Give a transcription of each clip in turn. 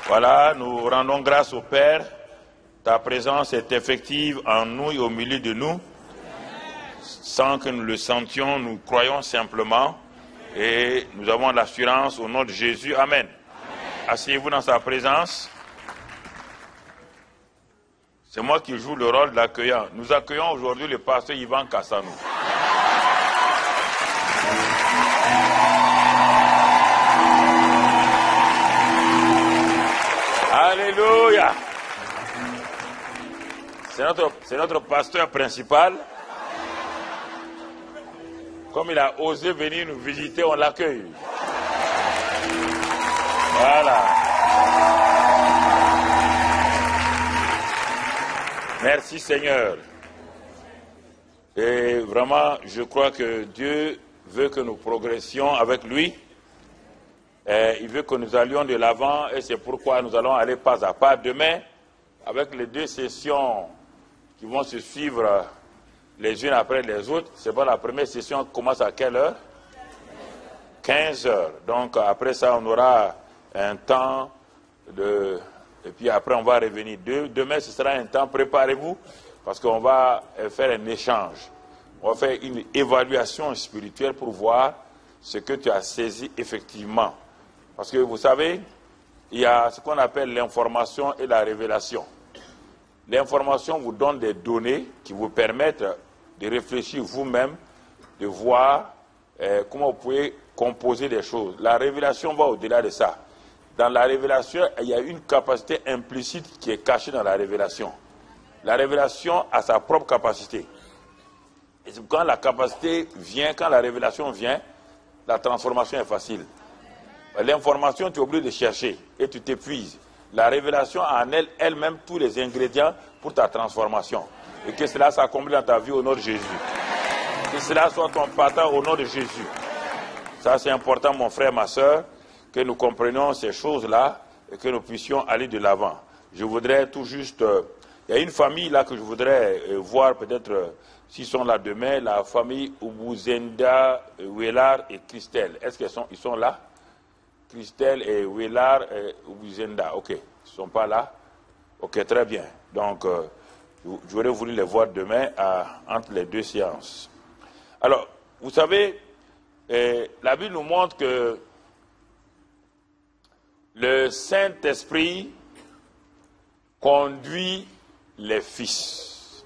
Voilà, nous rendons grâce au Père. Ta présence est effective en nous et au milieu de nous. Sans que nous le sentions, nous croyons simplement et nous avons l'assurance au nom de Jésus. Amen. Asseyez-vous dans sa présence. C'est moi qui joue le rôle d'accueillant. Nous accueillons aujourd'hui le pasteur Yvan Kassanou. Alléluia. C'est notre pasteur principal. Comme il a osé venir nous visiter, on l'accueille. Voilà. Merci Seigneur. Et vraiment, je crois que Dieu veut que nous progressions avec lui. Et il veut que nous allions de l'avant et c'est pourquoi nous allons aller pas à pas. Demain, avec les 2 sessions qui vont se suivre les unes après les autres, c'est bon, la première session commence à quelle heure? 15 heures. Donc après ça, on aura un temps de... Et puis après, on va revenir. Demain, ce sera un temps, préparez-vous, parce qu'on va faire un échange. On va faire une évaluation spirituelle pour voir ce que tu as saisi effectivement. Parce que vous savez, il y a ce qu'on appelle l'information et la révélation. L'information vous donne des données qui vous permettent de réfléchir vous-même, de voir comment vous pouvez composer des choses. La révélation va au-delà de ça. Dans la révélation, il y a une capacité implicite qui est cachée dans la révélation. La révélation a sa propre capacité. Et quand la capacité vient, quand la révélation vient, la transformation est facile. L'information, tu es obligé de chercher et tu t'épuises. La révélation a en elle-même tous les ingrédients pour ta transformation. Et que cela s'accomplisse dans ta vie au nom de Jésus. Que cela soit ton partage au nom de Jésus. Ça, c'est important, mon frère, ma soeur, que nous comprenions ces choses-là et que nous puissions aller de l'avant. Je voudrais tout juste... il y a une famille là que je voudrais voir peut-être s'ils sont là demain, la famille Ubuzenda, Wellard et Christelle. Est-ce qu'ils sont là? Christelle et Wellard et Ubuzenda. Ok, ils ne sont pas là? Ok, très bien. Donc, j'aurais voulu les voir demain entre les 2 séances. Alors, vous savez, la Bible nous montre que le Saint-Esprit conduit les fils.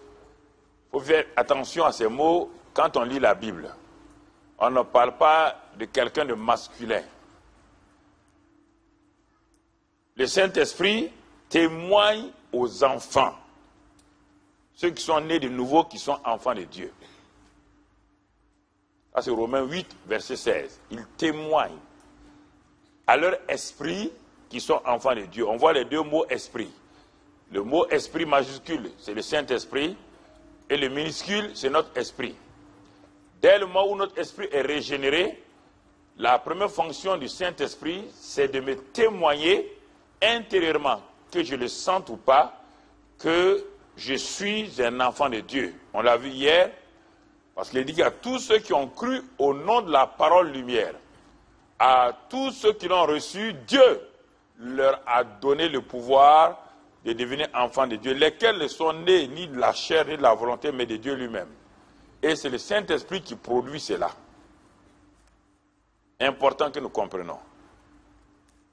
Il faut faire attention à ces mots quand on lit la Bible. On ne parle pas de quelqu'un de masculin. Le Saint-Esprit témoigne aux enfants, ceux qui sont nés de nouveau, qui sont enfants de Dieu. Ça, c'est Romains 8, verset 16. Ils témoignent à leur esprit qui sont enfants de Dieu. On voit les 2 mots esprit. Le mot esprit majuscule, c'est le Saint-Esprit, et le minuscule, c'est notre esprit. Dès le moment où notre esprit est régénéré, la première fonction du Saint-Esprit, c'est de me témoigner intérieurement, que je le sente ou pas, que je suis un enfant de Dieu. On l'a vu hier, parce qu'il dit qu'à tous ceux qui ont cru au nom de la parole lumière, à tous ceux qui l'ont reçu, Dieu leur a donné le pouvoir de devenir enfants de Dieu, lesquels ne sont nés ni de la chair ni de la volonté, mais de Dieu lui-même. Et c'est le Saint-Esprit qui produit cela. Important que nous comprenions.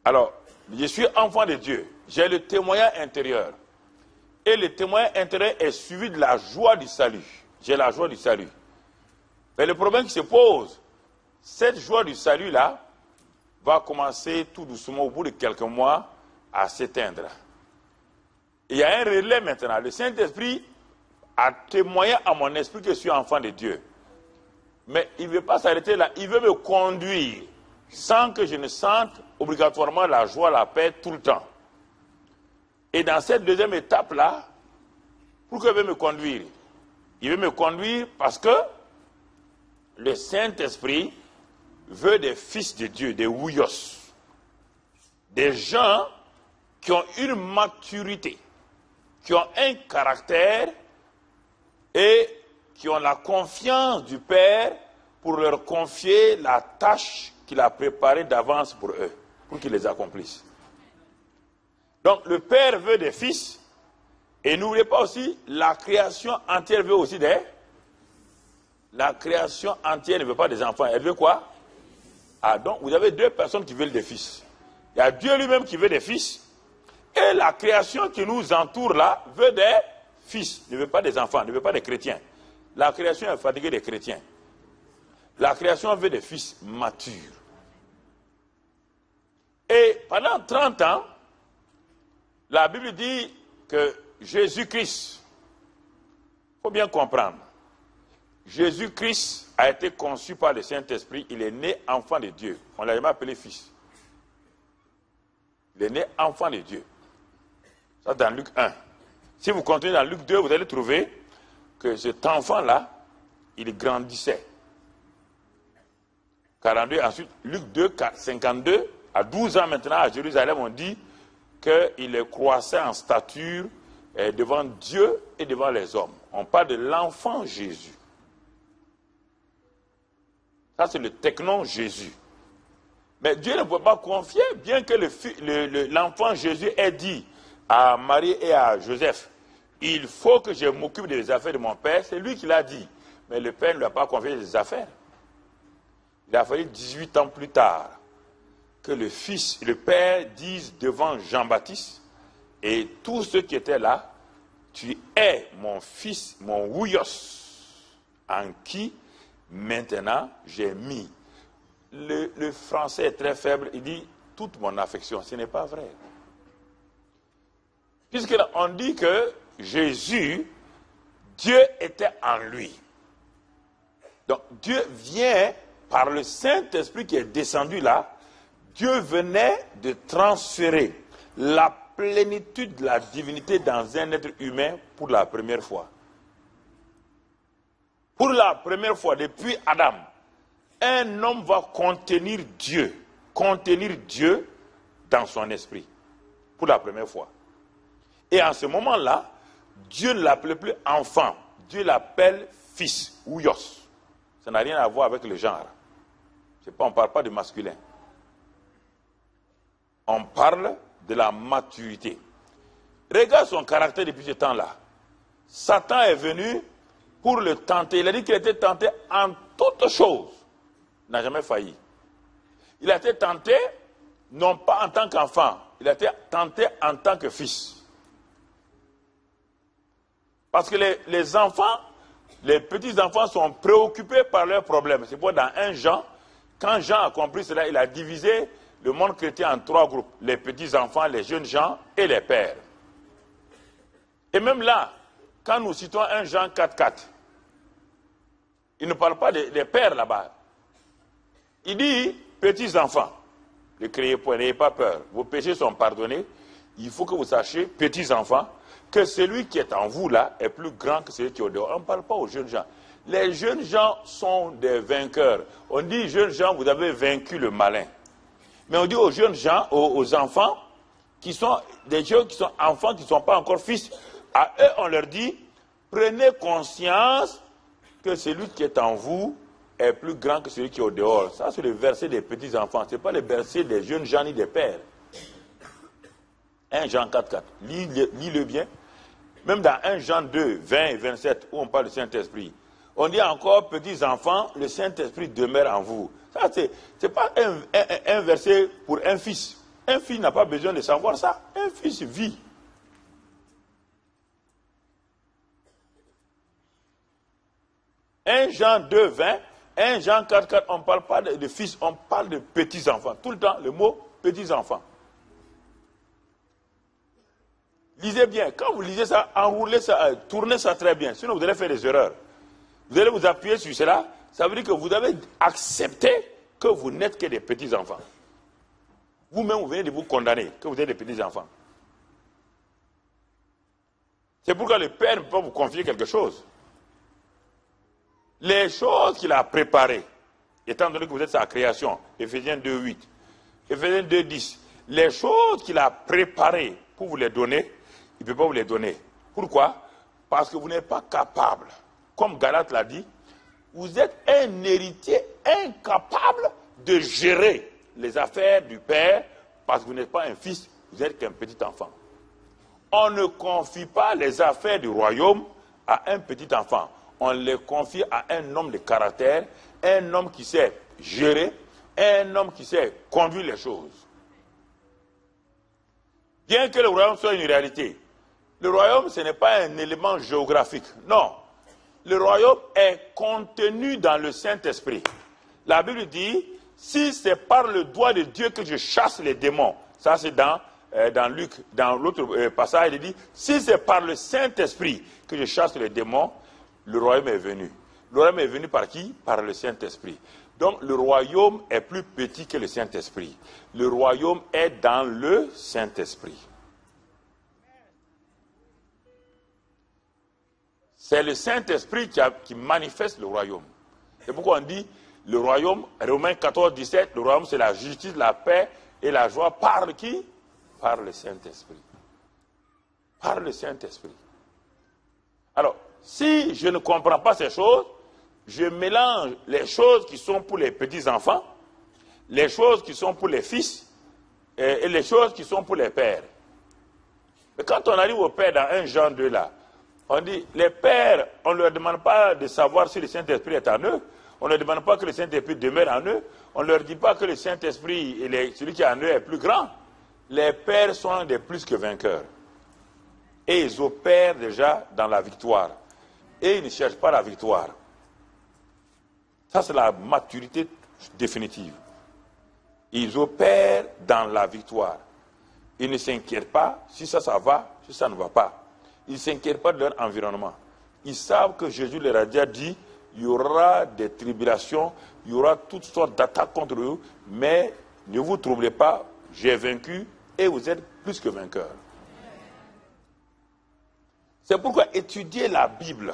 Alors, je suis enfant de Dieu, j'ai le témoignage intérieur. Et le témoignage intérieur est suivi de la joie du salut. J'ai la joie du salut. Mais le problème qui se pose, cette joie du salut-là va commencer tout doucement, au bout de quelques mois, à s'éteindre. Il y a un relais maintenant. Le Saint-Esprit a témoigné à mon esprit que je suis enfant de Dieu. Mais il ne veut pas s'arrêter là. Il veut me conduire sans que je ne sente obligatoirement la joie, la paix tout le temps. Et dans cette deuxième étape-là, pourquoi il veut me conduire? Il veut me conduire parce que le Saint-Esprit veut des fils de Dieu, des ouyos, des gens qui ont une maturité, qui ont un caractère et qui ont la confiance du Père pour leur confier la tâche qu'il a préparée d'avance pour eux, pour qu'ils les accomplissent. Donc le Père veut des fils. Et n'oubliez pas aussi, la création entière veut aussi des... La création entière ne veut pas des enfants. Elle veut quoi? Ah, donc vous avez deux personnes qui veulent des fils. Il y a Dieu lui-même qui veut des fils. Et la création qui nous entoure là veut des fils. Ne veut pas des enfants, ne veut pas des chrétiens. La création est fatiguée des chrétiens. La création veut des fils matures. Et pendant 30 ans, la Bible dit que Jésus-Christ, il faut bien comprendre, Jésus-Christ a été conçu par le Saint-Esprit, il est né enfant de Dieu. On ne l'a jamais appelé fils. Il est né enfant de Dieu. Ça dans Luc 1. Si vous continuez dans Luc 2, vous allez trouver que cet enfant-là, il grandissait. 42, ensuite, Luc 2, 52, à 12 ans maintenant, à Jérusalem, on dit qu'il croissait en stature devant Dieu et devant les hommes. On parle de l'enfant Jésus. Ça, c'est le technon Jésus. Mais Dieu ne peut pas confier, bien que l'enfant Jésus ait dit à Marie et à Joseph, il faut que je m'occupe des affaires de mon père, c'est lui qui l'a dit. Mais le père ne lui a pas confié les affaires. Il a fallu 18 ans plus tard que le père dise devant Jean-Baptiste et tous ceux qui étaient là, tu es mon fils, mon ouios, en qui maintenant j'ai mis. Le français est très faible, il dit toute mon affection. Ce n'est pas vrai. Puisqu'on dit que Jésus, Dieu était en lui. Donc Dieu vient par le Saint-Esprit qui est descendu là, Dieu venait de transférer la plénitude de la divinité dans un être humain pour la première fois. Pour la première fois, depuis Adam, un homme va contenir Dieu dans son esprit, pour la première fois. Et en ce moment-là, Dieu ne l'appelle plus enfant, Dieu l'appelle fils, ouios. Ça n'a rien à voir avec le genre. On ne parle pas de masculin. On parle de la maturité. Regarde son caractère depuis ce temps-là. Satan est venu pour le tenter. Il a dit qu'il était tenté en toutes choses. Il n'a jamais failli. Il a été tenté, non pas en tant qu'enfant, il a été tenté en tant que fils. Parce que les enfants, les petits-enfants sont préoccupés par leurs problèmes. C'est pourquoi dans 1 Jean, quand Jean a compris cela, il a divisé le monde chrétien en 3 groupes. Les petits-enfants, les jeunes gens et les pères. Et même là, quand nous citons 1 Jean 4,4, il ne parle pas des pères là-bas. Il dit, petits-enfants, ne criez point, n'ayez pas peur. Vos péchés sont pardonnés. Il faut que vous sachiez, petits-enfants, que celui qui est en vous là est plus grand que celui qui est au dehors. On ne parle pas aux jeunes gens. Les jeunes gens sont des vainqueurs. On dit, jeunes gens, vous avez vaincu le malin. Mais on dit aux jeunes gens, aux enfants, qui sont des gens qui sont enfants, qui ne sont pas encore fils, à eux, on leur dit, prenez conscience que celui qui est en vous est plus grand que celui qui est au dehors. Ça, c'est le verset des petits-enfants. Ce n'est pas le verset des jeunes gens ni des pères. 1 Jean 4,4. Lis-le bien. Même dans 1 Jean 2, 20 et 27, où on parle du Saint-Esprit, on dit encore, petits-enfants, le Saint-Esprit demeure en vous. Ça, c'est pas un verset pour un fils. Un fils n'a pas besoin de savoir ça. Un fils vit. « 1 Jean 2, 20, 1 Jean 4, 4, on ne parle pas de fils, on parle de petits-enfants. Tout le temps, le mot petits-enfants. Lisez bien. Quand vous lisez ça, enroulez ça, tournez ça très bien. Sinon, vous allez faire des erreurs. Vous allez vous appuyer sur cela. Ça veut dire que vous avez accepté que vous n'êtes que des petits-enfants. Vous-même, vous venez de vous condamner que vous êtes des petits-enfants. C'est pourquoi le Père ne peut pas vous confier quelque chose. Les choses qu'il a préparées, étant donné que vous êtes sa création, Éphésiens 2, 8, Éphésiens 2, 10, les choses qu'il a préparées pour vous les donner, il ne peut pas vous les donner. Pourquoi? Parce que vous n'êtes pas capable. Comme Galate l'a dit, vous êtes un héritier incapable de gérer les affaires du Père parce que vous n'êtes pas un fils vous n'êtes qu'un petit enfant. On ne confie pas les affaires du royaume à un petit enfant. On les confie à un homme de caractère, un homme qui sait gérer, un homme qui sait conduire les choses. Bien que le royaume soit une réalité, le royaume, ce n'est pas un élément géographique. Non. Le royaume est contenu dans le Saint-Esprit. La Bible dit, si c'est par le doigt de Dieu que je chasse les démons, ça c'est dans Luc, dans l'autre passage, il dit, si c'est par le Saint-Esprit que je chasse les démons, le royaume est venu. Le royaume est venu par qui? Par le Saint-Esprit. Donc le royaume est plus petit que le Saint-Esprit. Le royaume est dans le Saint-Esprit. C'est le Saint-Esprit qui manifeste le royaume. C'est pourquoi on dit le royaume, Romains 14, 17, le royaume c'est la justice, la paix et la joie par qui? Par le Saint-Esprit. Par le Saint-Esprit. Alors, si je ne comprends pas ces choses, je mélange les choses qui sont pour les petits-enfants, les choses qui sont pour les fils et les choses qui sont pour les pères. Mais quand on arrive au père dans 1 Jean 2 là, on dit, les pères, on ne leur demande pas de savoir si le Saint-Esprit est en eux, on ne leur demande pas que le Saint-Esprit demeure en eux, on ne leur dit pas que le Saint-Esprit, celui qui est en eux est plus grand. Les pères sont des plus que vainqueurs. Et ils opèrent déjà dans la victoire. Et ils ne cherchent pas la victoire. Ça, c'est la maturité définitive. Ils opèrent dans la victoire. Ils ne s'inquiètent pas si ça va, si ça ne va pas. Ils ne s'inquiètent pas de leur environnement. Ils savent que Jésus leur a déjà dit, il y aura des tribulations, il y aura toutes sortes d'attaques contre eux, mais ne vous troublez pas, j'ai vaincu et vous êtes plus que vainqueurs. C'est pourquoi étudier la Bible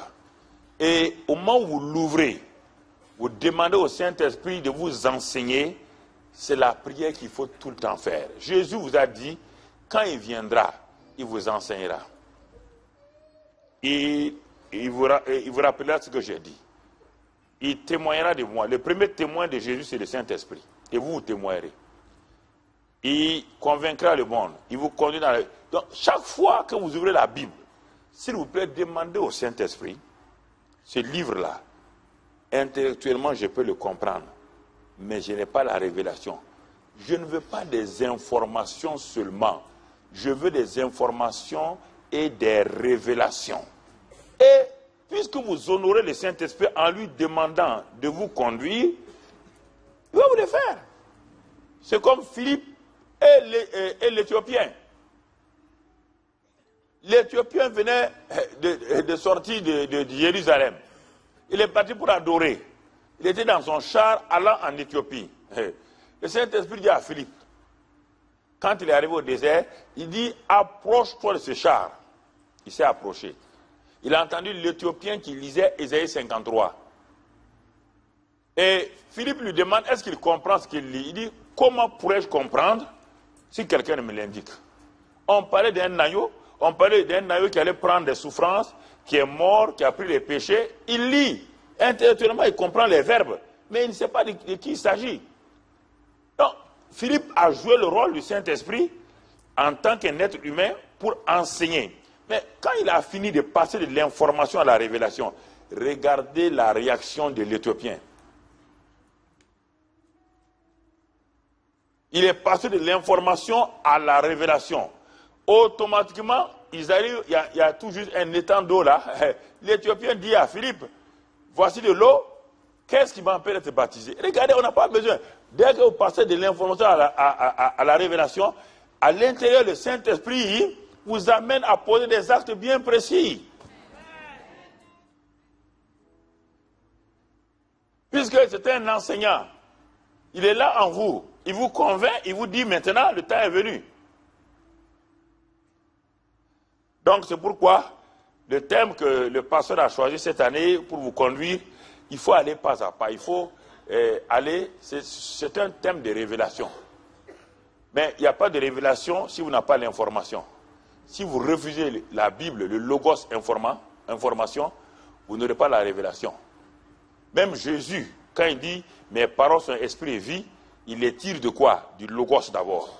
et au moment où vous l'ouvrez, vous demandez au Saint-Esprit de vous enseigner, c'est la prière qu'il faut tout le temps faire. Jésus vous a dit, quand il viendra, il vous enseignera. Il vous rappellera ce que j'ai dit. Il témoignera de moi. Le premier témoin de Jésus, c'est le Saint-Esprit. Et vous témoignerez. Il convaincra le monde. Il vous conduit dans la... Donc, chaque fois que vous ouvrez la Bible, s'il vous plaît, demandez au Saint-Esprit, ce livre-là, intellectuellement, je peux le comprendre, mais je n'ai pas la révélation. Je ne veux pas des informations seulement. Je veux des informations et des révélations. Et puisque vous honorez le Saint-Esprit en lui demandant de vous conduire, il va vous le faire. C'est comme Philippe et l'Éthiopien. L'Éthiopien venait de sortir de Jérusalem. Il est parti pour adorer. Il était dans son char allant en Éthiopie. Le Saint-Esprit dit à Philippe, quand il est arrivé au désert, il dit, approche-toi de ce char. Il s'est approché. Il a entendu l'Éthiopien qui lisait Ésaïe 53. Et Philippe lui demande, est-ce qu'il comprend ce qu'il lit? Il dit, comment pourrais-je comprendre si quelqu'un ne me l'indique? On parlait d'un agneau, qui allait prendre des souffrances, qui est mort, qui a pris les péchés. Il lit. Intellectuellement, il comprend les verbes, mais il ne sait pas de qui il s'agit. Donc, Philippe a joué le rôle du Saint-Esprit en tant qu'un être humain pour enseigner. Mais quand il a fini de passer de l'information à la révélation, regardez la réaction de l'Éthiopien. Il est passé de l'information à la révélation. Automatiquement, ils arrivent, il y a tout juste un étang d'eau là. L'Éthiopien dit à Philippe, voici de l'eau, qu'est-ce qui m'empêche d'être baptisé? Regardez, on n'a pas besoin. Dès que vous passez de l'information à la révélation, à l'intérieur, le Saint-Esprit vous amène à poser des actes bien précis. Puisque c'est un enseignant, il est là en vous, il vous convainc, il vous dit maintenant, le temps est venu. Donc c'est pourquoi le thème que le pasteur a choisi cette année pour vous conduire, il faut aller pas à pas, il faut aller, c'est un thème de révélation. Mais il n'y a pas de révélation si vous n'avez pas l'information. Si vous refusez la Bible, le logos information, vous n'aurez pas la révélation. Même Jésus, quand il dit « mes paroles sont esprit et vie », il les tire de quoi? Du logos d'abord.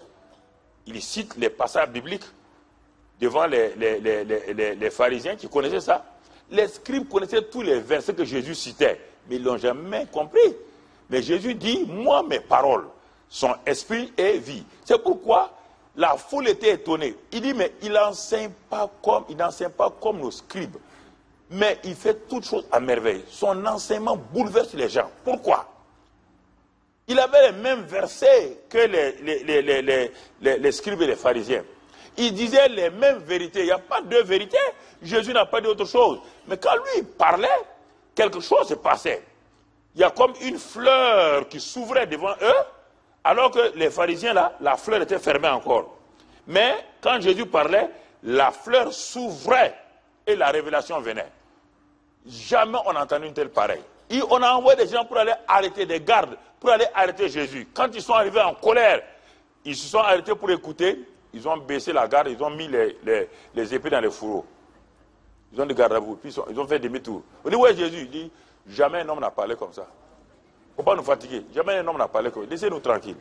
il cite les passages bibliques devant les pharisiens qui connaissaient ça. Les scribes connaissaient tous les versets que Jésus citait, mais ils ne l'ont jamais compris. Mais Jésus dit, moi, mes paroles sont esprit et vie. C'est pourquoi la foule était étonnée. Il dit, mais il n'enseigne pas comme nos scribes. Mais il fait toutes choses à merveille. Son enseignement bouleverse les gens. Pourquoi? Il avait les mêmes versets que les scribes et les pharisiens. Il disait les mêmes vérités. Il n'y a pas deux vérités. Jésus n'a pas dit autre chose. Mais quand lui parlait, quelque chose se passait. Il y a comme une fleur qui s'ouvrait devant eux, alors que les pharisiens, là, la fleur était fermée encore. Mais quand Jésus parlait, la fleur s'ouvrait et la révélation venait. Jamais on n'a entendu une telle pareille. Et on a envoyé des gens pour aller arrêter, des gardes, pour aller arrêter Jésus. Quand ils sont arrivés en colère, ils se sont arrêtés pour écouter, ils ont baissé la garde, ils ont mis les épées dans les fourreaux. Ils ont des gardes à vous, puis ils ont fait demi-tour. On dit, ouais, Jésus, il dit, jamais un homme n'a parlé comme ça. Il ne faut pas nous fatiguer. Jamais un homme n'a parlé comme ça. Laissez-nous tranquilles.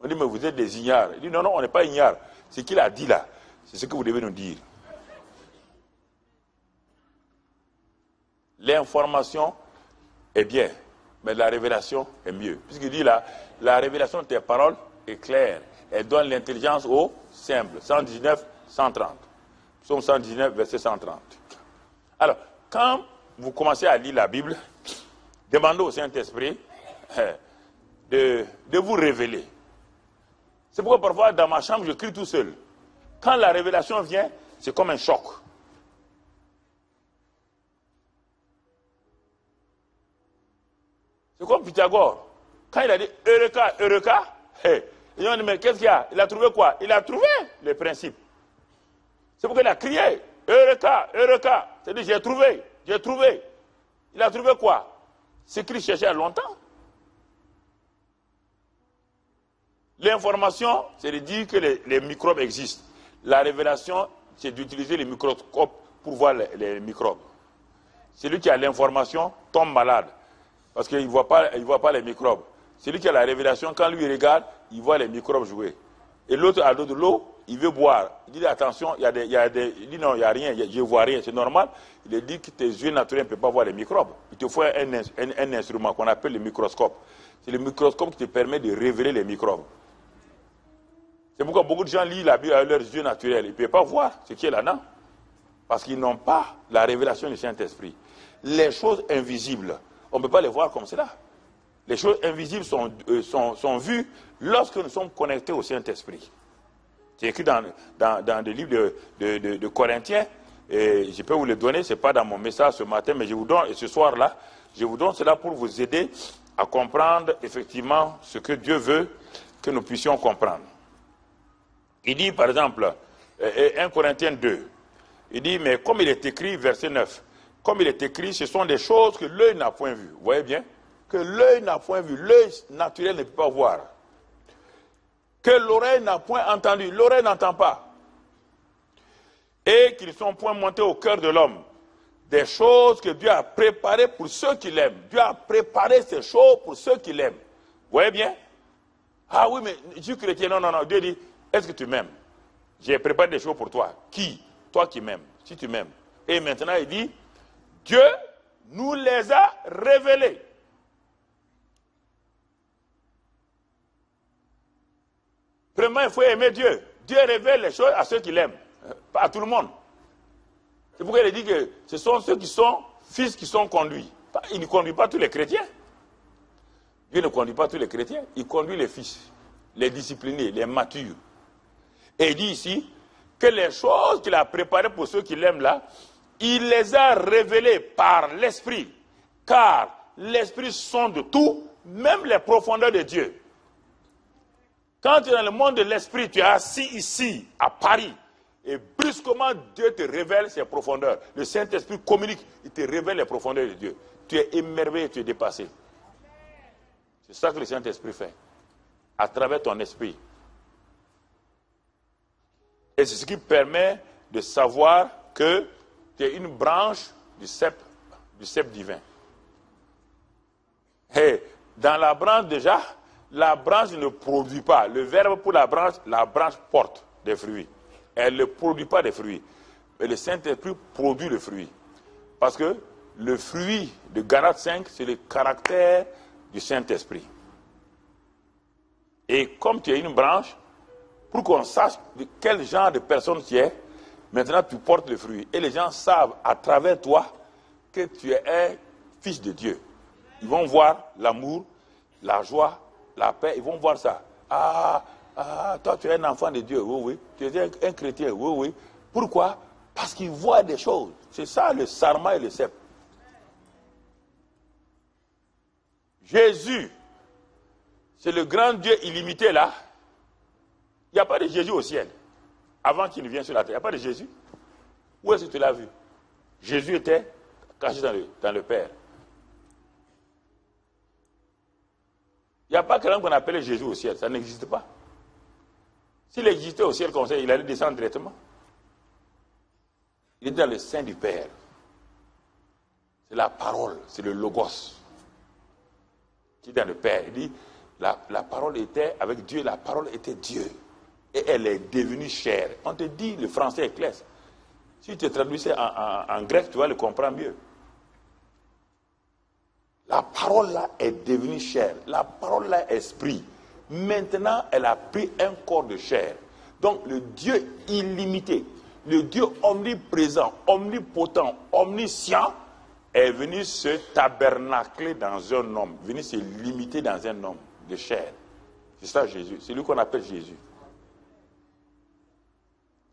On dit, mais vous êtes des ignares. Il dit, non, non, on n'est pas ignares. Ce qu'il a dit là, c'est ce que vous devez nous dire. L'information est bien, mais la révélation est mieux. Puisqu'il dit là, la révélation de tes paroles est claire. Elle donne l'intelligence au simple. 119, 130. Psaume 119, verset 130. Alors, quand vous commencez à lire la Bible, demandez au Saint-Esprit de vous révéler. C'est pourquoi parfois, dans ma chambre, je crie tout seul. Quand la révélation vient, c'est comme un choc. C'est comme Pythagore. Quand il a dit Eureka, Eureka, ils ont dit, mais qu'est-ce qu'il y a? Il a trouvé quoi? Il a trouvé les principes. C'est pourquoi il a crié Eureka, Eureka. C'est-à-dire, j'ai trouvé, j'ai trouvé. Il a trouvé quoi? Ce qu'il cherchait à longtemps. L'information, c'est de dire que les microbes existent. La révélation, c'est d'utiliser les microscopes pour voir les microbes. Celui qui a l'information tombe malade. Parce qu'il ne voit pas les microbes. Celui qui a la révélation, quand lui regarde, il voit les microbes jouer. Et l'autre a de l'eau, il veut boire. Il dit attention, il dit non, il n'y a rien, je ne vois rien, c'est normal. Il dit que tes yeux naturels ne peuvent pas voir les microbes. Il te faut un instrument qu'on appelle le microscope. C'est le microscope qui te permet de révéler les microbes. C'est pourquoi beaucoup de gens lisent la Bible avec leurs yeux naturels. Ils ne peuvent pas voir ce qui est là-dedans. Parce qu'ils n'ont pas la révélation du Saint-Esprit. Les choses invisibles, on ne peut pas les voir comme cela. Les choses invisibles sont vues lorsque nous sommes connectés au Saint-Esprit. C'est écrit dans le livre de Corinthiens, et je peux vous le donner, ce n'est pas dans mon message ce matin, mais je vous donne, et ce soir-là, je vous donne cela pour vous aider à comprendre effectivement ce que Dieu veut que nous puissions comprendre. Il dit par exemple, 1 Corinthiens 2, il dit, mais comme il est écrit, verset 9, comme il est écrit, ce sont des choses que l'œil n'a point vues. Vous voyez bien? Que l'œil n'a point vu, l'œil naturel ne peut pas voir. Que l'oreille n'a point entendu, l'oreille n'entend pas. Et qu'ils ne sont point montés au cœur de l'homme. Des choses que Dieu a préparées pour ceux qui l'aiment. Dieu a préparé ces choses pour ceux qui l'aiment. Vous voyez bien? Ah oui, mais je suis chrétien. Non, non, non. Dieu dit, est-ce que tu m'aimes? J'ai préparé des choses pour toi. Qui? Toi qui m'aimes. Si tu m'aimes. Et maintenant, il dit, Dieu nous les a révélés. Premièrement, il faut aimer Dieu. Dieu révèle les choses à ceux qui l'aiment, pas à tout le monde. C'est pourquoi il dit que ce sont ceux qui sont fils qui sont conduits. Il ne conduit pas tous les chrétiens. Dieu ne conduit pas tous les chrétiens. Il conduit les fils, les disciplinés, les matures. Et il dit ici que les choses qu'il a préparées pour ceux qui l'aiment là, il les a révélées par l'Esprit. Car l'Esprit sonde tout, même les profondeurs de Dieu. Quand tu es dans le monde de l'esprit, tu es assis ici, à Paris, et brusquement Dieu te révèle ses profondeurs. Le Saint-Esprit communique, il te révèle les profondeurs de Dieu. Tu es émerveillé, tu es dépassé. C'est ça que le Saint-Esprit fait, à travers ton esprit. Et c'est ce qui permet de savoir que tu es une branche du cep divin. Et dans la branche déjà, la branche ne produit pas. Le verbe pour la branche porte des fruits. Elle ne produit pas des fruits. Mais le Saint-Esprit produit le fruit. Parce que le fruit de Galates 5, c'est le caractère du Saint-Esprit. Et comme tu es une branche, pour qu'on sache de quel genre de personne tu es, maintenant tu portes le fruit. Et les gens savent à travers toi que tu es un fils de Dieu. Ils vont voir l'amour, la joie, la paix, ils vont voir ça. Toi tu es un enfant de Dieu, oui, oui. Tu es un chrétien, oui, oui. Pourquoi? Parce qu'ils voient des choses. C'est ça le sarma et le cep. Jésus, c'est le grand Dieu illimité là. Il n'y a pas de Jésus au ciel. Avant qu'il ne vienne sur la terre, il n'y a pas de Jésus. Où est-ce que tu l'as vu? Jésus était caché dans le Père. Il n'y a pas quelqu'un qu'on appelait Jésus au ciel. Ça n'existe pas. S'il existait au ciel comme ça, il allait descendre directement. Il est dans le sein du Père. C'est la parole, c'est le logos qui est dans le Père. Il dit, la parole était avec Dieu, la parole était Dieu. Et elle est devenue chair. On te dit, le français est clair. Si tu traduisais en grec, tu vas le comprendre mieux. La parole là est devenue chair. La parole là est esprit. Maintenant, elle a pris un corps de chair. Donc, le Dieu illimité, le Dieu omniprésent, omnipotent, omniscient, est venu se tabernacler dans un homme, venu se limiter dans un homme de chair. C'est ça Jésus, c'est lui qu'on appelle Jésus.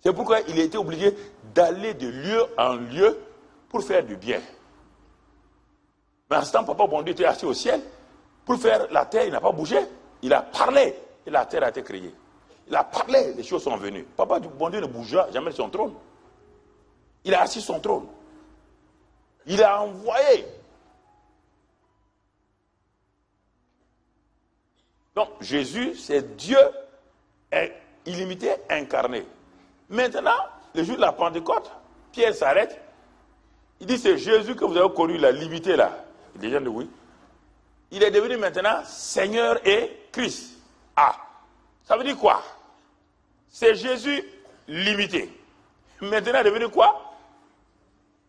C'est pourquoi il a été obligé d'aller de lieu en lieu pour faire du bien. Mais en ce temps, Papa bon Dieu était assis au ciel. Pour faire la terre, il n'a pas bougé. Il a parlé et la terre a été créée. Il a parlé, les choses sont venues. Papa bon Dieu ne bougea jamais de son trône. Il a assis son trône. Il a envoyé. Donc Jésus, c'est Dieu illimité, incarné. Maintenant, le jour de la Pentecôte, Pierre s'arrête. Il dit, c'est Jésus que vous avez connu, la limité là. Les gens disent oui. Il est devenu maintenant Seigneur et Christ. Ah, ça veut dire quoi? C'est Jésus limité. Maintenant, il est devenu quoi?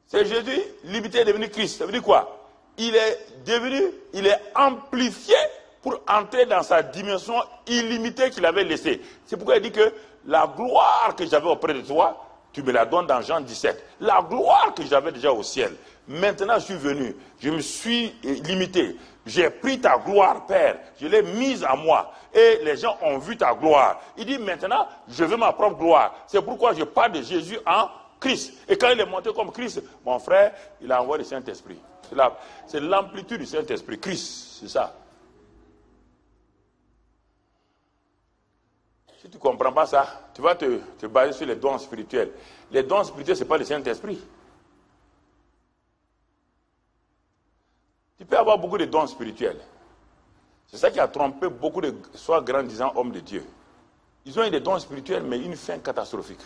C'est Jésus limité, est devenu Christ. Ça veut dire quoi? Il est amplifié pour entrer dans sa dimension illimitée qu'il avait laissée. C'est pourquoi il dit que la gloire que j'avais auprès de toi, tu me la donnes dans Jean 17. La gloire que j'avais déjà au ciel. Maintenant, je suis venu. Je me suis limité. J'ai pris ta gloire, Père. Je l'ai mise à moi. Et les gens ont vu ta gloire. Il dit maintenant, je veux ma propre gloire. C'est pourquoi je parle de Jésus en Christ. Et quand il est monté comme Christ, mon frère, il a envoyé le Saint-Esprit. C'est l'amplitude du Saint-Esprit. Christ, c'est ça. Si tu ne comprends pas ça, tu vas te baser sur les dons spirituels. Les dons spirituels, ce n'est pas le Saint-Esprit. Tu peux avoir beaucoup de dons spirituels. C'est ça qui a trompé beaucoup de soi-grandisants hommes de Dieu. Ils ont eu des dons spirituels, mais une fin catastrophique.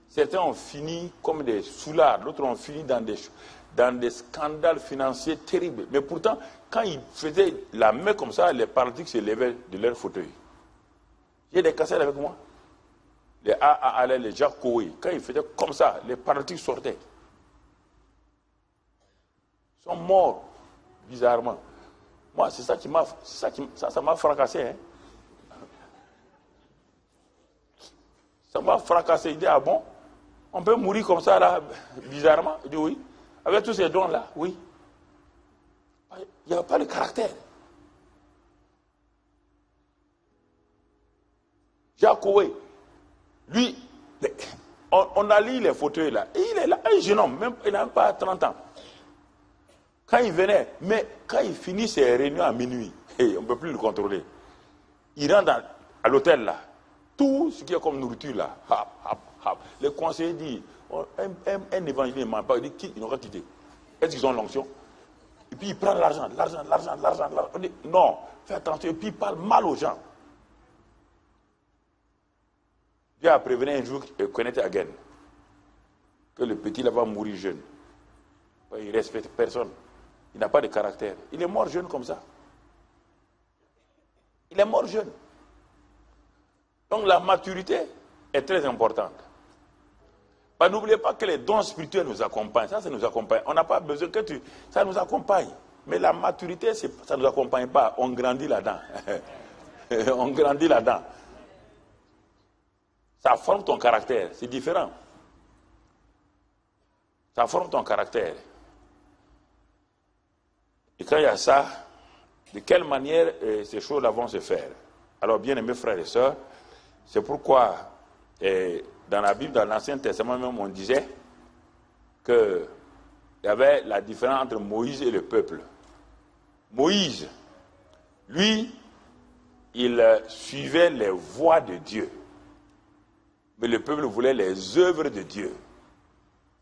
Certains ont fini comme des soulards, d'autres ont fini dans des scandales financiers terribles. Mais pourtant, quand ils faisaient la main comme ça, les paralytiques se levaient de leur fauteuil. J'ai des cassettes avec moi. Les AAA, les Jacques Koué, quand ils faisaient comme ça, les paralytiques sortaient. Ils sont morts, bizarrement. Moi, c'est ça qui m'a fracassé. Hein. Ça m'a fracassé. Il dit, ah bon? On peut mourir comme ça, là, bizarrement? Il dit, oui. Avec tous ces dons-là, oui. Il n'y a pas de caractère. Jacques Koué, lui, on a lu les fauteuils là. Et il est là, un jeune homme, même, il n'a même pas 30 ans. Quand il venait, mais quand il finit ses réunions à minuit, on ne peut plus le contrôler. Il rentre à l'hôtel là. Tout ce qui est comme nourriture là, les conseillers disent, un évangile ne ment pas, il dit, ils n'ont pas quitté. Est-ce qu'ils ont l'onction? Et puis il prend l'argent. On dit, non, fais attention, et puis il parle mal aux gens. Dieu a prévenu un jour, connaître Again, que le petit là va mourir jeune. Il ne respecte personne. Il n'a pas de caractère. Il est mort jeune comme ça. Il est mort jeune. Donc la maturité est très importante. N'oubliez pas que les dons spirituels nous accompagnent. Ça nous accompagne. On n'a pas besoin que tu... Ça nous accompagne. Mais la maturité, ça ne nous accompagne pas. On grandit là-dedans. On grandit là-dedans. Ça forme ton caractère. C'est différent. Ça forme ton caractère. Et quand il y a ça, de quelle manière ces choses-là vont se faire? Alors, bien aimés frères et sœurs, c'est pourquoi dans la Bible, dans l'Ancien Testament même, on disait qu'il y avait la différence entre Moïse et le peuple. Moïse, lui, il suivait les voies de Dieu. Mais le peuple voulait les œuvres de Dieu.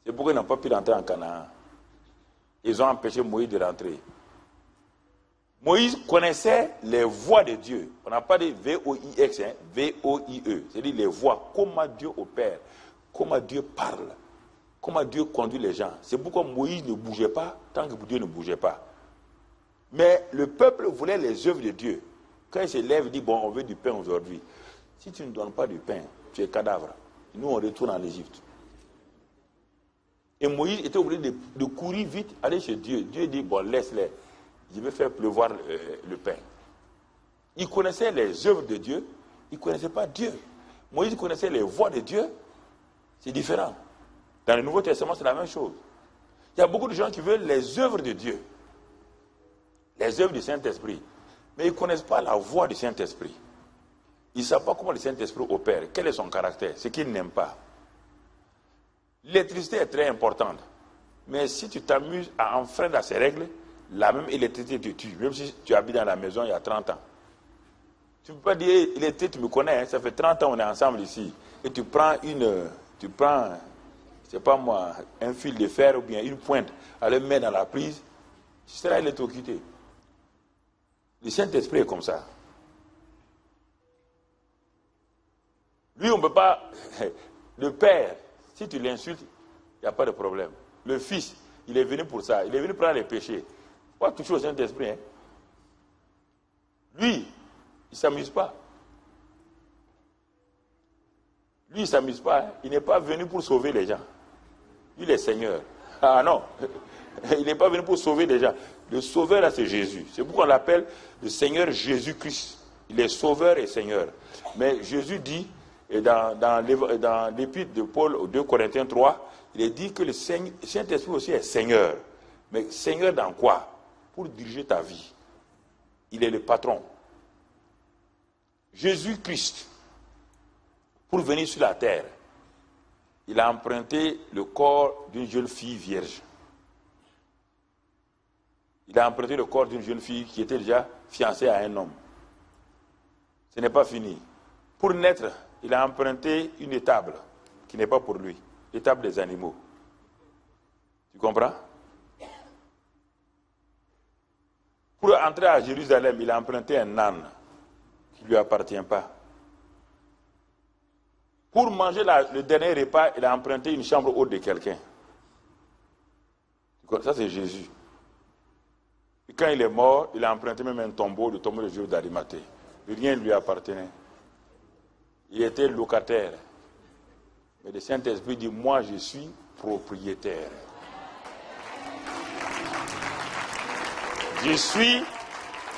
C'est pourquoi ils n'ont pas pu rentrer en Canaan. Ils ont empêché Moïse de rentrer. Moïse connaissait les voies de Dieu. On n'a pas dit V-O-I-X, hein, V-O-I-E. C'est-à-dire les voies, comment Dieu opère, comment Dieu parle, comment Dieu conduit les gens. C'est pourquoi Moïse ne bougeait pas tant que Dieu ne bougeait pas. Mais le peuple voulait les œuvres de Dieu. Quand il se lève, il dit, bon, on veut du pain aujourd'hui. Si tu ne donnes pas du pain, tu es cadavre. Nous, on retourne en Égypte. Et Moïse était obligé de courir vite, aller chez Dieu. Dieu dit, bon, laisse-les. Je vais faire pleuvoir le pain. Il connaissait les œuvres de Dieu, il ne connaissait pas Dieu. Moïse connaissait les voies de Dieu, c'est différent. Dans le Nouveau Testament, c'est la même chose. Il y a beaucoup de gens qui veulent les œuvres de Dieu, les œuvres du Saint-Esprit, mais ils ne connaissent pas la voie du Saint-Esprit. Ils ne savent pas comment le Saint-Esprit opère, quel est son caractère, ce qu'ils n'aiment pas. L'électricité est très importante, mais si tu t'amuses à enfreindre à ces règles, la même électricité te tue, même si tu habites dans la maison il y a 30 ans. Tu ne peux pas dire, électricité, tu me connais, hein, ça fait 30 ans qu'on est ensemble ici, et tu prends je sais pas moi, un fil de fer ou bien une pointe, à le mettre dans la prise, tu seras électrocuté. Le Saint-Esprit est comme ça. Lui, on ne peut pas... Le Père, si tu l'insultes, il n'y a pas de problème. Le Fils, il est venu pour ça, il est venu prendre les péchés. Pas toucher au Saint-Esprit. Hein. Lui, il ne s'amuse pas. Lui, il ne s'amuse pas. Hein. Il n'est pas venu pour sauver les gens. Lui, il est Seigneur. Ah non, il n'est pas venu pour sauver les gens. Le Sauveur, là, c'est Jésus. C'est pourquoi on l'appelle le Seigneur Jésus-Christ. Il est Sauveur et Seigneur. Mais Jésus dit, et dans l'épître de Paul aux 2 Corinthiens 3, il est dit que le Saint-Esprit aussi est Seigneur. Mais Seigneur dans quoi? Pour diriger ta vie. Il est le patron. Jésus-Christ, pour venir sur la terre, il a emprunté le corps d'une jeune fille vierge. Il a emprunté le corps d'une jeune fille qui était déjà fiancée à un homme. Ce n'est pas fini. Pour naître, il a emprunté une étable qui n'est pas pour lui, l'étable des animaux. Tu comprends? Pour entrer à Jérusalem, il a emprunté un âne qui ne lui appartient pas. Pour manger le dernier repas, il a emprunté une chambre haute de quelqu'un. Ça, c'est Jésus. Et quand il est mort, il a emprunté même un tombeau, le tombeau de Jésus d'Arimathée. Rien ne lui appartenait. Il était locataire. Mais le Saint-Esprit dit, moi je suis propriétaire. Je suis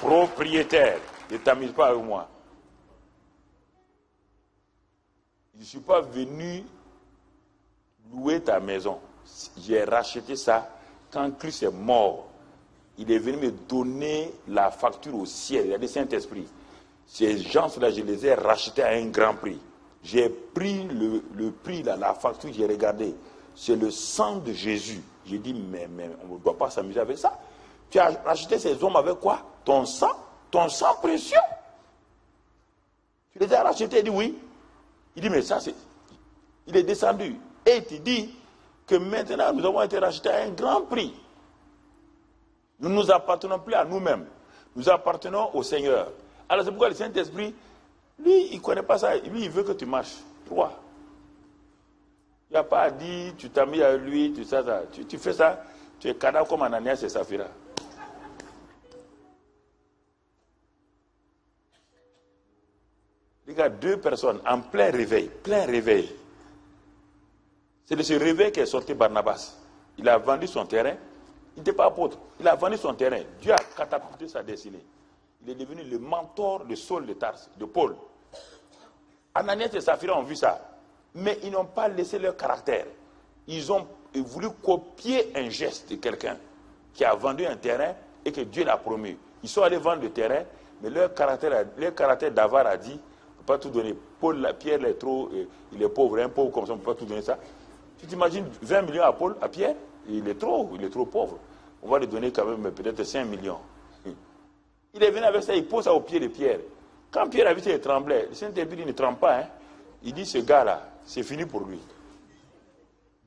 propriétaire. Ne t'amuse pas avec moi. Je ne suis pas venu louer ta maison. J'ai racheté ça quand Christ est mort. Il est venu me donner la facture au ciel. Il y a des Saint-Esprit. Ces gens-là, je les ai rachetés à un grand prix. J'ai pris le prix, là, la facture, j'ai regardé. C'est le sang de Jésus. J'ai dit, mais on ne doit pas s'amuser avec ça. Tu as racheté ces hommes avec quoi? Ton sang précieux. Tu les as rachetés, il dit oui. Il dit, mais ça, il est descendu. Et il te dit que maintenant, nous avons été rachetés à un grand prix. Nous ne nous appartenons plus à nous-mêmes. Nous appartenons au Seigneur. Alors c'est pourquoi le Saint-Esprit, lui, il ne connaît pas ça. Lui, il veut que tu marches droit. Il n'y a pas à dire, tu t'as mis à lui, tu fais ça, tu es cadavre comme Ananias et Saphira. regarde 2 personnes en plein réveil, C'est de ce réveil qu'est sorti Barnabas. Il a vendu son terrain. Il n'était pas apôtre. Il a vendu son terrain. Dieu a catapulté sa destinée. Il est devenu le mentor de Saul de Tarse, de Paul. Ananias et Saphira ont vu ça. Mais ils n'ont pas laissé leur caractère. Ils ont voulu copier un geste de quelqu'un qui a vendu un terrain et que Dieu l'a promu. Ils sont allés vendre le terrain, mais leur caractère d'avare a dit, on ne peut pas tout donner. Pierre est trop, il est pauvre, un pauvre comme ça, on ne peut pas tout donner ça. Tu t'imagines 20 millions à Paul, à Pierre, il est trop pauvre. On va lui donner quand même peut-être 5 millions. Il est venu avec ça, il pose ça au pied de Pierre. Quand Pierre a vu ça, il tremblait. Le Saint-Esprit ne tremble pas. Hein. Il dit, ce gars-là, c'est fini pour lui.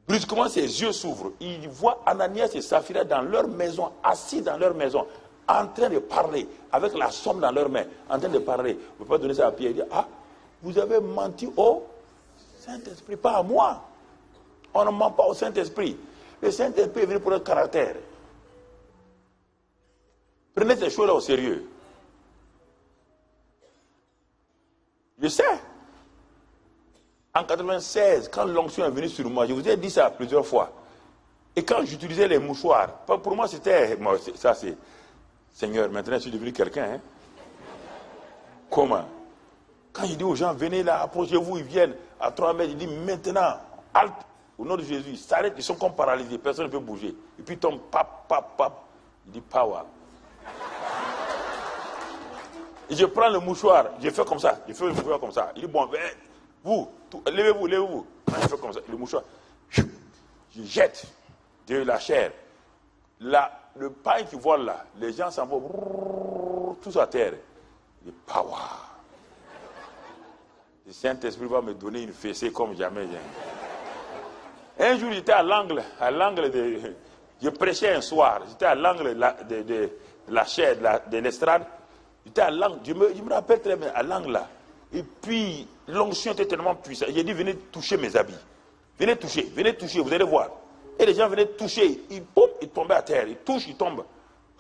Brusquement, ses yeux s'ouvrent. Il voit Ananias et Saphira dans leur maison, assis dans leur maison, en train de parler, avec la somme dans leurs mains, en train de parler. On ne peut pas donner ça à Pierre. Il dit, ah, vous avez menti au Saint-Esprit, pas à moi. On ne ment pas au Saint-Esprit. Le Saint-Esprit est venu pour le caractère. Prenez ces choses-là au sérieux. Je sais. En 1996, quand l'onction est venue sur moi, je vous ai dit ça plusieurs fois. Et quand j'utilisais les mouchoirs, pour moi c'était... Ça c'est... Seigneur, maintenant je suis devenu quelqu'un. Hein? Comment? Quand il dit aux gens, venez là, approchez-vous, ils viennent à 3 mètres, il dit maintenant, halte, au nom de Jésus, ils s'arrêtent, ils sont comme paralysés, personne ne peut bouger. Et puis il tombe, pap. Il dit power. Et je prends le mouchoir, je fais comme ça, Il dit bon, vous, levez-vous. Je fais comme ça, le mouchoir. Je jette de la chair. Le pain qui vole là, les gens s'en vont, tous à terre. Il dit power. Le Saint-Esprit va me donner une fessée comme jamais. Un jour, j'étais à l'angle de... Je prêchais un soir, j'étais à l'angle de la chair, de l'estrade. J'étais à l'angle, je me rappelle très bien, à l'angle là. Et puis, l'onction était tellement puissante. J'ai dit, venez toucher mes habits. Venez toucher, vous allez voir. Et les gens venaient toucher, ils tombaient à terre, ils touchent, ils tombent.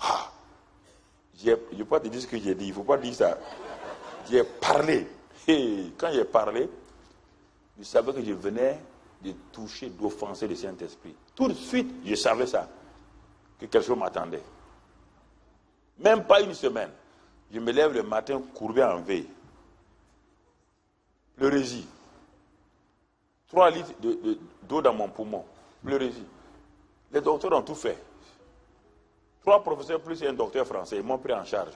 Ah. Je ne peux pas te dire ce que j'ai dit, il ne faut pas dire ça. J'ai parlé. Et quand j'ai parlé, je savais que je venais de toucher, d'offenser le Saint-Esprit. Tout de suite, je savais ça, que quelque chose m'attendait. Même pas une semaine. Je me lève le matin courbé en veille. Pleurésie. 3 litres d'eau dans mon poumon. Pleurésie. Les docteurs ont tout fait. 3 professeurs plus un docteur français, ils m'ont pris en charge.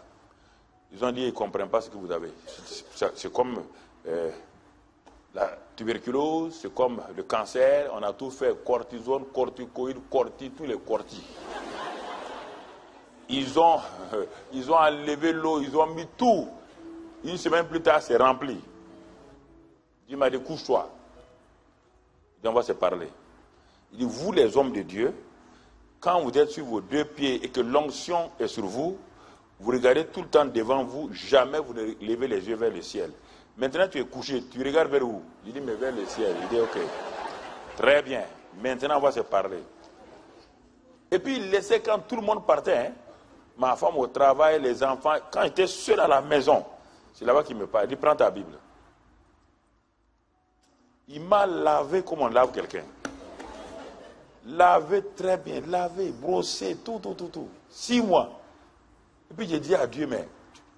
Ils ont dit, ils ne comprennent pas ce que vous avez. C'est comme la tuberculose, c'est comme le cancer, on a tout fait, cortisone, corticoïdes, tous les cortis. Ils ont enlevé l'eau, ils ont mis tout. Une semaine plus tard, c'est rempli. Il m'a dit, couche-toi. On va se parler. Il dit, vous les hommes de Dieu, quand vous êtes sur vos 2 pieds et que l'onction est sur vous, vous regardez tout le temps devant vous, jamais vous ne levez les yeux vers le ciel. Maintenant tu es couché, tu regardes vers où? Il dit, mais vers le ciel. Il dit, ok. Très bien. Maintenant on va se parler. Et puis il laissait quand tout le monde partait, hein, ma femme au travail, les enfants, quand j'étais seul à la maison, c'est là-bas qu'il me parle. Il dit, prends ta Bible. Il m'a lavé comme on lave quelqu'un. Lavé très bien, lavé, brossé, tout. 6 mois. Et puis j'ai dit à Dieu, mais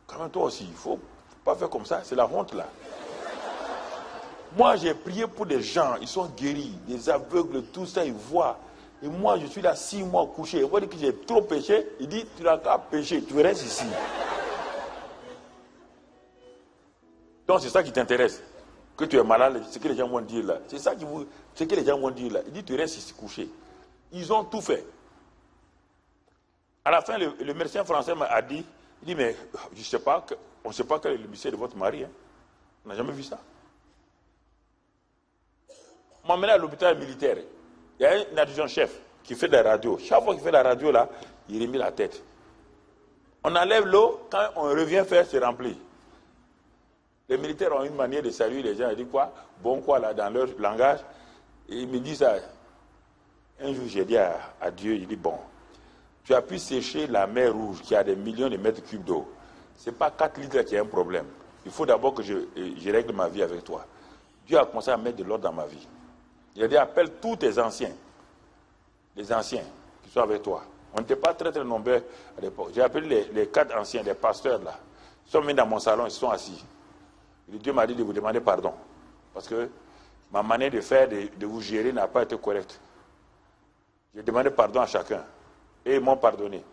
quand même toi aussi, il ne faut pas faire comme ça, c'est la honte là. Moi j'ai prié pour des gens, ils sont guéris, des aveugles, tout ça, ils voient. Et moi je suis là 6 mois couché. Il va dire que j'ai trop péché. Il dit, tu n'as qu'à pécher, tu restes ici. Donc c'est ça qui t'intéresse. Que tu es malade, ce que les gens vont dire là. C'est ça ce que les gens vont dire là. Il dit, tu restes ici couché. Ils ont tout fait. À la fin, le médecin français m'a dit, il dit, mais je ne sais pas, on ne sait pas quel est le métier de votre mari. Hein. On n'a jamais vu ça. On m'a mené à l'hôpital militaire. Il y a un adjudant-chef qui fait de la radio. Chaque fois qu'il fait de la radio là, il remet la tête. On enlève l'eau, quand on revient faire, c'est rempli. Les militaires ont une manière de saluer les gens. Ils disent quoi? Bon quoi là, dans leur langage. Et ils me disent ça. Un jour, j'ai dit à Dieu, il dit, bon, tu as pu sécher la mer Rouge qui a des millions de mètres cubes d'eau. Ce n'est pas 4 litres qui a un problème. il faut d'abord que je règle ma vie avec toi. Dieu a commencé à mettre de l'ordre dans ma vie. Il a dit, appelle tous tes anciens, les anciens qui sont avec toi. On n'était pas très nombreux à l'époque. J'ai appelé les 4 anciens, les pasteurs là. Ils sont venus dans mon salon, ils sont assis. Et Dieu m'a dit de vous demander pardon. Parce que ma manière de faire, de vous gérer n'a pas été correcte. J'ai demandé pardon à chacun. Et ils m'ont pardonné.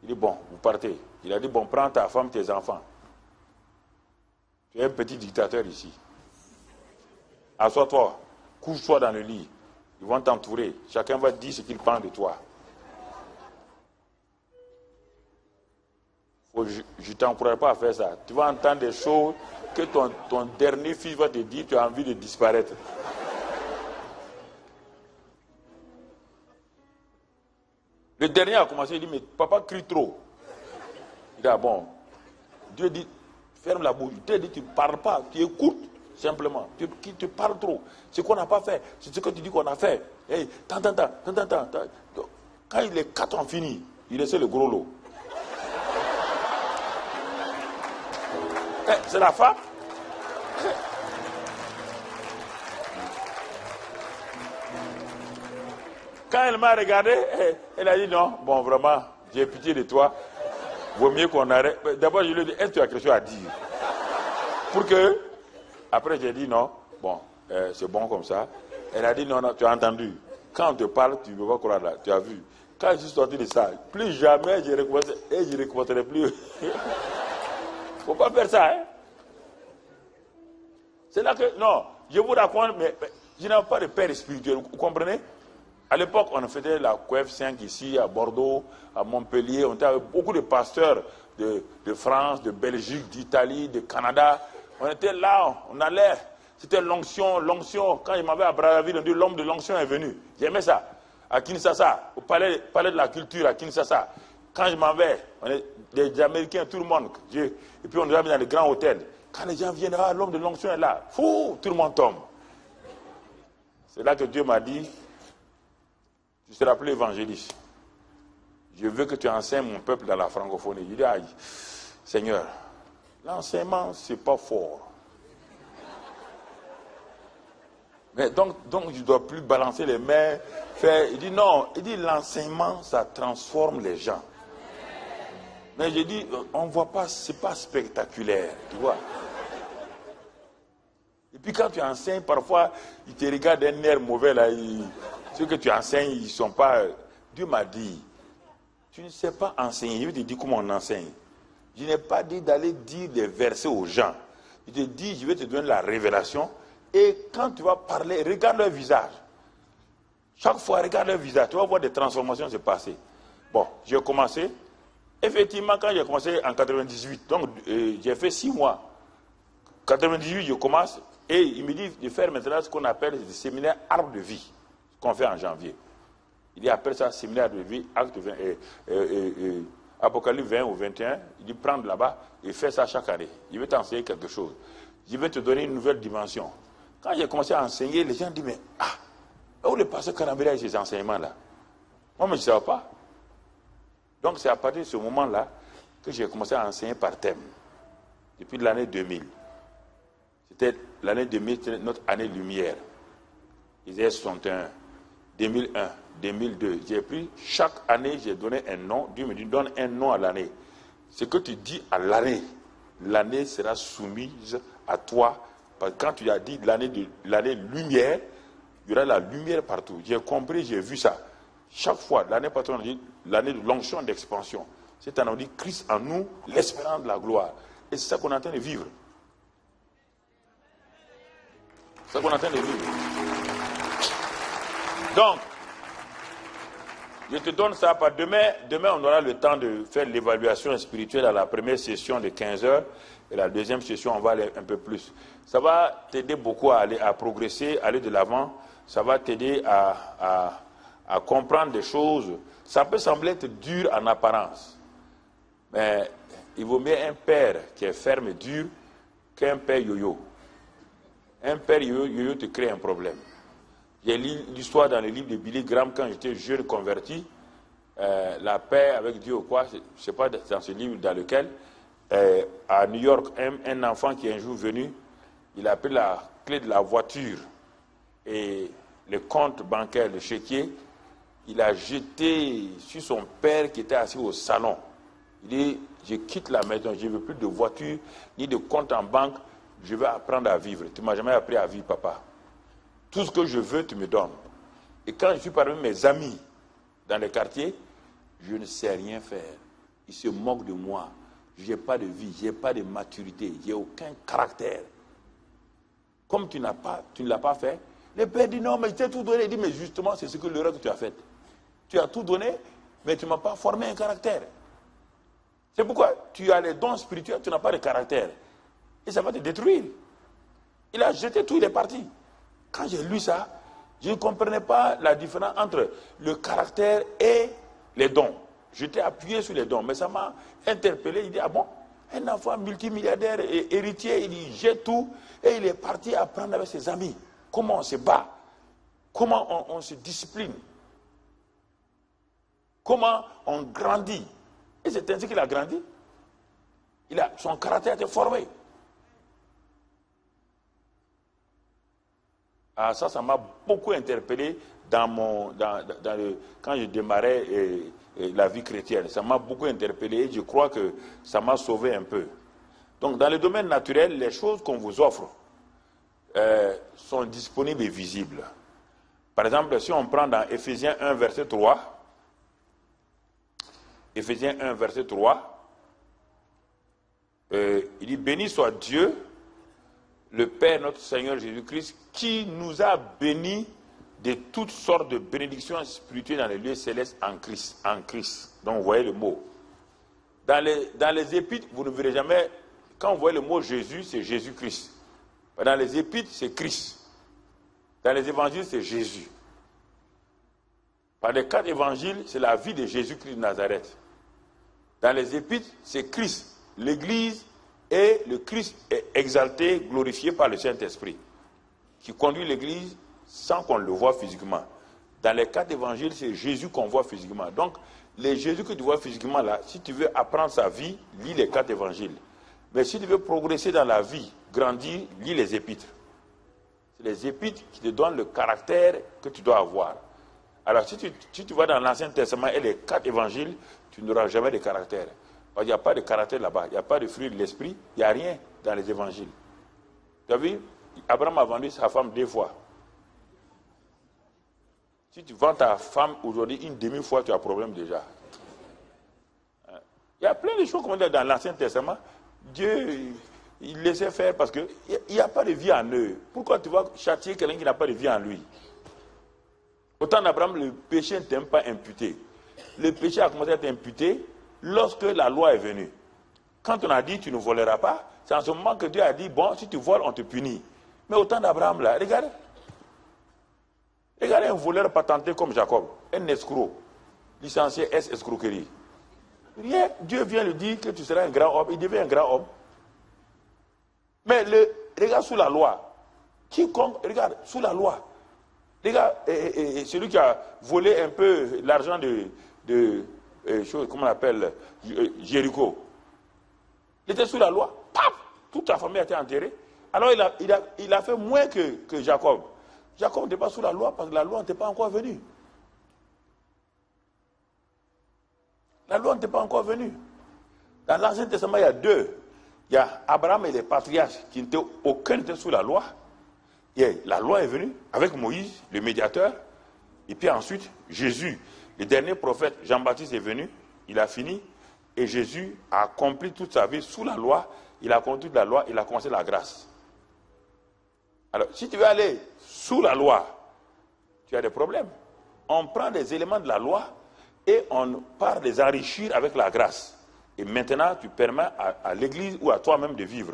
Il dit, bon, vous partez. Il a dit, bon, prends ta femme, tes enfants. Tu es un petit dictateur ici. Assois-toi, couche-toi dans le lit. Ils vont t'entourer. Chacun va te dire ce qu'il pense de toi. Je ne t'encourage pas à faire ça. Tu vas entendre des choses que ton dernier fils va te dire, tu as envie de disparaître. Le dernier a commencé, il dit, mais papa crie trop. Il dit, ah bon. Dieu dit, ferme la bouche. Dieu dit, tu ne parles pas, tu écoutes simplement. Tu parles trop. Ce qu'on n'a pas fait, c'est ce que tu dis qu'on a fait. Hey, tant. Quand les 4 ont fini, il laissait le gros lot. C'est la femme. Quand elle m'a regardé, elle a dit non, bon vraiment, j'ai pitié de toi. Vaut mieux qu'on arrête. D'abord, je lui ai dit, est-ce que tu as quelque chose à dire? Pour que, après j'ai dit non, bon, c'est bon comme ça. Elle a dit non, tu as entendu. Quand on te parle, tu ne peux pas croire là, tu as vu. Quand je suis sorti de ça, plus jamais je ne recommencerai plus. Il ne faut pas faire ça, hein. C'est là que, non, je vous raconte, mais je n'ai pas de père spirituel, vous comprenez? À l'époque, on faisait la QF 5 ici, à Bordeaux, à Montpellier. On était avec beaucoup de pasteurs de France, de Belgique, d'Italie, de Canada. On était là, on allait. C'était l'onction. Quand il m'avait à Brazzaville, on dit l'homme de l'onction est venu. J'aimais ça. À Kinshasa, au palais de la culture à Kinshasa. Quand je m'en vais, on est des Américains, tout le monde. Et puis on nous a mis dans les grands hôtels. Quand les gens viennent, ah, l'homme de l'onction est là. Fou, tout le monde tombe. C'est là que Dieu m'a dit, tu seras appelé évangéliste. Je veux que tu enseignes mon peuple dans la francophonie. Il dit, aïe, Seigneur, l'enseignement, c'est pas fort. Mais donc je ne dois plus balancer les mains, faire. Il dit non, il dit l'enseignement, ça transforme les gens. Mais je dis, on ne voit pas, c'est pas spectaculaire, tu vois. Et puis quand tu enseignes, parfois, ils te regardent d'un air mauvais, là, ceux que tu enseignes, ils ne sont pas... Dieu m'a dit, tu ne sais pas enseigner, je te dis comment on enseigne. Je n'ai pas dit d'aller dire des versets aux gens. Je te dis, je vais te donner la révélation, et quand tu vas parler, regarde leur visage. Chaque fois, regarde leur visage, tu vas voir des transformations se passer. Bon, j'ai commencé. Effectivement, quand j'ai commencé en 98, donc j'ai fait 6 mois. 98, je commence, et il me dit de faire maintenant ce qu'on appelle le séminaire Arbre de vie, qu'on fait en janvier. Il dit appelle ça séminaire de vie, acte 20, Apocalypse 20 ou 21, il dit prendre là-bas et faire ça chaque année. Je vais t'enseigner quelque chose. Je vais te donner une nouvelle dimension. Quand j'ai commencé à enseigner, les gens disent, mais où le pasteur Karambira et ces enseignements-là? Moi, je ne savais pas. Donc c'est à partir de ce moment-là que j'ai commencé à enseigner par thème. Depuis l'année 2000. C'était l'année 2000, c'était notre année lumière. Isaïe 61, 2001, 2002. J'ai pris, chaque année, j'ai donné un nom. Dieu me dit, donne un nom à l'année. Ce que tu dis à l'année, l'année sera soumise à toi. Parce que quand tu as dit l'année lumière, il y aura la lumière partout. J'ai compris, j'ai vu ça. Chaque fois, l'année passée, on dit l'année de l'onction d'expansion. C'est un on dit Christ en nous, l'espérance de la gloire. Et c'est ça qu'on est en train de vivre. C'est ça qu'on est en train de vivre. Donc, je te donne ça. Demain, on aura le temps de faire l'évaluation spirituelle à la première session de 15 heures. Et la deuxième session, on va aller un peu plus. Ça va t'aider beaucoup à progresser, à aller de l'avant. Ça va t'aider à comprendre des choses. Ça peut sembler être dur en apparence. Mais il vaut mieux un père qui est ferme et dur qu'un père yo-yo. Un père yo-yo te crée un problème. J'ai lu l'histoire dans le livre de Billy Graham quand j'étais jeune converti. La paix avec Dieu ou quoi, je ne sais pas dans ce livre dans lequel, à New York, un enfant qui est un jour venu, il a pris la clé de la voiture et le compte bancaire, le chéquier, il a jeté sur son père qui était assis au salon. Il dit, je quitte la maison, je ne veux plus de voiture, ni de compte en banque, je vais apprendre à vivre. Tu ne m'as jamais appris à vivre, papa. Tout ce que je veux, tu me donnes. Et quand je suis parmi mes amis dans les quartiers, je ne sais rien faire. Ils se moquent de moi. Je n'ai pas de vie, je n'ai pas de maturité, je n'ai aucun caractère. Comme tu ne l'as pas fait, le père dit non, mais je t'ai tout donné. Il dit, mais justement, c'est ce que l'erreur que tu as faite. Tu as tout donné, mais tu ne m'as pas formé un caractère. C'est pourquoi tu as les dons spirituels, tu n'as pas de caractère. Et ça va te détruire. Il a jeté tout, il est parti. Quand j'ai lu ça, je ne comprenais pas la différence entre le caractère et les dons. J'étais appuyé sur les dons, mais ça m'a interpellé. Il dit, ah bon, un enfant multimilliardaire et héritier, il jette tout et il est parti apprendre avec ses amis. Comment on se bat, comment on se discipline, comment on grandit. Et c'est ainsi qu'il a grandi. Son caractère a été formé. Ah, ça m'a beaucoup interpellé quand je démarrais la vie chrétienne. Ça m'a beaucoup interpellé et je crois que ça m'a sauvé un peu. Donc dans le domaine naturel, les choses qu'on vous offre sont disponibles et visibles. Par exemple, si on prend dans Éphésiens 1, verset 3, Éphésiens 1, verset 3, il dit, béni soit Dieu, le Père, notre Seigneur Jésus-Christ, qui nous a bénis de toutes sortes de bénédictions spirituelles dans les lieux célestes en Christ. Donc vous voyez le mot. Dans les épîtres, vous ne verrez jamais, quand vous voyez le mot Jésus, c'est Jésus-Christ. Dans les épîtres, c'est Christ. Dans les évangiles, c'est Jésus. Par les 4 évangiles, c'est la vie de Jésus-Christ de Nazareth. Dans les épîtres, c'est Christ. L'Église et le Christ est exalté, glorifié par le Saint-Esprit, qui conduit l'Église sans qu'on le voie physiquement. Dans les 4 évangiles, c'est Jésus qu'on voit physiquement. Donc, les Jésus que tu vois physiquement là, si tu veux apprendre sa vie, lis les 4 évangiles. Mais si tu veux progresser dans la vie, grandir, lis les épîtres. C'est les épîtres qui te donnent le caractère que tu dois avoir. Alors, si tu vas dans l'Ancien Testament et les 4 évangiles, tu n'auras jamais de caractère. Il n'y a pas de caractère là-bas, il n'y a pas de fruit de l'esprit, il n'y a rien dans les évangiles. Tu as vu, Abraham a vendu sa femme 2 fois. Si tu vends ta femme aujourd'hui une demi-fois, tu as un problème déjà. Il y a plein de choses comme dans l'Ancien Testament. Dieu, il laissait faire parce qu'il n'y a pas de vie en eux. Pourquoi tu vas châtier quelqu'un qui n'a pas de vie en lui? Au temps d'Abraham, le péché ne t'est pas imputé. Le péché a commencé à être imputé lorsque la loi est venue. Quand on a dit tu ne voleras pas, c'est en ce moment que Dieu a dit, bon, si tu voles, on te punit. Mais au temps d'Abraham, là, regardez un voleur patenté comme Jacob, un escroc, licencié escroquerie. Rien, Dieu vient lui dire que tu seras un grand homme, il devient un grand homme. Mais regarde sous la loi, quiconque, regarde, sous la loi, regarde, celui qui a volé un peu l'argent comment on appelle, Jéricho. Il était sous la loi, paf, toute sa famille a été enterrée. Alors il a fait moins que Jacob. Jacob n'était pas sous la loi parce que la loi n'était pas encore venue. La loi n'était pas encore venue. Dans l'Ancien Testament, il y a 2. Il y a Abraham et les patriarches aucun n'était sous la loi. Et la loi est venue avec Moïse, le médiateur. Et puis ensuite, Jésus, le dernier prophète, Jean-Baptiste est venu, il a fini. Et Jésus a accompli toute sa vie sous la loi. Il a accompli la loi, il a commencé la grâce. Alors, si tu veux aller sous la loi, tu as des problèmes. On prend des éléments de la loi et on part les enrichir avec la grâce. Et maintenant, tu permets à l'Église ou à toi-même de vivre.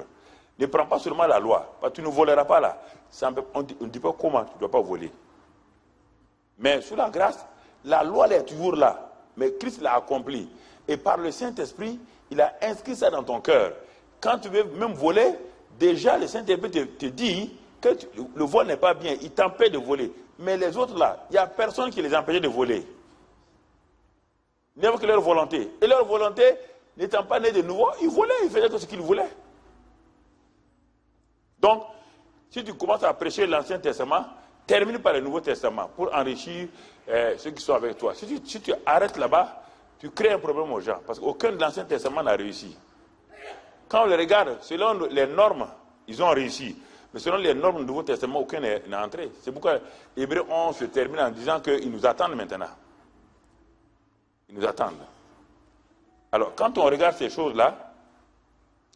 Ne prends pas seulement la loi, parce que tu ne voleras pas là. On ne dit pas comment tu ne dois pas voler. Mais sous la grâce, la loi elle est toujours là. Mais Christ l'a accompli. Et par le Saint-Esprit, il a inscrit ça dans ton cœur. Quand tu veux même voler, déjà le Saint-Esprit te dit que le vol n'est pas bien. Il t'empêche de voler. Mais les autres là, il n'y a personne qui les empêche de voler. N'importe que leur volonté. Et leur volonté, n'étant pas né de nouveau, il volait, il faisait tout ce qu'il voulait. Donc, si tu commences à prêcher l'Ancien Testament, termine par le Nouveau Testament pour enrichir ceux qui sont avec toi. Si tu arrêtes là-bas, tu crées un problème aux gens, parce qu'aucun de l'Ancien Testament n'a réussi. Quand on les regarde, selon les normes, ils ont réussi. Mais selon les normes du Nouveau Testament, aucun n'est entré. C'est pourquoi Hébreux 11 se termine en disant qu'ils nous attendent maintenant. Ils nous attendent. Alors, quand on regarde ces choses-là,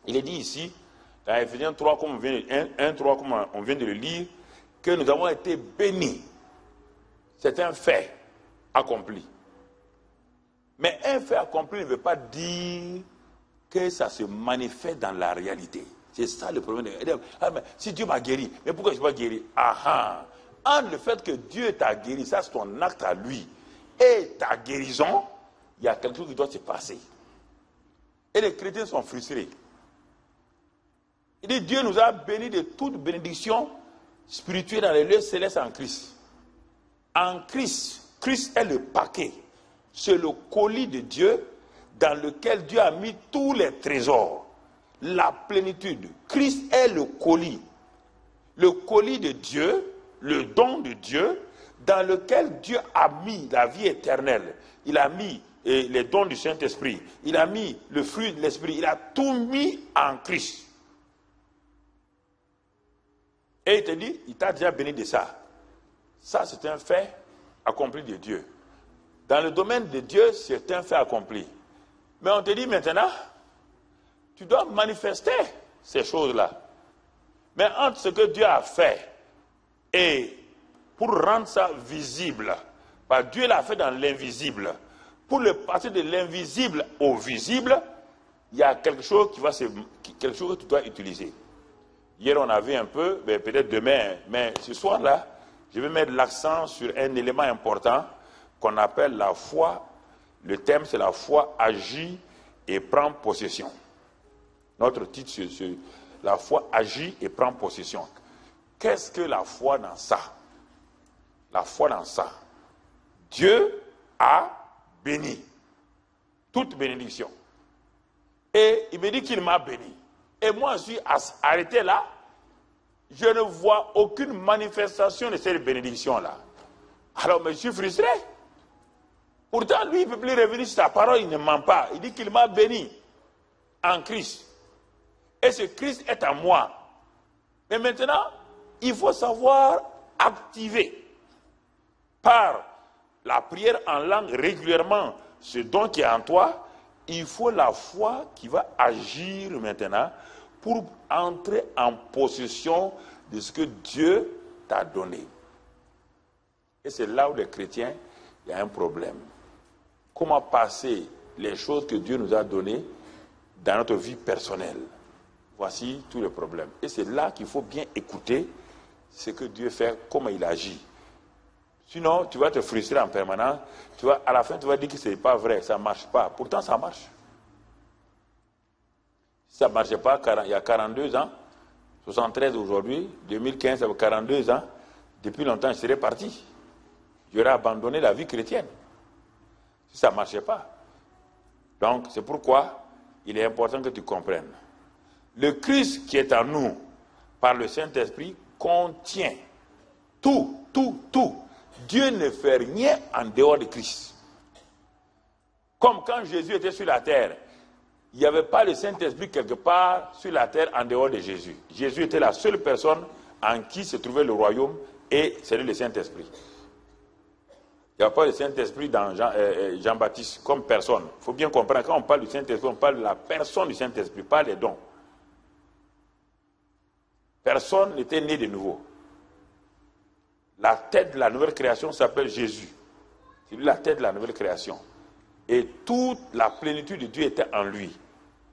il est dit ici, dans Ephésiens 3, comme 1, 3, comme on vient de le lire, que nous avons été bénis. C'est un fait accompli. Mais un fait accompli ne veut pas dire que ça se manifeste dans la réalité. C'est ça le problème. Ah, mais si Dieu m'a guéri, mais pourquoi je ne suis pas guéri? Entre le fait que Dieu t'a guéri, ça c'est ton acte à lui, et ta guérison, il y a quelque chose qui doit se passer. Et les chrétiens sont frustrés. Il dit, Dieu nous a bénis de toute bénédiction spirituelle dans les lieux célestes en Christ. En Christ, Christ est le paquet. C'est le colis de Dieu dans lequel Dieu a mis tous les trésors. La plénitude. Christ est le colis. Le colis de Dieu, le don de Dieu, dans lequel Dieu a mis la vie éternelle. Il a mis les dons du Saint-Esprit. Il a mis le fruit de l'Esprit. Il a tout mis en Christ. Et il te dit, il t'a déjà béni de ça. Ça, c'est un fait accompli de Dieu. Dans le domaine de Dieu, c'est un fait accompli. Mais on te dit maintenant, tu dois manifester ces choses-là. Mais entre ce que Dieu a fait et pour rendre ça visible, parce que Dieu l'a fait dans l'invisible, pour le passer de l'invisible au visible, il y a quelque chose quelque chose que tu dois utiliser. Hier, on a vu un peu, peut-être demain, mais ce soir-là, je vais mettre l'accent sur un élément important qu'on appelle la foi. Le thème, c'est la foi agit et prend possession. Notre titre, c'est la foi agit et prend possession. Qu'est-ce que la foi dans ça? La foi dans ça. Dieu a béni. Toute bénédiction. Et il me dit qu'il m'a béni. Et moi, je suis arrêté là. Je ne vois aucune manifestation de cette bénédiction-là. Alors, mais je suis frustré. Pourtant, lui, il ne peut plus revenir sur sa parole, il ne ment pas. Il dit qu'il m'a béni en Christ. Et ce Christ est à moi. Mais maintenant, il faut savoir activer par la prière en langue régulièrement ce don qui est en toi. Il faut la foi qui va agir maintenant pour entrer en possession de ce que Dieu t'a donné. Et c'est là où les chrétiens, il y a un problème. Comment passer les choses que Dieu nous a données dans notre vie personnelle? Voici tout le problème. Et c'est là qu'il faut bien écouter ce que Dieu fait, comment il agit. Sinon, tu vas te frustrer en permanence. À la fin, tu vas dire que ce n'est pas vrai, ça ne marche pas. Pourtant, ça marche. Si ça ne marchait pas il y a 42 ans, 73 aujourd'hui, 2015, ça fait 42 ans, depuis longtemps, je serais parti. J'aurais abandonné la vie chrétienne. Si ça ne marchait pas. Donc, c'est pourquoi il est important que tu comprennes. Le Christ qui est en nous, par le Saint-Esprit, contient tout. Dieu ne fait rien en dehors de Christ. Comme quand Jésus était sur la terre, il n'y avait pas le Saint-Esprit quelque part sur la terre en dehors de Jésus. Jésus était la seule personne en qui se trouvait le royaume et c'était le Saint-Esprit. Il n'y a pas le Saint-Esprit dans Jean-Baptiste comme personne. Il faut bien comprendre, quand on parle du Saint-Esprit, on parle de la personne du Saint-Esprit, pas les dons. Personne n'était né de nouveau. La tête de la nouvelle création s'appelle Jésus. C'est lui la tête de la nouvelle création. Et toute la plénitude de Dieu était en lui.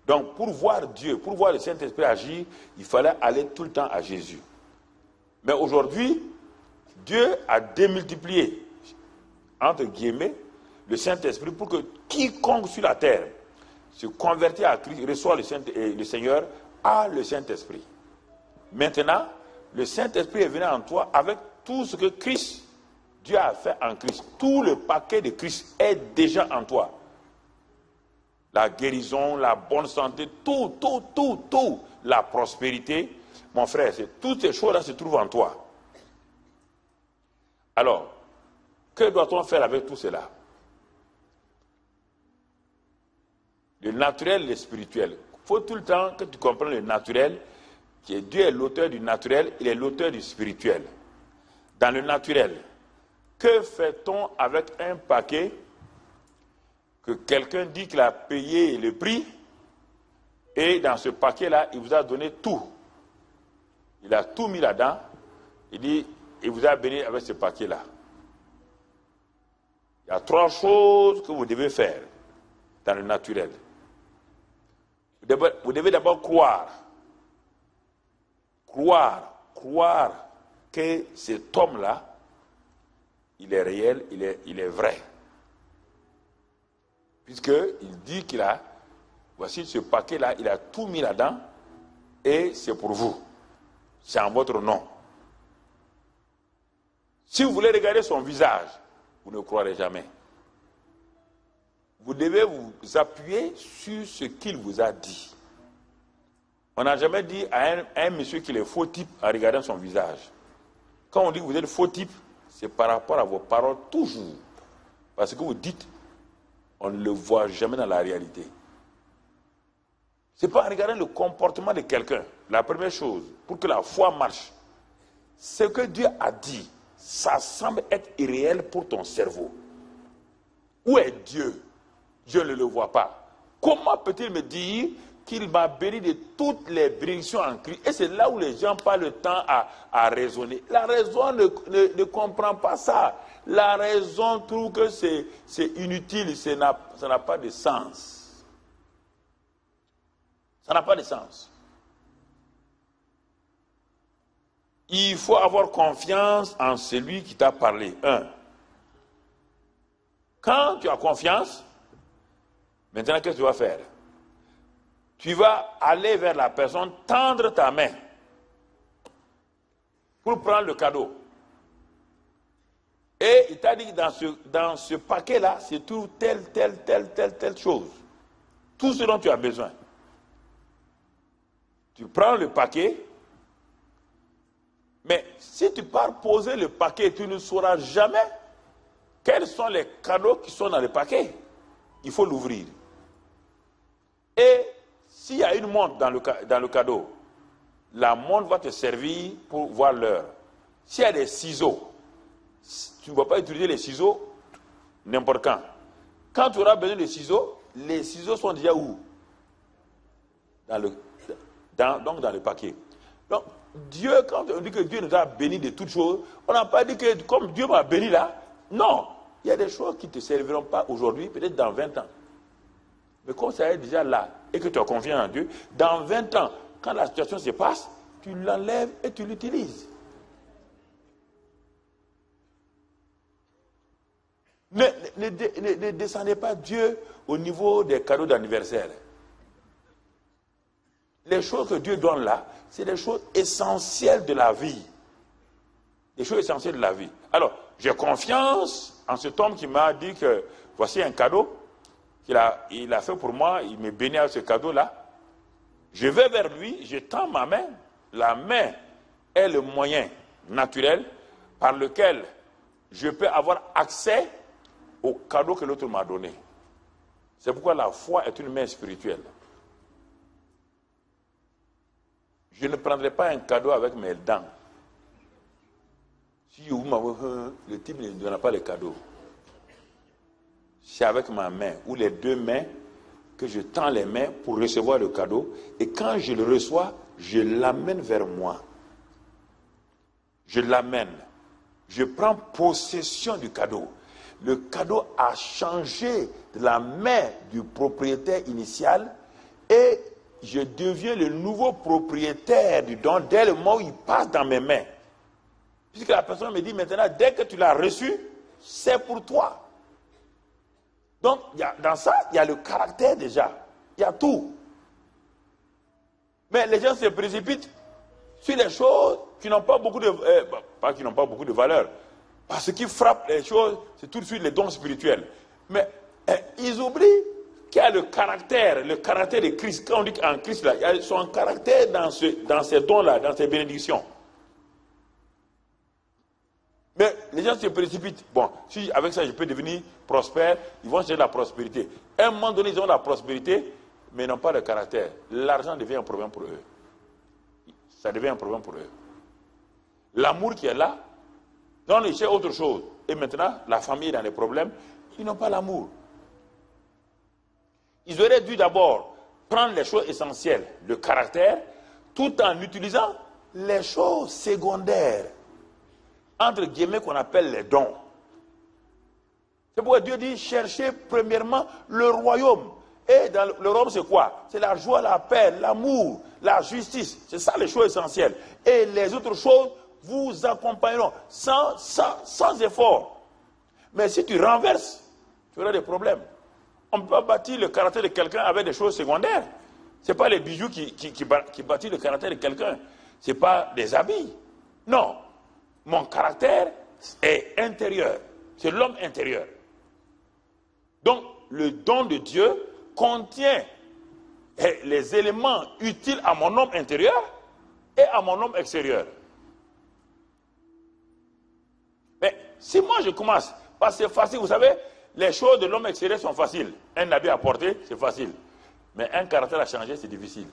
Donc pour voir Dieu, pour voir le Saint-Esprit agir, il fallait aller tout le temps à Jésus. Mais aujourd'hui, Dieu a démultiplié, entre guillemets, le Saint-Esprit pour que quiconque sur la terre se convertit à Christ, reçoit le Seigneur, a le Saint-Esprit. Maintenant, le Saint-Esprit est venu en toi avec tout ce que Christ, Dieu a fait en Christ. Tout le paquet de Christ est déjà en toi. la guérison, la bonne santé, tout, la prospérité. Mon frère, toutes ces choses-là se trouvent en toi. Alors, que doit-on faire avec tout cela? Le naturel et le spirituel. Il faut tout le temps que tu comprennes le naturel, que Dieu est l'auteur du naturel, il est l'auteur du spirituel. Dans le naturel, que fait-on avec un paquet que quelqu'un dit qu'il a payé le prix et dans ce paquet-là, il vous a donné tout. Il a tout mis là-dedans, il dit, il vous a béni avec ce paquet-là. Il y a 3 choses que vous devez faire dans le naturel. Vous devez d'abord croire que cet homme-là, il est réel, il est vrai. Puisqu'il dit qu'il a, voici ce paquet-là, il a tout mis là-dedans, et c'est pour vous. C'est en votre nom. Si vous voulez regarder son visage, vous ne croirez jamais. Vous devez vous appuyer sur ce qu'il vous a dit. On n'a jamais dit à un monsieur qu'il est faux type en regardant son visage. Quand on dit que vous êtes faux type, c'est par rapport à vos paroles toujours. Parce que vous dites, on ne le voit jamais dans la réalité. Ce n'est pas en regardant le comportement de quelqu'un. La première chose, pour que la foi marche, ce que Dieu a dit, ça semble être irréel pour ton cerveau. Où est Dieu? Je ne le vois pas. Comment peut-il me dire qu'il m'a béni de toutes les bénédictions en Christ? Et c'est là où les gens passent le temps à raisonner. La raison ne comprend pas ça. La raison trouve que c'est inutile, ça n'a pas de sens. Ça n'a pas de sens. Il faut avoir confiance en celui qui t'a parlé. Quand tu as confiance, maintenant qu'est-ce que tu vas faire? Tu vas aller vers la personne, tendre ta main pour prendre le cadeau. Et il t'a dit que dans ce paquet-là, c'est tout telle chose. Tout ce dont tu as besoin. Tu prends le paquet, mais si tu pars poser le paquet, tu ne sauras jamais quels sont les cadeaux qui sont dans le paquet. Il faut l'ouvrir. Et s'il y a une montre dans le cadeau, la montre va te servir pour voir l'heure. S'il y a des ciseaux, tu ne vas pas utiliser les ciseaux n'importe quand. Quand tu auras besoin de ciseaux, les ciseaux sont déjà où? Donc dans le paquet. Donc Dieu, quand on dit que Dieu nous a bénis de toutes choses, on n'a pas dit que comme Dieu m'a béni là, non. Il y a des choses qui ne te serviront pas aujourd'hui, peut-être dans 20 ans. Mais comme ça est déjà là, et que tu as confiance en Dieu, dans 20 ans, quand la situation se passe, tu l'enlèves et tu l'utilises. Ne descendez pas Dieu au niveau des cadeaux d'anniversaire. Les choses que Dieu donne là, c'est des choses essentielles de la vie. Des choses essentielles de la vie. Alors, j'ai confiance en cet homme qui m'a dit que voici un cadeau qu'il a fait pour moi, il me bénit avec ce cadeau-là. Je vais vers lui, je tends ma main. La main est le moyen naturel par lequel je peux avoir accès au cadeau que l'autre m'a donné. C'est pourquoi la foi est une main spirituelle. Je ne prendrai pas un cadeau avec mes dents. Si le type ne donnera pas le cadeau, c'est avec ma main ou les deux mains que je tends les mains pour recevoir le cadeau. Et quand je le reçois, je l'amène vers moi. Je l'amène. Je prends possession du cadeau. Le cadeau a changé de la main du propriétaire initial et je deviens le nouveau propriétaire du don dès le moment où il passe dans mes mains. Puisque la personne me dit maintenant, dès que tu l'as reçu, c'est pour toi. Donc, dans ça, il y a le caractère déjà. Il y a tout. Mais les gens se précipitent sur les choses qui n'ont pas beaucoup de... pas qui n'ont pas beaucoup de valeur. Parce qu'ils frappent les choses, c'est tout de suite les dons spirituels. Mais ils oublient qui a le caractère de Christ. Quand on dit en Christ, là, il y a son caractère dans ces dons-là, dans ces bénédictions. Mais les gens se précipitent. Bon, si avec ça je peux devenir prospère, ils vont chercher la prospérité. À un moment donné, ils ont la prospérité, mais ils n'ont pas le caractère. L'argent devient un problème pour eux. Ça devient un problème pour eux. L'amour qui est là, non, ils cherchent autre chose. Et maintenant, la famille est dans des problèmes, ils n'ont pas l'amour. Ils auraient dû d'abord prendre les choses essentielles, le caractère, tout en utilisant les choses secondaires, entre guillemets, qu'on appelle les dons. C'est pourquoi Dieu dit, cherchez premièrement le royaume. Et dans le royaume, c'est quoi? C'est la joie, la paix, l'amour, la justice. C'est ça les choses essentielles. Et les autres choses vous accompagneront sans effort. Mais si tu renverses, tu auras des problèmes. On ne peut pas bâtir le caractère de quelqu'un avec des choses secondaires. Ce n'est pas les bijoux qui bâtissent le caractère de quelqu'un. Ce n'est pas des habits. Non. Mon caractère est intérieur. C'est l'homme intérieur. Donc, le don de Dieu contient les éléments utiles à mon homme intérieur et à mon homme extérieur. Mais si moi je commence, parce que c'est facile, vous savez, les choses de l'homme extérieur sont faciles. Un habit à porter, c'est facile. Mais un caractère à changer, c'est difficile.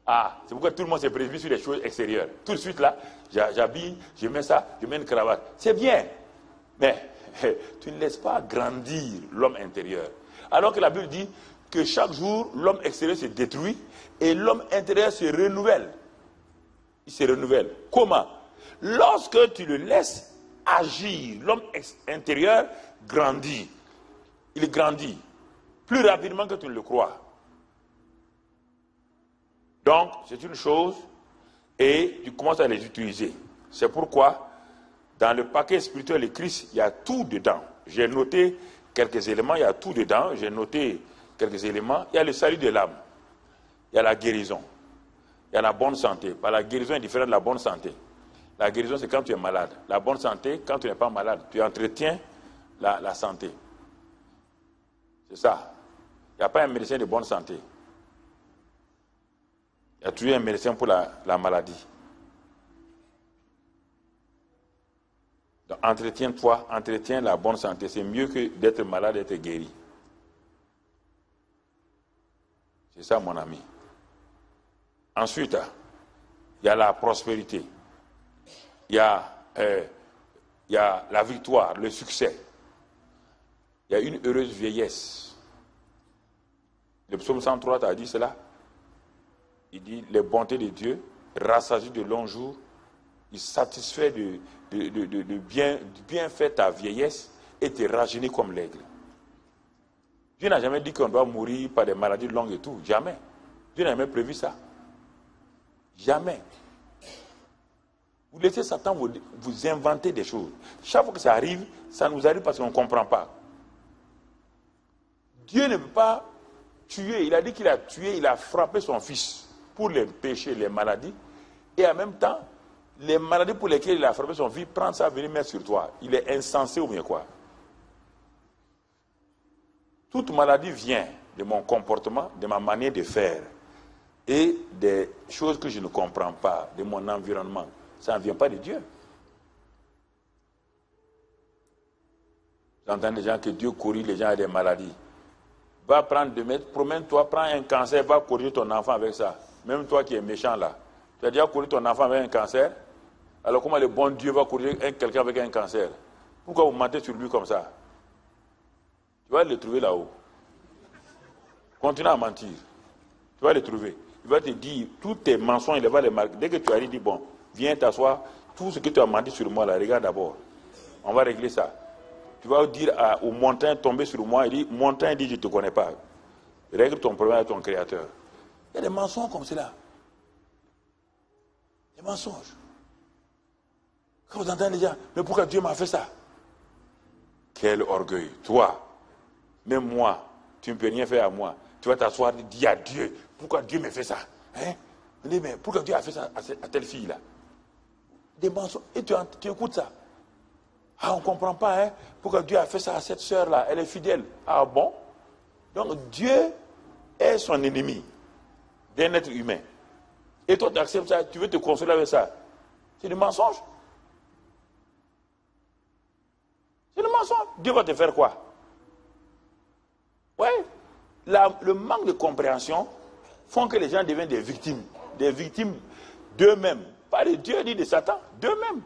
Ah, c'est pourquoi tout le monde s'est prévu sur les choses extérieures. Tout de suite là, j'habille, je mets ça, je mets une cravate. C'est bien. Mais tu ne laisses pas grandir l'homme intérieur. Alors que la Bible dit que chaque jour, l'homme extérieur se détruit et l'homme intérieur se renouvelle. Il se renouvelle. Comment? Lorsque tu le laisses agir, l'homme intérieur grandit. Il grandit plus rapidement que tu ne le crois. Donc, c'est une chose et tu commences à les utiliser. C'est pourquoi, dans le paquet spirituel de Christ, il y a tout dedans. J'ai noté quelques éléments, il y a tout dedans. J'ai noté quelques éléments. Il y a le salut de l'âme. Il y a la guérison. Il y a la bonne santé. La guérison est différente de la bonne santé. La guérison, c'est quand tu es malade. La bonne santé, quand tu n'es pas malade. Tu entretiens la santé. C'est ça. Il n'y a pas un médecin de bonne santé. Il y a toujours un médecin pour la maladie. Donc, entretiens-toi, entretiens la bonne santé. C'est mieux que d'être malade et d'être guéri. C'est ça, mon ami. Ensuite, il y a la prospérité. Il y a la victoire, le succès. Il y a une heureuse vieillesse. Le psaume 103 t'a dit cela. Il dit, les bontés de Dieu, rassasies de longs jours, il satisfait du bien fait ta vieillesse et te rajeunit comme l'aigle. Dieu n'a jamais dit qu'on doit mourir par des maladies longues et tout. Jamais. Dieu n'a jamais prévu ça. Jamais. Vous laissez Satan vous inventer des choses. Chaque fois que ça arrive, ça nous arrive parce qu'on ne comprend pas. Dieu ne peut pas tuer. Il a dit qu'il a tué, il a frappé son fils pour les péchés, les maladies. Et en même temps, les maladies pour lesquelles il a frappé son fils, prendre ça, venir mettre sur toi. Il est insensé ou bien quoi? Toute maladie vient de mon comportement, de ma manière de faire et des choses que je ne comprends pas, de mon environnement. Ça ne vient pas de Dieu. J'entends des gens que Dieu corrige les gens à des maladies. Va prendre de mètres, promène-toi, prends un cancer, va corriger ton enfant avec ça. Même toi qui es méchant là. Tu as déjà corrigé ton enfant avec un cancer? Alors comment le bon Dieu va corriger quelqu'un avec un cancer? Pourquoi vous mentez sur lui comme ça? Tu vas le trouver là-haut. Continue à mentir. Tu vas le trouver. Il va te dire, tous tes mensonges, il va les marquer. Dès que tu arrives, dis bon, viens t'asseoir. Tout ce que tu as menti sur moi là, regarde d'abord. On va régler ça. Tu vas dire aux montagnes tomber sur moi, il dit, montagne dit, je ne te connais pas. Règle ton problème avec ton créateur. Il y a des mensonges comme cela. Des mensonges. Quand vous entendez les gens, mais pourquoi Dieu m'a fait ça? Quel orgueil. Toi, même moi, tu ne peux rien faire à moi. Tu vas t'asseoir et dire à Dieu, pourquoi Dieu me fait ça? Hein? Mais pourquoi Dieu a fait ça à telle fille-là? Des mensonges. Et tu écoutes ça. Ah, on ne comprend pas, hein? Pourquoi Dieu a fait ça à cette sœur-là? Elle est fidèle. Ah bon? Donc Dieu est son ennemi d'un être humain. Et toi, tu acceptes ça, tu veux te consoler avec ça. C'est du mensonge. C'est du mensonge. Dieu va te faire quoi? Oui. Le manque de compréhension font que les gens deviennent des victimes d'eux-mêmes. Pas de Dieu ni de Satan, d'eux-mêmes.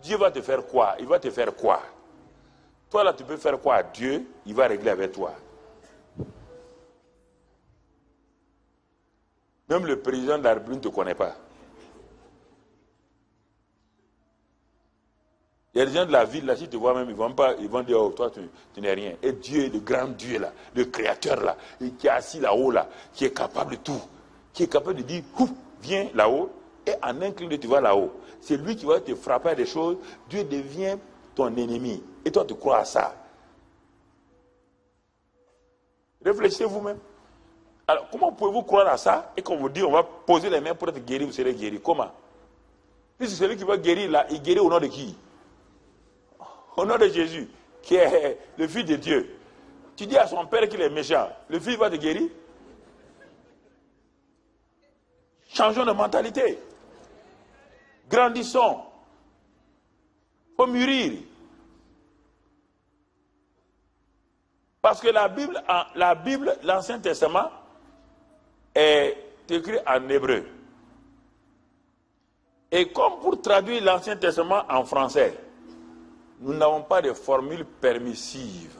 Dieu va te faire quoi? Il va te faire quoi? Toi là, tu peux faire quoi à Dieu? Il va régler avec toi. Même le président de la République ne te connaît pas. Il y a des gens de la ville, là, si tu vois même, ils vont dire, oh, toi, tu n'es rien. Et Dieu, le grand Dieu, là, le créateur, là, qui est assis là-haut, là, qui est capable de tout, qui est capable de dire, ouf, viens là-haut, et en un clin d'œil, tu vas là-haut. C'est lui qui va te frapper à des choses, Dieu devient ton ennemi. Et toi, tu crois à ça. Réfléchissez vous-même. Alors, comment pouvez-vous croire à ça, et qu'on vous dit, on va poser les mains pour être guéri, vous serez guéri? Comment? Puisque celui qui va guérir, là, il guérit au nom de qui? Au nom de Jésus, qui est le Fils de Dieu. Tu dis à son père qu'il est méchant, le Fils va te guérir? Changeons de mentalité. Grandissons. Il faut mûrir. Parce que la Bible, l'Ancien Testament, est écrit en hébreu. Et comme pour traduire l'Ancien Testament en français, nous n'avons pas de formule permissive.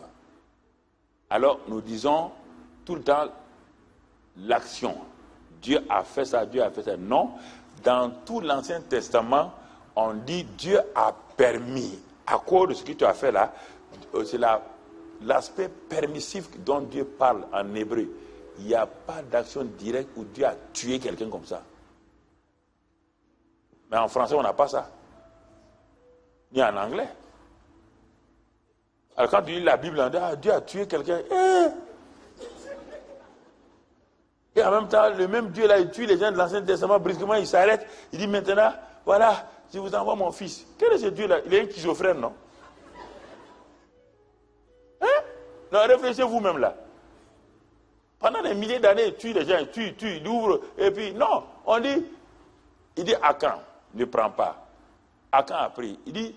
Alors nous disons tout le temps l'action. Dieu a fait ça, Dieu a fait ça. Non, dans tout l'Ancien Testament, on dit Dieu a permis. À cause de ce que tu as fait là, c'est l'aspect permissif dont Dieu parle en hébreu. Il n'y a pas d'action directe où Dieu a tué quelqu'un comme ça. Mais en français, on n'a pas ça. Ni en anglais. Alors quand tu lis la Bible, on dit, ah, Dieu a tué quelqu'un. Et en même temps, le même Dieu là, il tue les gens de l'Ancien Testament, brusquement, il s'arrête. Il dit maintenant, voilà, je vous envoie mon fils. Quel est ce Dieu là? Il est un schizophrène, non? Hein? Non, réfléchissez vous-même là. Pendant des milliers d'années, il tue les gens, il ouvre, et puis, non, on dit, il dit Akan ne prend pas. Akan a pris. Il dit,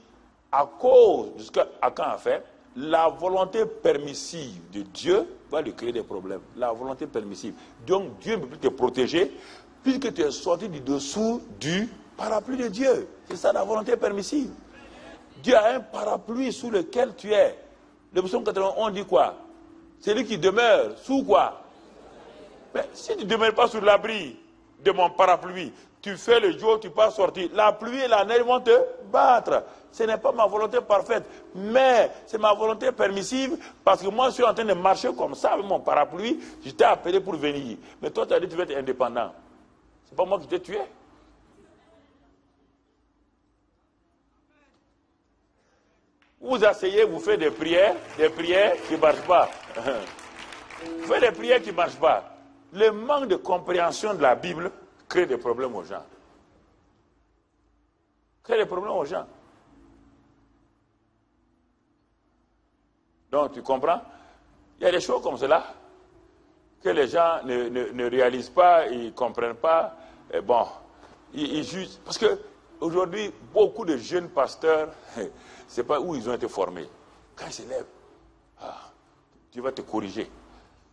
à cause de ce qu'Akan a fait, la volonté permissive de Dieu va lui créer des problèmes. La volonté permissive. Donc Dieu ne peut plus te protéger puisque tu es sorti du dessous du parapluie de Dieu. C'est ça la volonté permissive. Dieu a un parapluie sous lequel tu es. Le psaume 81, on dit quoi? C'est lui qui demeure sous quoi? Mais si tu ne demeures pas sous l'abri de mon parapluie, tu fais le jour, tu peux sortir. La pluie et la neige vont te battre. Ce n'est pas ma volonté parfaite, mais c'est ma volonté permissive parce que moi, je suis en train de marcher comme ça avec mon parapluie. Je t'ai appelé pour venir. Mais toi, tu as dit que tu veux être indépendant. Ce n'est pas moi qui t'ai tué. Vous asseyez, vous faites des prières qui ne marchent pas. Vous faites des prières qui ne marchent pas. Le manque de compréhension de la Bible crée des problèmes aux gens. Crée des problèmes aux gens. Donc, tu comprends? Il y a des choses comme cela que les gens ne réalisent pas, ils ne comprennent pas. Et bon, ils jugent. Parce qu'aujourd'hui, beaucoup de jeunes pasteurs, je ne sais pas où ils ont été formés. Quand ils se lèvent, Dieu va te corriger.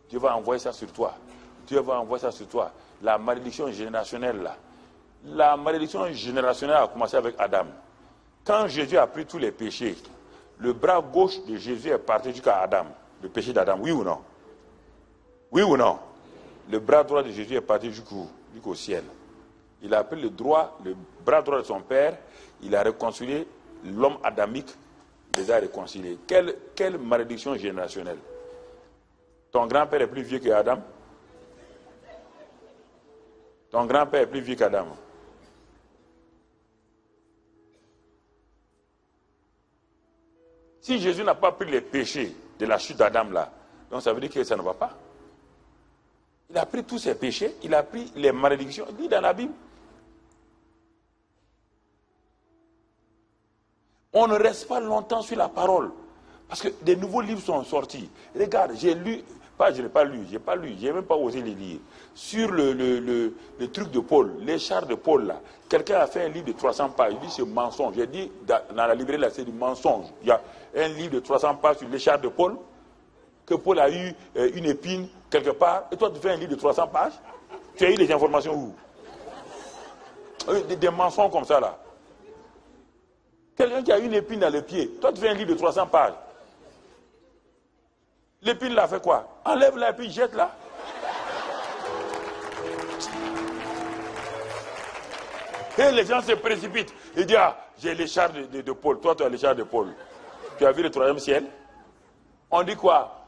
Dieu va envoyer ça sur toi. Dieu va envoyer ça sur toi. La malédiction générationnelle, là. La malédiction générationnelle a commencé avec Adam. Quand Jésus a pris tous les péchés, le bras gauche de Jésus est parti jusqu'à Adam. Le péché d'Adam, oui ou non? Oui ou non? Le bras droit de Jésus est parti jusqu'au ciel. Il a pris le bras droit de son père, il a réconcilié l'homme adamique, il les a réconciliés. Quelle malédiction générationnelle? Ton grand-père est plus vieux que Adam? Ton grand-père est plus vieux qu'Adam. Si Jésus n'a pas pris les péchés de la chute d'Adam là, donc ça veut dire que ça ne va pas. Il a pris tous ses péchés, il a pris les malédictions, il dit dans la Bible. On ne reste pas longtemps sur la parole, parce que des nouveaux livres sont sortis. Regarde, j'ai lu Pas, je n'ai pas lu, j'ai même pas osé les lire. Sur le truc de Paul, les chars de Paul là, quelqu'un a fait un livre de 300 pages, il dit c'est mensonge. J'ai dit, dans la librairie là, c'est du mensonge. Il y a un livre de 300 pages sur les chars de Paul, que Paul a eu une épine quelque part, et toi tu fais un livre de 300 pages, tu as eu les informations où? Des mensonges comme ça là. Quelqu'un qui a une épine dans le pied, toi tu fais un livre de 300 pages. L'épine là fait quoi? Enlève-la et puis jette-la. Et les gens se précipitent. Ils disent, ah, j'ai les chars de Paul. Toi, tu as les chars de Paul. Tu as vu le troisième ciel? On dit quoi?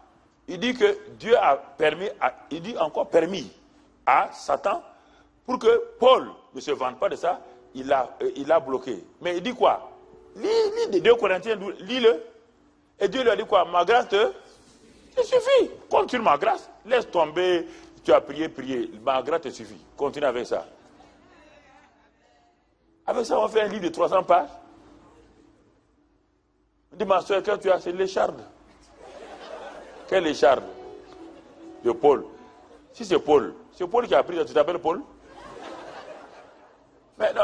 Il dit que Dieu a permis, il dit encore permis à Satan pour que Paul ne se vante pas de ça. Il a bloqué. Mais il dit quoi? Lis 2 Corinthiens, lis-le. Et Dieu lui a dit quoi? Ma grâce te suffit. Compte sur ma grâce. Laisse tomber. Tu as prié. Ma grâce te suffit. Continue avec ça. Avec ça, on fait un livre de 300 pages. On dit, ma soeur, quand tu as, c'est l'écharde. Quelle écharde? De Paul. Si c'est Paul qui a pris ça, tu t'appelles Paul? Mais non,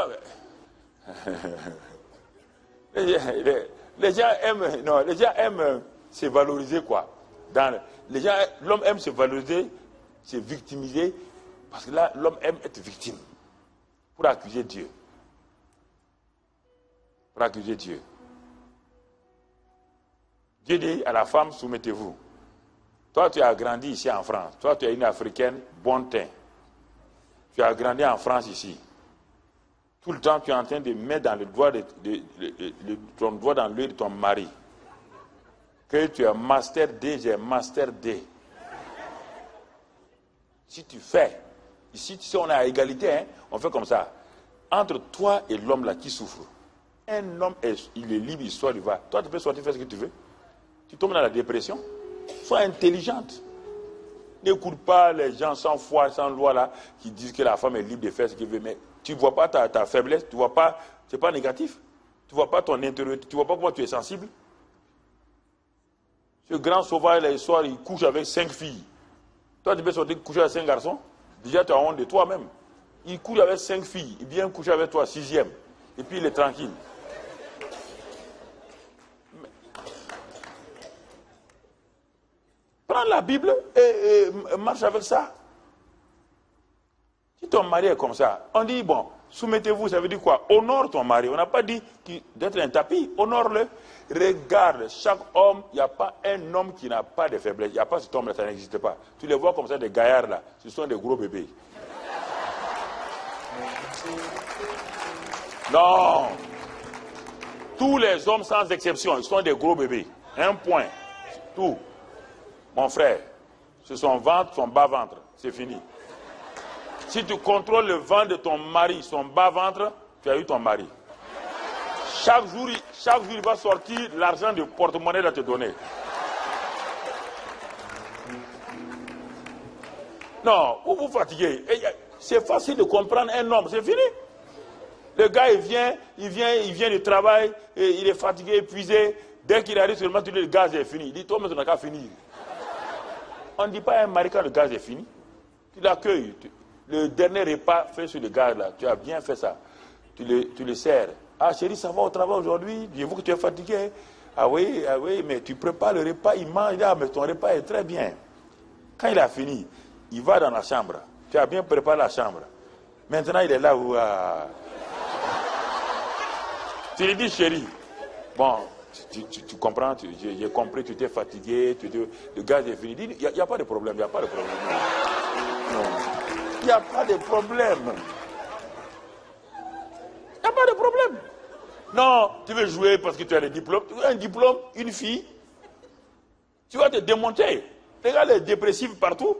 mais... les gens aiment se valoriser, quoi. L'homme aime se valoriser, se victimiser, parce que là, l'homme aime être victime. Pour accuser Dieu. Dieu dit à la femme, soumettez-vous. Toi, tu as grandi ici en France. Toi, tu es une Africaine, bon teint. Tu as grandi en France ici. Tout le temps, tu es en train de mettre dans le doigt ton doigt dans l'œil de ton mari. Que tu es master D, j'ai master D. Si tu fais, ici, si on est à égalité, hein, on fait comme ça. Entre toi et l'homme là qui souffre, un homme, il est libre, il sort, il va. Toi, tu peux sortir, faire ce que tu veux. Tu tombes dans la dépression. Sois intelligente. N'écoute pas les gens sans foi, sans loi là, qui disent que la femme est libre de faire ce qu'elle veut. Mais tu ne vois pas ta faiblesse, tu ne vois pas, c'est pas négatif. Tu ne vois pas ton intérieur, tu ne vois pas comment tu es sensible. Ce grand sauvage, là, le soir, il couche avec 5 filles. Toi, tu peux sortir coucher avec 5 garçons. Déjà, tu as honte de toi-même. Il couche avec 5 filles. Il vient coucher avec toi, 6e. Et puis, il est tranquille. Prends la Bible et marche avec ça. Si ton mari est comme ça, on dit, bon, soumettez-vous, ça veut dire quoi? Honore ton mari. On n'a pas dit d'être un tapis, honore-le. Regarde, chaque homme, il n'y a pas un homme qui n'a pas de faiblesse. Il n'y a pas cet homme-là, ça n'existe pas. Tu les vois comme ça, des gaillards là, ce sont des gros bébés. Non. Tous les hommes, sans exception, ils sont des gros bébés. Un point. Tout. Mon frère, c'est son ventre, son bas-ventre. C'est fini. Si tu contrôles le ventre de ton mari, son bas-ventre, tu as eu ton mari. Chaque jour, il va sortir l'argent du porte-monnaie à te donner. Non, vous vous fatiguez. C'est facile de comprendre un homme, c'est fini. Le gars, il vient du travail, et il est fatigué, épuisé. Dès qu'il arrive sur le match, le gaz est fini. Il dit, toi, mais tu n'as qu'à finir. On ne dit pas à un mari quand le gaz est fini. Tu l'accueilles. Le dernier repas fait sur le gaz, là, tu as bien fait ça. Tu le sers. Ah, chérie, ça va au travail aujourd'hui? Dis-vous que tu es fatigué. Ah oui, mais tu prépares le repas, il mange. Ah, mais ton repas est très bien. Quand il a fini, il va dans la chambre. Tu as bien préparé la chambre. Maintenant, il est là où... Tu lui dis, chérie, bon, tu comprends, j'ai compris, tu t'es fatigué, le gaz est fini. Il n'y a pas de problème, il n'y a pas de problème. Il n'y a pas de problème. Il n'y a pas de problème. Non, tu veux jouer parce que tu as le diplôme. Tu as un diplôme, une fille. Tu vas te démonter. Regarde les dépressifs partout.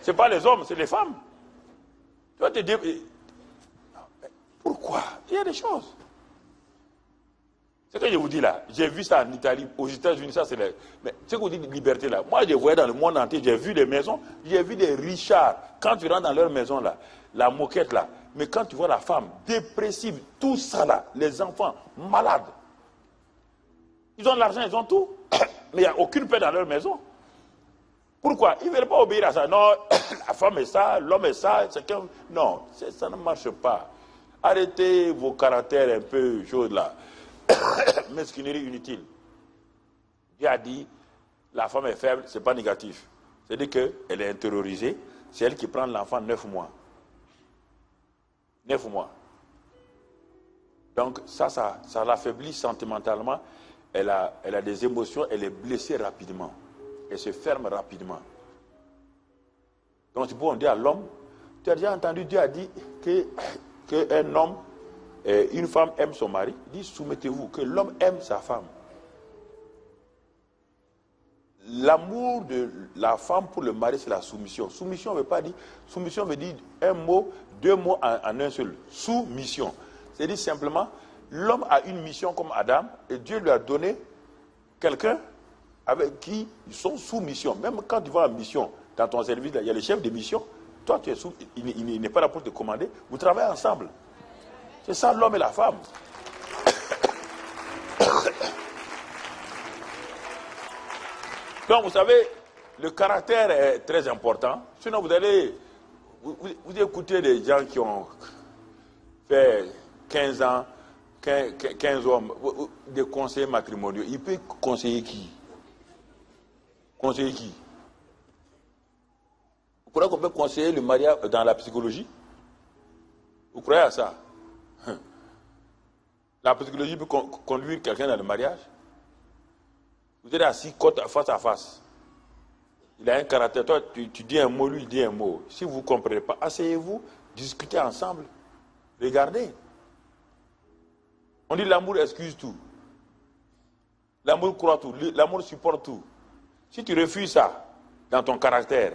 Ce n'est pas les hommes, c'est les femmes. Tu vas te démonter. Pourquoi? Il y a des choses. C'est ce que je vous dis là. J'ai vu ça en Italie, aux États-Unis, ça c'est le... Mais ce que vous dites de liberté là, moi je voyais dans le monde entier, j'ai vu des maisons, j'ai vu des richards. Quand tu rentres dans leur maison là, la moquette là, mais quand tu vois la femme dépressive, tout ça là, les enfants malades, ils ont l'argent, ils ont tout, mais il n'y a aucune paix dans leur maison. Pourquoi? Ils ne veulent pas obéir à ça. Non, la femme est ça, l'homme est ça. Non, ça ne marche pas. Arrêtez vos caractères un peu chauds là. Mesquinerie inutile. Dieu a dit, la femme est faible, ce n'est pas négatif. C'est-à-dire qu'elle est intériorisée, c'est elle qui prend l'enfant 9 mois. 9 mois. Donc ça l'affaiblit sentimentalement, elle a des émotions, elle est blessée rapidement. Elle se ferme rapidement. Donc c'est pour dire à l'homme, tu as déjà entendu, Dieu a dit qu'un homme, une femme aime son mari, il dit soumettez-vous, que l'homme aime sa femme. L'amour de la femme pour le mari, c'est la soumission. Soumission ne veut pas dire, soumission veut dire un mot, deux mots en un seul. Soumission. C'est-à-dire simplement, l'homme a une mission comme Adam, et Dieu lui a donné quelqu'un avec qui ils sont sous mission. Même quand tu vas en mission, dans ton service, il y a le chef de mission, toi tu es sous, il n'est pas là pour te commander, vous travaillez ensemble. C'est ça l'homme et la femme. Donc vous savez, le caractère est très important. Sinon vous allez, vous écoutez des gens qui ont fait 15 ans, 15 hommes, des conseillers matrimoniaux. Il peut conseiller qui? Conseiller qui? Vous croyez qu'on peut conseiller le mariage dans la psychologie? Vous croyez à ça? La psychologie peut conduire quelqu'un dans le mariage? Vous êtes assis face à face. Il a un caractère. Toi, tu dis un mot, lui, il dit un mot. Si vous ne comprenez pas, asseyez-vous, discutez ensemble. Regardez. On dit l'amour excuse tout. L'amour croit tout. L'amour supporte tout. Si tu refuses ça dans ton caractère,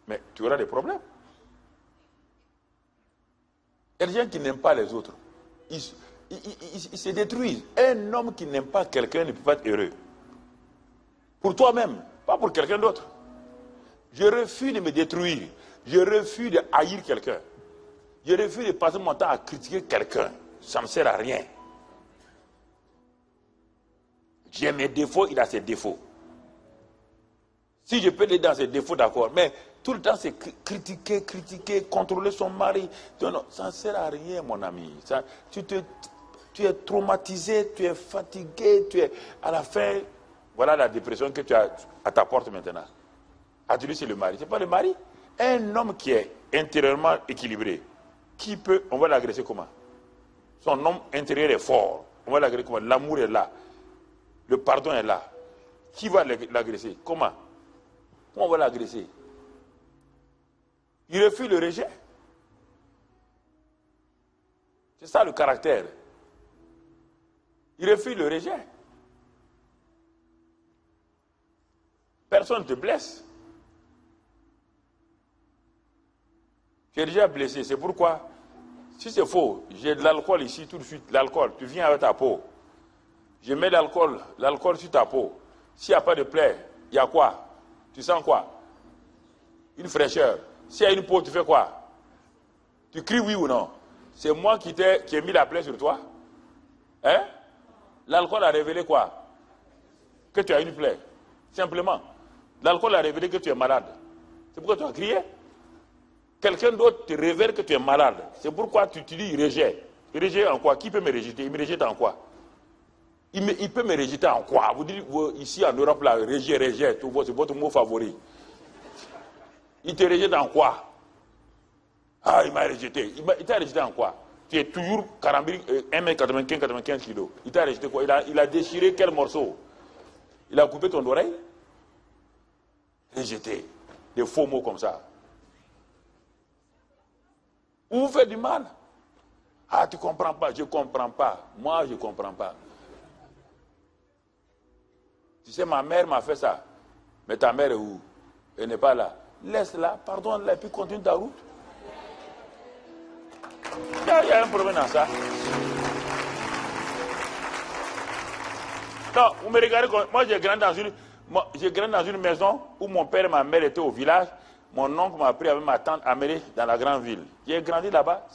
mais tu auras des problèmes. Il y a des gens qui n'aiment pas les autres. Ils se détruisent. Un homme qui n'aime pas quelqu'un ne peut pas être heureux. Pour toi-même, pas pour quelqu'un d'autre. Je refuse de me détruire. Je refuse de haïr quelqu'un. Je refuse de passer mon temps à critiquer quelqu'un. Ça ne sert à rien. J'ai mes défauts, il a ses défauts. Si je peux aller dans ses défauts, d'accord. Mais tout le temps, c'est critiquer, contrôler son mari. Non, ça ne sert à rien, mon ami. Tu es traumatisé, tu es fatigué, tu es à la fin. Voilà la dépression que tu as à ta porte maintenant. As-tu c'est le mari? Ce n'est pas le mari. Un homme qui est intérieurement équilibré, on va l'agresser comment? Son homme intérieur est fort. On va l'agresser comment? L'amour est là. Le pardon est là. Qui va l'agresser? Comment? Comment on va l'agresser? Il refuse le rejet. C'est ça le caractère. Il refuse le rejet. Personne ne te blesse. Tu es déjà blessé. C'est pourquoi, si c'est faux, j'ai de l'alcool ici tout de suite. L'alcool, tu viens avec ta peau. Je mets l'alcool sur ta peau. S'il n'y a pas de plaie, il y a quoi? Tu sens quoi? Une fraîcheur. S'il y a une peau, tu fais quoi? Tu cries oui ou non? C'est moi qui ai mis la plaie sur toi? Hein? L'alcool a révélé quoi? Que tu as une plaie. Simplement. L'alcool a révélé que tu es malade. C'est pourquoi tu as crié. Quelqu'un d'autre te révèle que tu es malade. C'est pourquoi tu dis rejet. Rejet en quoi? Qui peut me rejeter? Il me rejette en quoi? Il peut me rejeter en quoi? Vous dites ici en Europe, là, rejet, c'est votre mot favori. Il te rejette en quoi? Ah, il m'a rejeté. Il t'a rejeté en quoi? Tu es toujours 1m95 kg. Il t'a rejeté quoi? Il a déchiré quel morceau? Il a coupé ton oreille? Rejeté. Des faux mots comme ça. Vous vous faites du mal. Ah, tu ne comprends pas. Je ne comprends pas. Moi, je ne comprends pas. Tu sais, ma mère m'a fait ça. Mais ta mère est où? Elle n'est pas là. Laisse-la, pardonne-la, et puis continue ta route. Il y a un problème dans ça. Non, vous me regardez comme... Moi, j'ai grandi dans une maison où mon père et ma mère étaient au village. Mon oncle m'a pris avec ma tante à Améré dans la grande ville. J'ai grandi là-bas.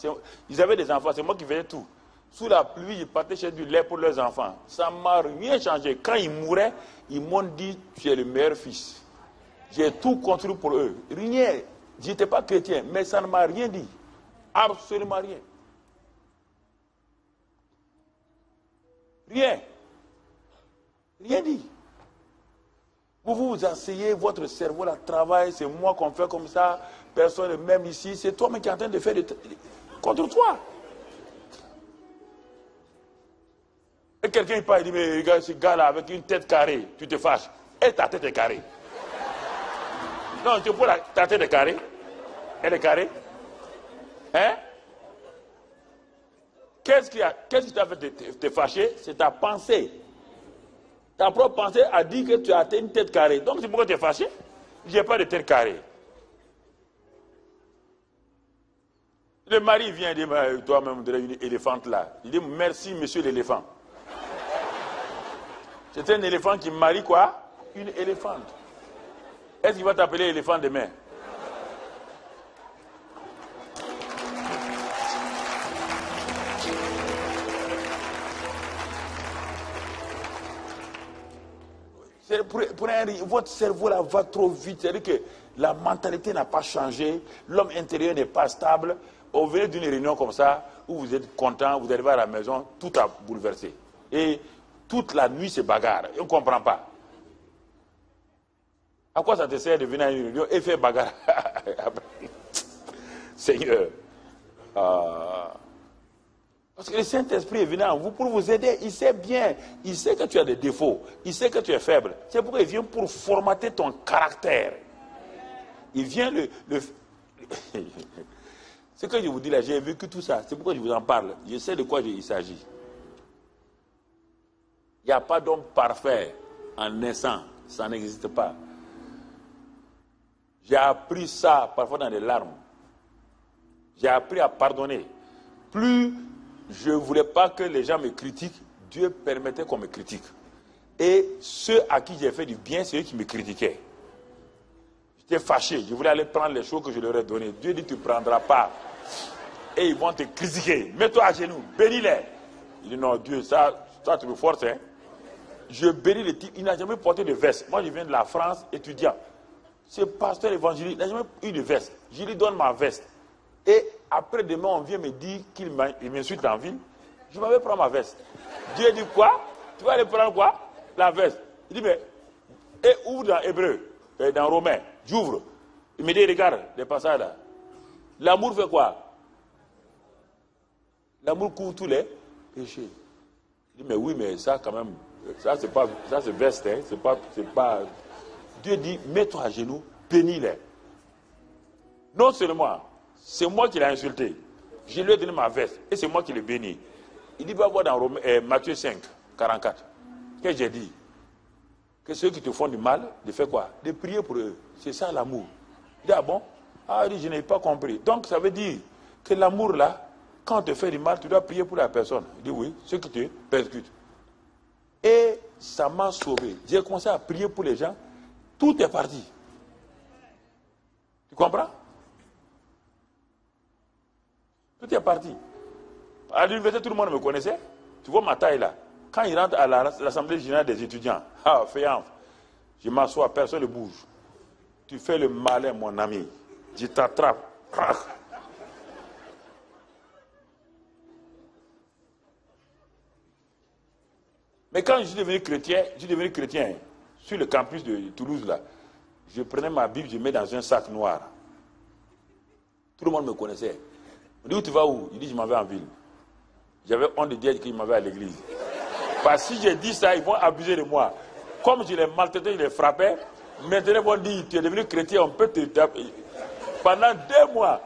Ils avaient des enfants, c'est moi qui faisais tout. Sous la pluie, ils partaient chercher du lait pour leurs enfants. Ça ne m'a rien changé. Quand ils mouraient, ils m'ont dit, tu es le meilleur fils. J'ai tout construit pour eux. Rien. Je n'étais pas chrétien, mais ça ne m'a rien dit. Absolument rien. Rien. Rien dit. Vous vous asseyez, votre cerveau là travaille, c'est moi qu'on fait comme ça, personne même ici, c'est toi-même qui es en train de faire contre toi. Et quelqu'un parle, il dit, mais regarde ce gars-là avec une tête carrée, tu te fâches. Et ta tête est carrée. Non, tu vois, ta tête est carrée. Elle est carrée. Hein? Qu'est-ce qui t'a fait te fâcher? C'est ta pensée. Ta propre pensée a dit que tu as une tête carrée. Donc c'est pourquoi tu es fâché. Je n'ai pas de tête carrée. Le mari vient et dit, toi-même, une éléphante là. Il dit, merci, monsieur l'éléphant. C'est un éléphant qui marie quoi? Une éléphante. Est-ce qu'il va t'appeler éléphant demain? Votre cerveau là va trop vite. C'est-à-dire que la mentalité n'a pas changé. L'homme intérieur n'est pas stable. Vous venez d'une réunion comme ça, où vous êtes content, vous arrivez à la maison, tout a bouleversé. Et toute la nuit, c'est bagarre. Et on ne comprend pas. À quoi ça te sert de venir à une réunion et faire bagarre? Seigneur. Parce que le Saint-Esprit est venu en vous pour vous aider. Il sait bien. Il sait que tu as des défauts. Il sait que tu es faible. C'est pourquoi il vient pour formater ton caractère. Il vient Ce que je vous dis là, j'ai vécu tout ça. C'est pourquoi je vous en parle. Je sais de quoi il s'agit. Il n'y a pas d'homme parfait en naissant. Ça n'existe pas. J'ai appris ça parfois dans des larmes. J'ai appris à pardonner. Plus je ne voulais pas que les gens me critiquent, Dieu permettait qu'on me critique. Et ceux à qui j'ai fait du bien, c'est eux qui me critiquaient. J'étais fâché, je voulais aller prendre les choses que je leur ai données. Dieu dit, tu ne prendras pas. Et ils vont te critiquer. Mets-toi à genoux, bénis-les. Il dit, non, Dieu, ça tu me forces. Hein. Je bénis le type, il n'a jamais porté de veste. Moi, je viens de la France, étudiant. Ce pasteur évangélique n'a jamais eu de veste. Je lui donne ma veste. Et après demain, on vient me dire qu'il m'insulte en ville. Je m'avais pris ma veste. Dieu dit quoi? Tu vas aller prendre quoi? La veste. Il dit, mais, et ouvre dans Hébreu, dans Romain, j'ouvre. Il me dit, regarde, les passages là. L'amour fait quoi? L'amour couvre tous les péchés. Il dit, mais oui, mais ça quand même, ça c'est veste, hein, c'est pas. Dieu dit, mets-toi à genoux, bénis-les. Non seulement, c'est moi qui l'ai insulté. Je lui ai donné ma veste et c'est moi qui l'ai béni. Il dit, va voir dans Matthieu 5, 44. Qu'est-ce que j'ai dit? Que ceux qui te font du mal, de faire quoi? De prier pour eux. C'est ça l'amour. Il dit, ah bon? Ah, il dit, je n'ai pas compris. Donc ça veut dire que l'amour là, quand on te fait du mal, tu dois prier pour la personne. Il dit, oui, ceux qui te persécutent. Et ça m'a sauvé. J'ai commencé à prier pour les gens. Tout est parti. Tu comprends? Tout est parti. À l'université, tout le monde me connaissait. Tu vois ma taille là. Quand il rentre à l'Assemblée générale des étudiants, je m'assois, personne ne bouge. Tu fais le malin, mon ami. Je t'attrape. Mais quand je suis devenu chrétien, sur le campus de Toulouse là, je prenais ma Bible, je mets dans un sac noir. Tout le monde me connaissait. On dit, où tu vas où? Il dit, je m'en vais en ville. J'avais honte de dire qu'il m'en va à l'église. Parce que si j'ai dit ça, ils vont abuser de moi. Comme je les maltraitais, je les frappais, maintenant ils vont dire, tu es devenu chrétien, on peut te taper. Pendant 2 mois,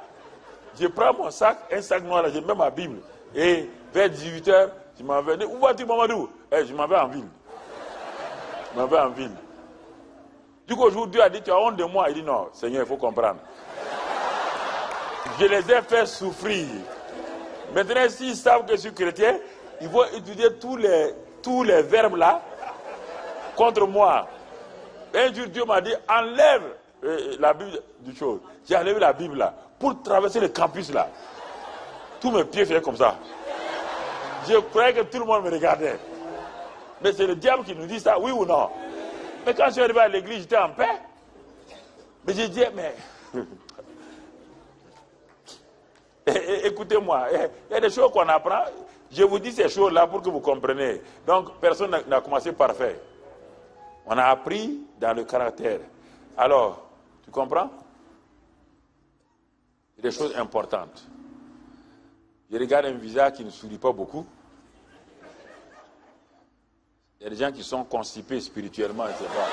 je prends mon sac, un sac noir, là, je mets ma Bible. Et vers 18h, je m'en vais. Où vas-tu, Mamadou? Je m'en vais en ville. Je m'en vais en ville. Du coup, aujourd'hui, Dieu a dit, tu as honte de moi. Il dit, non, Seigneur, il faut comprendre. Je les ai fait souffrir. Maintenant, s'ils savent que je suis chrétien, ils vont étudier tous les verbes là contre moi. Un jour, Dieu m'a dit, enlève la Bible du chose. J'ai enlevé la Bible là pour traverser le campus là. Tous mes pieds faisaient comme ça. Je croyais que tout le monde me regardait. Mais c'est le diable qui nous dit ça, oui ou non? Mais quand je suis arrivé à l'église, j'étais en paix. Mais je dis, mais... Écoutez-moi, il y a des choses qu'on apprend. Je vous dis ces choses-là pour que vous compreniez. Donc, personne n'a commencé parfait. On a appris dans le caractère. Alors, tu comprends? Il y a des choses importantes. Je regarde un visage qui ne sourit pas beaucoup. Il y a des gens qui sont constipés spirituellement, je ne sais pas.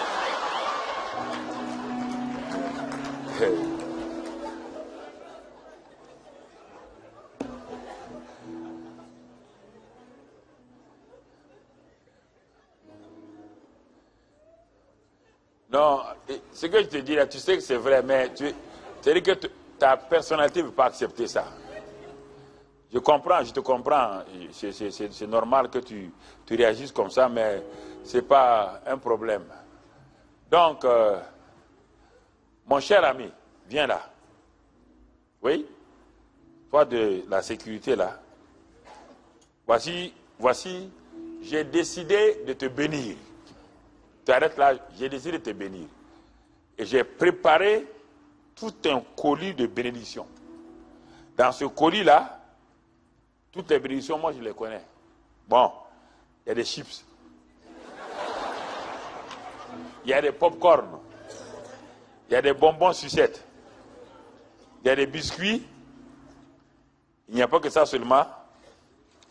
Non, ce que je te dis là, tu sais que c'est vrai, mais c'est-à-dire que ta personnalité ne veut pas accepter ça. Je comprends, je te comprends. C'est normal que tu réagisses comme ça, mais ce n'est pas un problème. Donc, mon cher ami, viens là. Oui? Toi de la sécurité là. Voici, j'ai décidé de te bénir. Tu arrêtes là, j'ai décidé de te bénir. Et j'ai préparé tout un colis de bénédictions. Dans ce colis-là, toutes les bénédictions, moi je les connais. Bon, il y a des chips. Il y a des pop-corn. Il y a des bonbons sucettes. Il y a des biscuits. Il n'y a pas que ça seulement.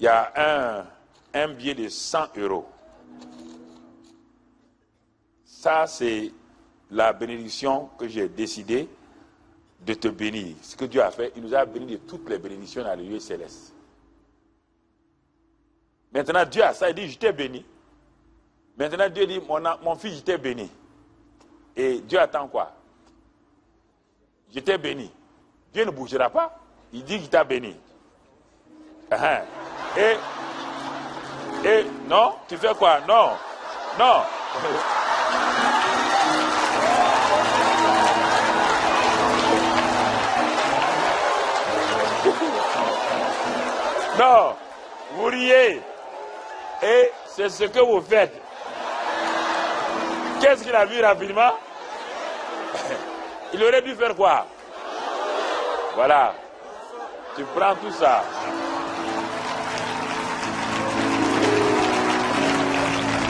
Il y a un billet de 100 €. Ça, c'est la bénédiction que j'ai décidé de te bénir. Ce que Dieu a fait, il nous a bénis de toutes les bénédictions dans le lieu céleste. Maintenant, Dieu a ça, il dit, je t'ai béni. Maintenant, Dieu dit, mon fils, je t'ai béni. Et Dieu attend quoi? Je t'ai béni. Dieu ne bougera pas. Il dit qu'il t'a béni. Et non, tu fais quoi? Non, non. Non, vous riez. Et c'est ce que vous faites. Qu'est-ce qu'il a vu rapidement? Il aurait dû faire quoi? Voilà. Tu prends tout ça.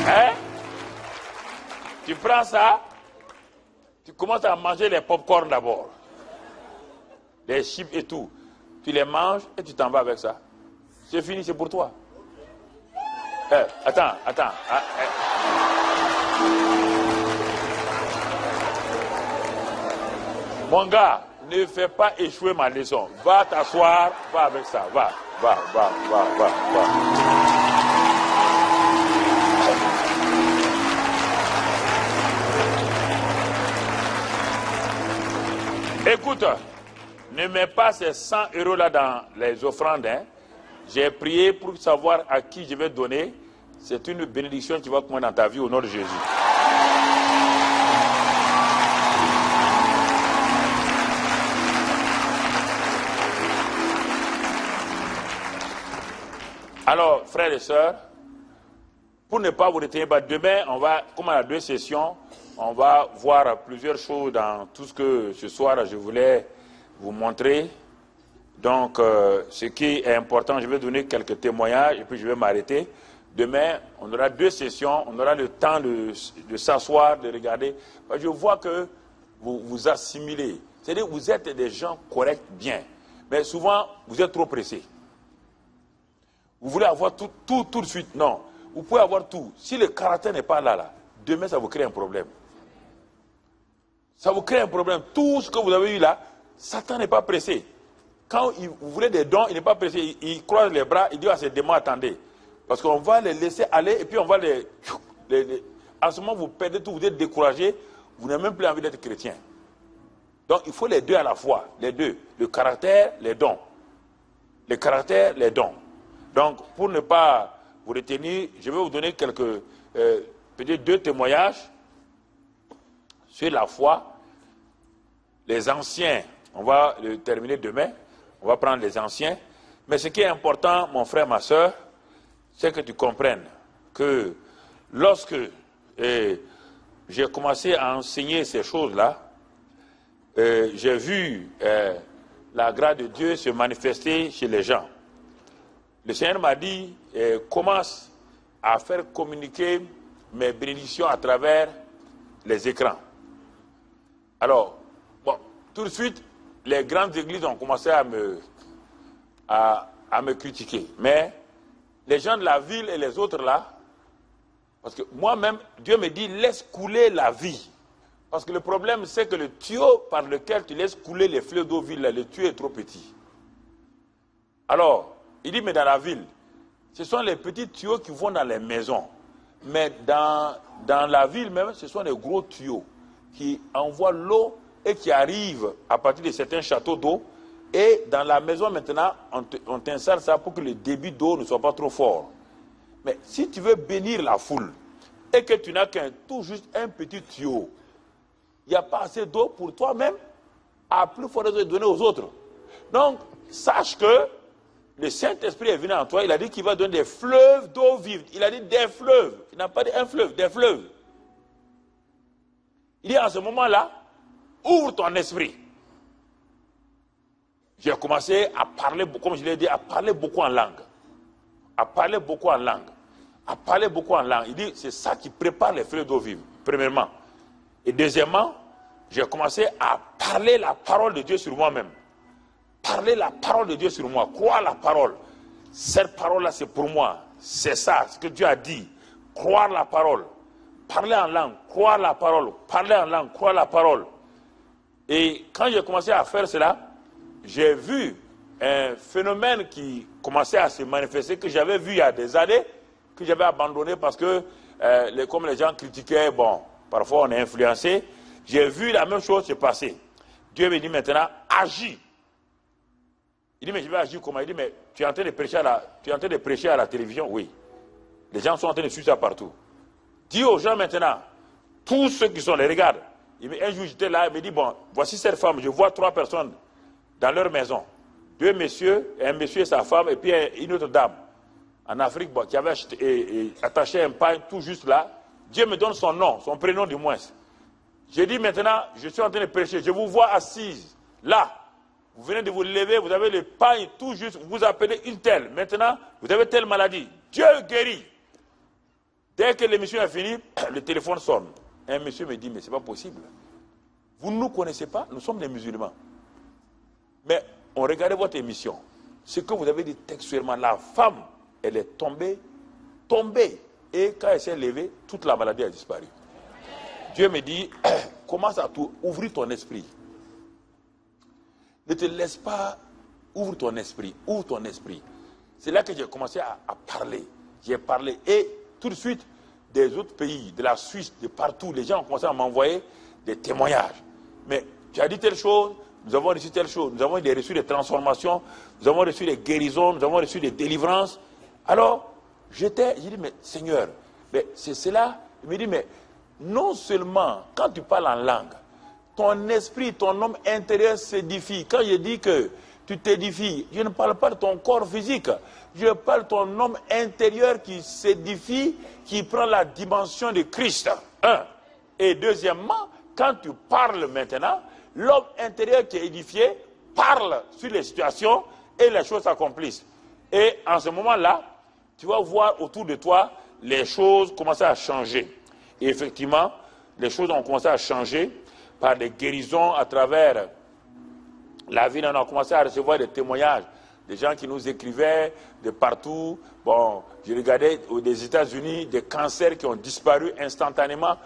Hein? Tu prends ça, tu commences à manger les pop-corn d'abord. Les chips et tout. Tu les manges et tu t'en vas avec ça. C'est fini, c'est pour toi. Attends. Mon gars, ne fais pas échouer ma leçon. Va t'asseoir, va avec ça. Va. Écoute, ne mets pas ces 100 € là dans les offrandes. Hein. J'ai prié pour savoir à qui je vais donner. C'est une bénédiction que tu vas commander dans ta vie au nom de Jésus. Alors, frères et sœurs, pour ne pas vous retenir, demain, on va, comme on a 2 sessions, on va voir plusieurs choses dans tout ce que ce soir je voulais vous montrer. Donc, ce qui est important, je vais donner quelques témoignages et puis je vais m'arrêter. Demain, on aura 2 sessions, on aura le temps de s'asseoir, de regarder. Je vois que vous vous assimilez. C'est-à-dire que vous êtes des gens corrects, bien. Mais souvent, vous êtes trop pressés. Vous voulez avoir tout de suite. Non. Vous pouvez avoir tout. Si le caractère n'est pas là, demain, ça vous crée un problème. Ça vous crée un problème. Tout ce que vous avez eu là, Satan n'est pas pressé. Quand vous voulez des dons, il n'est pas pressé. Il croise les bras, il dit à ses démons, attendez. Parce qu'on va les laisser aller et puis on va les... En ce moment, vous perdez tout, vous êtes découragé, vous n'avez même plus envie d'être chrétien. Donc, il faut les deux à la fois. Les deux. Le caractère, les dons. Le caractère, les dons. Donc, pour ne pas vous retenir, je vais vous donner quelques, peut-être 2 témoignages sur la foi. Les anciens, on va le terminer demain, on va prendre les anciens. Mais ce qui est important, mon frère, ma soeur, c'est que tu comprennes que lorsque j'ai commencé à enseigner ces choses-là, j'ai vu la grâce de Dieu se manifester chez les gens. Le Seigneur m'a dit, commence à faire communiquer mes bénédictions à travers les écrans. Alors, bon, tout de suite, les grandes églises ont commencé à me critiquer. Mais les gens de la ville et les autres là, parce que moi-même, Dieu me dit, laisse couler la vie. Parce que le problème, c'est que le tuyau par lequel tu laisses couler les fleuves d'eau ville, le tuyau est trop petit. Alors, il dit, mais dans la ville, ce sont les petits tuyaux qui vont dans les maisons. Mais dans la ville même, ce sont les gros tuyaux qui envoient l'eau et qui arrivent à partir de certains châteaux d'eau. Et dans la maison maintenant, on t'insère ça pour que le débit d'eau ne soit pas trop fort. Mais si tu veux bénir la foule et que tu n'as qu'un tout juste un petit tuyau, il n'y a pas assez d'eau pour toi-même, à plus forte raison de donner aux autres. Donc, sache que le Saint-Esprit est venu en toi, il a dit qu'il va donner des fleuves d'eau vive. Il a dit des fleuves. Il n'a pas dit un fleuve, des fleuves. Il dit en ce moment-là, ouvre ton esprit. J'ai commencé à parler, comme je l'ai dit, à parler beaucoup en langue. À parler beaucoup en langue. À parler beaucoup en langue. Il dit, c'est ça qui prépare les fleuves d'eau vive, premièrement. Et deuxièmement, j'ai commencé à parler la parole de Dieu sur moi-même. Parler la parole de Dieu sur moi. Croire la parole. Cette parole-là, c'est pour moi. C'est ça, ce que Dieu a dit. Croire la parole. Parler en langue. Croire la parole. Parler en langue. Croire la parole. Et quand j'ai commencé à faire cela, j'ai vu un phénomène qui commençait à se manifester, que j'avais vu il y a des années, que j'avais abandonné parce que, comme les gens critiquaient, bon, parfois on est influencé. J'ai vu la même chose se passer. Dieu me dit maintenant, agis. Il dit, mais je vais agir comment? Il dit, mais tu es en train de prêcher à la télévision? Oui. Les gens sont en train de suivre ça partout. Dis aux gens maintenant, tous ceux qui sont les regarde. Un jour j'étais là, il me dit, bon, voici cette femme, je vois 3 personnes dans leur maison. 2 messieurs, un monsieur et sa femme, et puis une autre dame. En Afrique, bon, qui avait attaché un pain tout juste là. Dieu me donne son nom, son prénom du moins. J'ai dit maintenant, je suis en train de prêcher, je vous vois assise là. Vous venez de vous lever, vous avez le pain tout juste, vous vous appelez une telle. Maintenant, vous avez telle maladie. Dieu guérit. Dès que l'émission est finie, le téléphone sonne. Un monsieur me dit, mais ce n'est pas possible. Vous ne nous connaissez pas, nous sommes des musulmans. Mais on regardait votre émission. Ce que vous avez dit textuellement, la femme, elle est tombée. Et quand elle s'est levée, toute la maladie a disparu. Dieu me dit, commence à tout, ouvrir ton esprit. Ne te laisse pas, ouvre ton esprit. C'est là que j'ai commencé à parler. J'ai parlé et tout de suite, des autres pays, de la Suisse, de partout, les gens ont commencé à m'envoyer des témoignages. Mais tu as dit telle chose, nous avons reçu telle chose, nous avons reçu des transformations, nous avons reçu des guérisons, nous avons reçu des délivrances. Alors, j'ai dit, mais Seigneur, mais c'est cela. Il me dit, mais non seulement quand tu parles en langue, ton esprit, ton homme intérieur s'édifie. Quand je dis que tu t'édifies, je ne parle pas de ton corps physique. Je parle de ton homme intérieur qui s'édifie, qui prend la dimension de Christ. Un. Et deuxièmement, quand tu parles maintenant, l'homme intérieur qui est édifié parle sur les situations et les choses s'accomplissent. Et en ce moment-là, tu vas voir autour de toi les choses commencer à changer. Et effectivement, les choses ont commencé à changer par des guérisons à travers la ville. On a commencé à recevoir des témoignages, des gens qui nous écrivaient de partout. Bon, je regardais des États-Unis, des cancers qui ont disparu instantanément.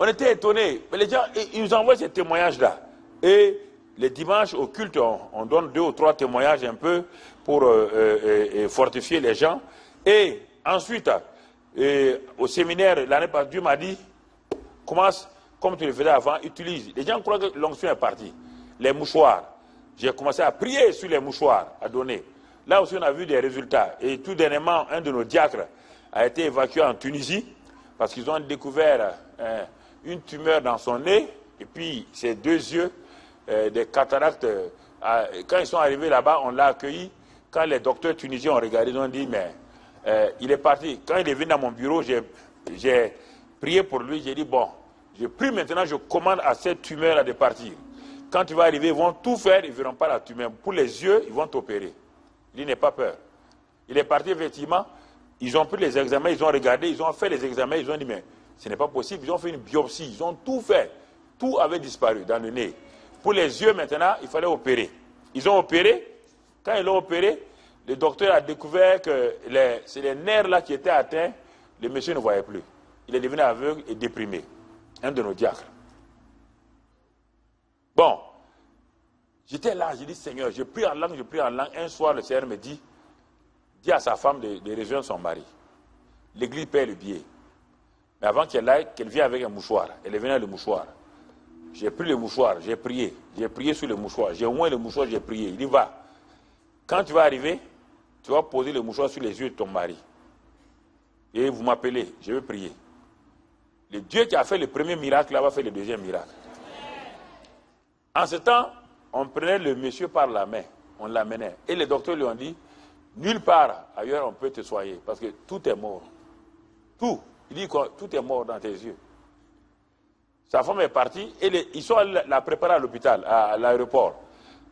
On était étonnés. Mais les gens, ils nous envoient ces témoignages-là. Et les dimanches au culte, on donne 2 ou 3 témoignages un peu pour fortifier les gens. Et ensuite, au séminaire, l'année passée, Dieu m'a dit, commence comme tu le faisais avant, utilise. Les gens croient que l'onction est partie. Les mouchoirs. J'ai commencé à prier sur les mouchoirs, à donner. Là aussi, on a vu des résultats. Et tout dernièrement, un de nos diacres a été évacué en Tunisie parce qu'ils ont découvert une tumeur dans son nez et puis ses 2 yeux, des cataractes. Quand ils sont arrivés là-bas, on l'a accueilli. Quand les docteurs tunisiens ont regardé, ils ont dit, mais il est parti. Quand il est venu dans mon bureau, j'ai prié pour lui. J'ai dit, bon, je prie maintenant, je commande à cette tumeur-là de partir. quand tu vas arriver, ils vont tout faire, ils ne verront pas la tumeur. Pour les yeux, ils vont t'opérer. Il n'est pas peur. Il est parti, effectivement, ils ont pris les examens, ils ont regardé, ils ont fait les examens, ils ont dit, mais ce n'est pas possible. Ils ont fait une biopsie, ils ont tout fait. Tout avait disparu dans le nez. Pour les yeux, maintenant, il fallait opérer. Ils ont opéré. Quand ils l'ont opéré, le docteur a découvert que c'est les nerfs là qui étaient atteints. Le monsieur ne voyait plus. Il est devenu aveugle et déprimé. Un de nos diacres. Bon, j'étais là, j'ai dit, Seigneur, je prie en langue, je prie en langue. Un soir, le Seigneur me dit à sa femme de rejoindre son mari. L'église paie le billet. Mais avant qu'elle aille, qu'elle vienne avec un mouchoir. Elle est venue avec le mouchoir. J'ai pris le mouchoir, j'ai prié sur le mouchoir. J'ai oint le mouchoir, j'ai prié. Il dit, va. Quand tu vas arriver, tu vas poser le mouchoir sur les yeux de ton mari. Et vous m'appelez, je vais prier. Le Dieu qui a fait le premier miracle, là, va faire le deuxième miracle. En ce temps, on prenait le monsieur par la main, on l'amenait. Et les docteurs lui ont dit, nulle part ailleurs on peut te soigner, parce que tout est mort. Tout. Il dit que tout est mort dans tes yeux. Sa femme est partie, et ils sont allés la préparer à l'hôpital, à l'aéroport.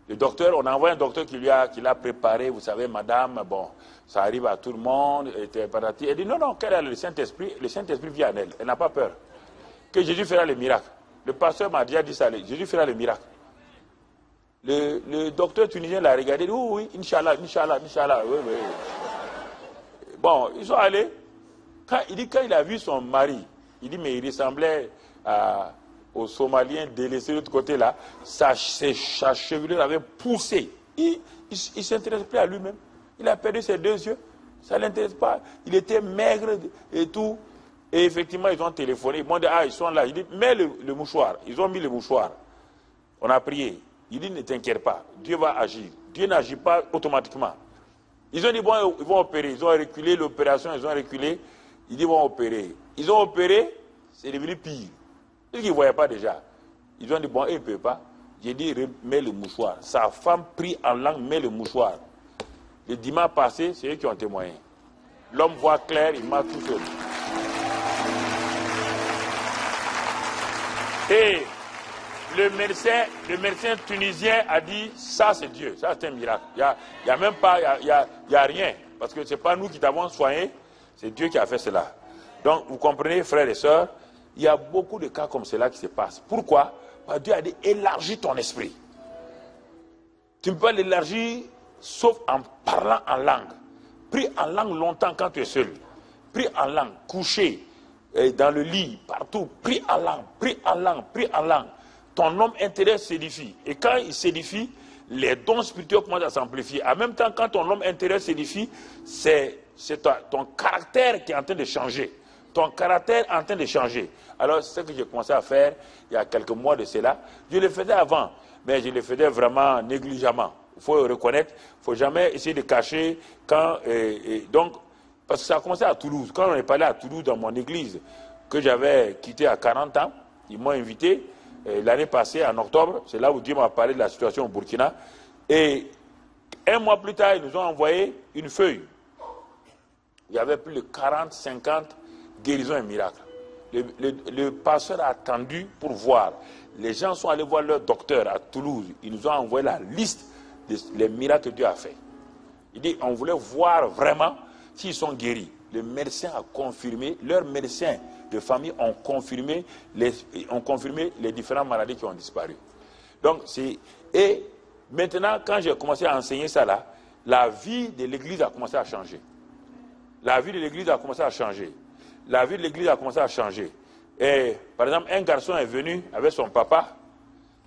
Le docteur, on a envoyé un docteur qui l'a préparé, vous savez, madame, bon, ça arrive à tout le monde, elle dit, non, quel est le Saint-Esprit vient en elle, elle n'a pas peur. Que Jésus fera le miracle. Le pasteur m'a déjà dit ça, Jésus fera le miracle. Le docteur tunisien l'a regardé, dit, oui, Inch'Allah, oui. Bon, ils sont allés, quand il a vu son mari, il dit, mais il ressemblait aux Somaliens délaissés de l'autre côté là, sa chevelure avait poussé. Il ne s'intéresse plus à lui-même. Il a perdu ses deux yeux. Ça ne l'intéresse pas. Il était maigre et tout. Et effectivement, ils ont téléphoné. Ils m'ont dit, ils sont là. Il dit, mets le mouchoir. Ils ont mis le mouchoir. On a prié. Il dit, ne t'inquiète pas. Dieu va agir. Dieu n'agit pas automatiquement. Ils ont dit, bon, ils vont opérer. Ils ont reculé l'opération. Ils ont reculé. Ils dit, ils vont opérer. Ils ont opéré. C'est devenu pire. Ils ne voyaient pas déjà. Ils ont dit, bon, ils ne peuvent pas. J'ai dit, mets le mouchoir. Sa femme prie en langue, met le mouchoir. Le dimanche passé, c'est eux qui ont témoigné. L'homme voit clair, il marche tout seul. Et le médecin tunisien a dit, ça c'est Dieu, ça c'est un miracle. Il n'y a même pas, il y a rien. Parce que ce n'est pas nous qui t'avons soigné, c'est Dieu qui a fait cela. Donc, vous comprenez, frères et sœurs, il y a beaucoup de cas comme cela qui se passent. Pourquoi? Parce que Dieu a dit, élargis ton esprit. Tu ne peux pas l'élargir sauf en parlant en langue. Prie en langue longtemps quand tu es seul. Prie en langue, couché, dans le lit, partout. Prie en langue, prie en langue, prie en langue. Ton homme intérieur s'édifie. Et quand il s'édifie, les dons spirituels commencent à s'amplifier. En même temps, quand ton homme intérieur s'édifie, c'est ton caractère qui est en train de changer. Ton caractère est en train de changer. Alors, c'est ce que j'ai commencé à faire il y a quelques mois de cela. Je le faisais avant, mais je le faisais vraiment négligemment. Il faut le reconnaître. Il ne faut jamais essayer de cacher. Donc, parce que ça a commencé à Toulouse. Quand on est parlé à Toulouse, dans mon église, que j'avais quitté à 40 ans, ils m'ont invité l'année passée, en octobre. C'est là où Dieu m'a parlé de la situation au Burkina. Et un mois plus tard, ils nous ont envoyé une feuille. Il y avait plus de 40, 50 guérisons et miracles. Le pasteur a attendu pour voir. Les gens sont allés voir leur docteur à Toulouse. Ils nous ont envoyé la liste des miracles que Dieu a fait. Il dit, on voulait voir vraiment s'ils sont guéris. Le médecin a confirmé, leurs médecins de famille ont confirmé les différentes maladies qui ont disparu. Donc, et maintenant, quand j'ai commencé à enseigner ça là, la vie de l'église a commencé à changer. La vie de l'église a commencé à changer. La vie de l'église a commencé à changer. Et, par exemple, un garçon est venu avec son papa,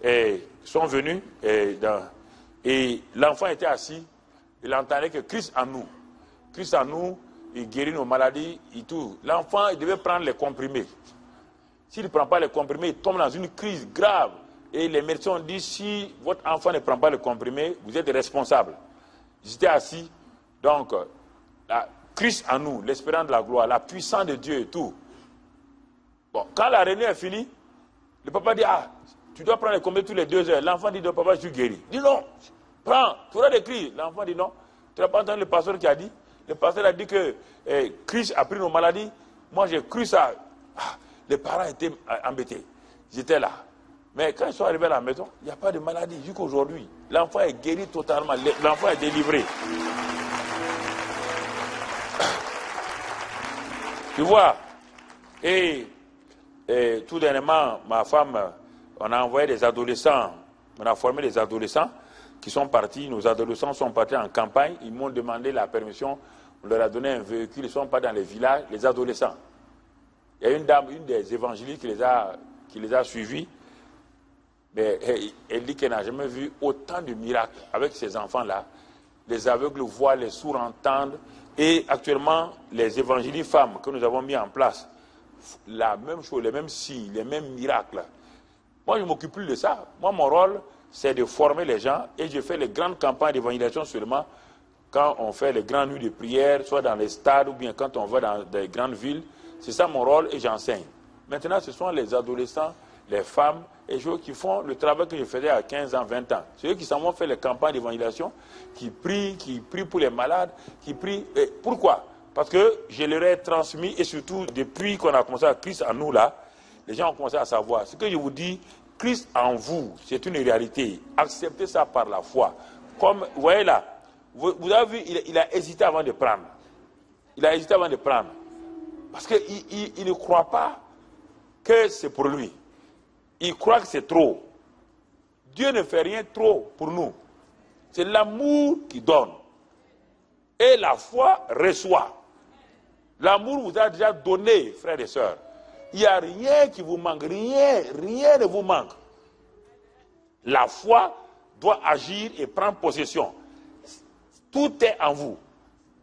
et ils sont venus, et l'enfant était assis, il entendait que Christ en nous, il guérit nos maladies et tout. L'enfant, il devait prendre les comprimés. S'il ne prend pas les comprimés, il tombe dans une crise grave. Et les médecins ont dit, si votre enfant ne prend pas les comprimés, vous êtes responsable. Ils étaient assis, donc, Christ en nous, l'espérance de la gloire, la puissance de Dieu et tout. Bon, quand la réunion est finie, le papa dit, tu dois prendre les comprimés tous les 2 heures. L'enfant dit, non, papa, je suis guéri. Il dit, non, prends, tu auras des cris. L'enfant dit, non. Tu n'as pas entendu le pasteur qui a dit? Le pasteur a dit que Christ a pris nos maladies. Moi, j'ai cru ça. Les parents étaient embêtés. J'étais là. Mais quand ils sont arrivés à la maison, il n'y a pas de maladie. Jusqu'aujourd'hui, l'enfant est guéri totalement. L'enfant est délivré. Tu vois, et tout dernièrement, ma femme, on a envoyé des adolescents, on a formé des adolescents qui sont partis, nos adolescents sont partis en campagne, ils m'ont demandé la permission, on leur a donné un véhicule, ils ne sont pas dans les villages, les adolescents. Il y a une dame, une des évangélistes qui les a suivis, mais elle dit qu'elle n'a jamais vu autant de miracles avec ces enfants-là. Les aveugles voient, les sourds entendent. Et actuellement, les évangélistes femmes que nous avons mis en place, la même chose, les mêmes signes, les mêmes miracles. Moi, je ne m'occupe plus de ça. Moi, mon rôle, c'est de former les gens. Et je fais les grandes campagnes d'évangélisation seulement quand on fait les grandes nuits de prière, soit dans les stades ou bien quand on va dans des grandes villes. C'est ça mon rôle et j'enseigne. Maintenant, ce sont les adolescents, les femmes et ceux qui font le travail que je faisais à 15 ans, 20 ans. Ceux qui s'en vont faire les campagnes d'évangélisation, qui prient pour les malades, qui prient. Et pourquoi? Parce que je leur ai transmis, et surtout depuis qu'on a commencé à Christ en nous là, les gens ont commencé à savoir. Ce que je vous dis, Christ en vous, c'est une réalité. Acceptez ça par la foi. Comme, vous voyez là, vous avez vu, il a hésité avant de prendre. Il a hésité avant de prendre. Parce qu'il ne croit pas que c'est pour lui. Il croit que c'est trop. Dieu ne fait rien trop pour nous. C'est l'amour qui donne. Et la foi reçoit. L'amour vous a déjà donné, frères et sœurs. Il n'y a rien qui vous manque. Rien ne vous manque. La foi doit agir et prendre possession. Tout est en vous.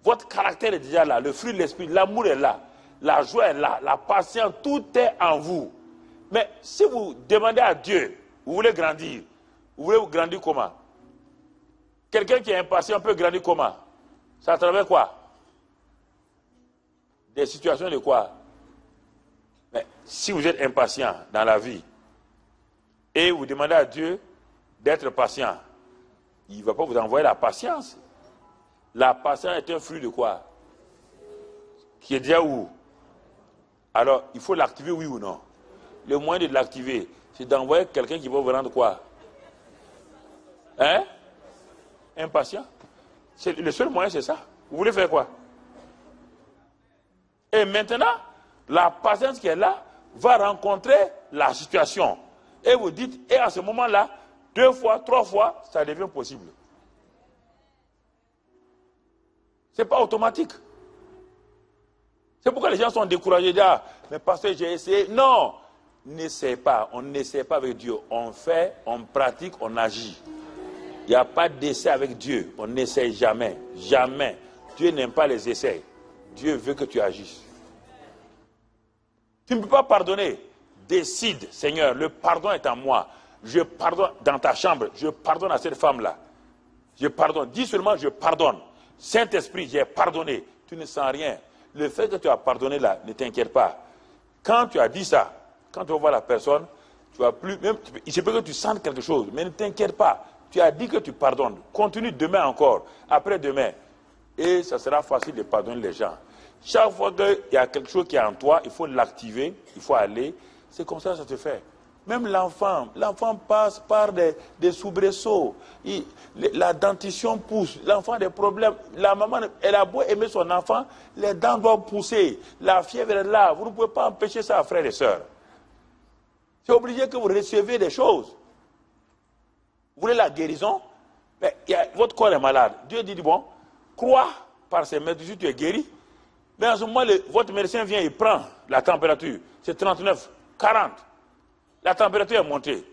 Votre caractère est déjà là. Le fruit de l'esprit, l'amour est là. La joie est là. La patience, tout est en vous. Mais si vous demandez à Dieu, vous voulez grandir. Vous voulez grandir comment? Quelqu'un qui est impatient peut grandir comment? Ça à travers quoi? Des situations de quoi? Mais si vous êtes impatient dans la vie et vous demandez à Dieu d'être patient, il ne va pas vous envoyer la patience. La patience est un fruit de quoi? Qui est déjà où? Alors, il faut l'activer, oui ou non? Le moyen de l'activer, c'est d'envoyer quelqu'un qui va vous rendre quoi? Hein? Impatient. Le seul moyen, c'est ça. Vous voulez faire quoi? Et maintenant, la patience qui est là va rencontrer la situation. Et vous dites, et à ce moment-là, 2 fois, 3 fois, ça devient possible. Ce n'est pas automatique. C'est pourquoi les gens sont découragés. Ah, mais parce que j'ai essayé. Non, n'essaie pas. On n'essaie pas avec Dieu. On fait, on pratique, on agit. Il n'y a pas d'essai avec Dieu. On n'essaie jamais. Jamais. Dieu n'aime pas les essais. Dieu veut que tu agisses. Tu ne peux pas pardonner. Décide, Seigneur, le pardon est en moi. Je pardonne dans ta chambre. Je pardonne à cette femme-là. Je pardonne. Dis seulement, je pardonne. Saint-Esprit, j'ai pardonné. Tu ne sens rien. Le fait que tu as pardonné là, ne t'inquiète pas. Quand tu as dit ça, quand tu vas voir la personne, tu vas plus, même, il se peut que tu sentes quelque chose, mais ne t'inquiète pas. Tu as dit que tu pardonnes. Continue demain encore, après-demain. Et ça sera facile de pardonner les gens. Chaque fois qu'il y a quelque chose qui est en toi, il faut l'activer, il faut aller. C'est comme ça que ça se fait. Même l'enfant passe par des soubresauts. La dentition pousse. L'enfant a des problèmes. La maman, elle a beau aimer son enfant, les dents doivent pousser. La fièvre est là. Vous ne pouvez pas empêcher ça, frères et sœurs. C'est obligé que vous receviez des choses. Vous voulez la guérison? Mais votre corps est malade. Dieu dit, bon, crois par ses médecins, tu es guéri. Mais en ce moment, votre médecin vient, il prend la température. C'est 39, 40. La température est montée.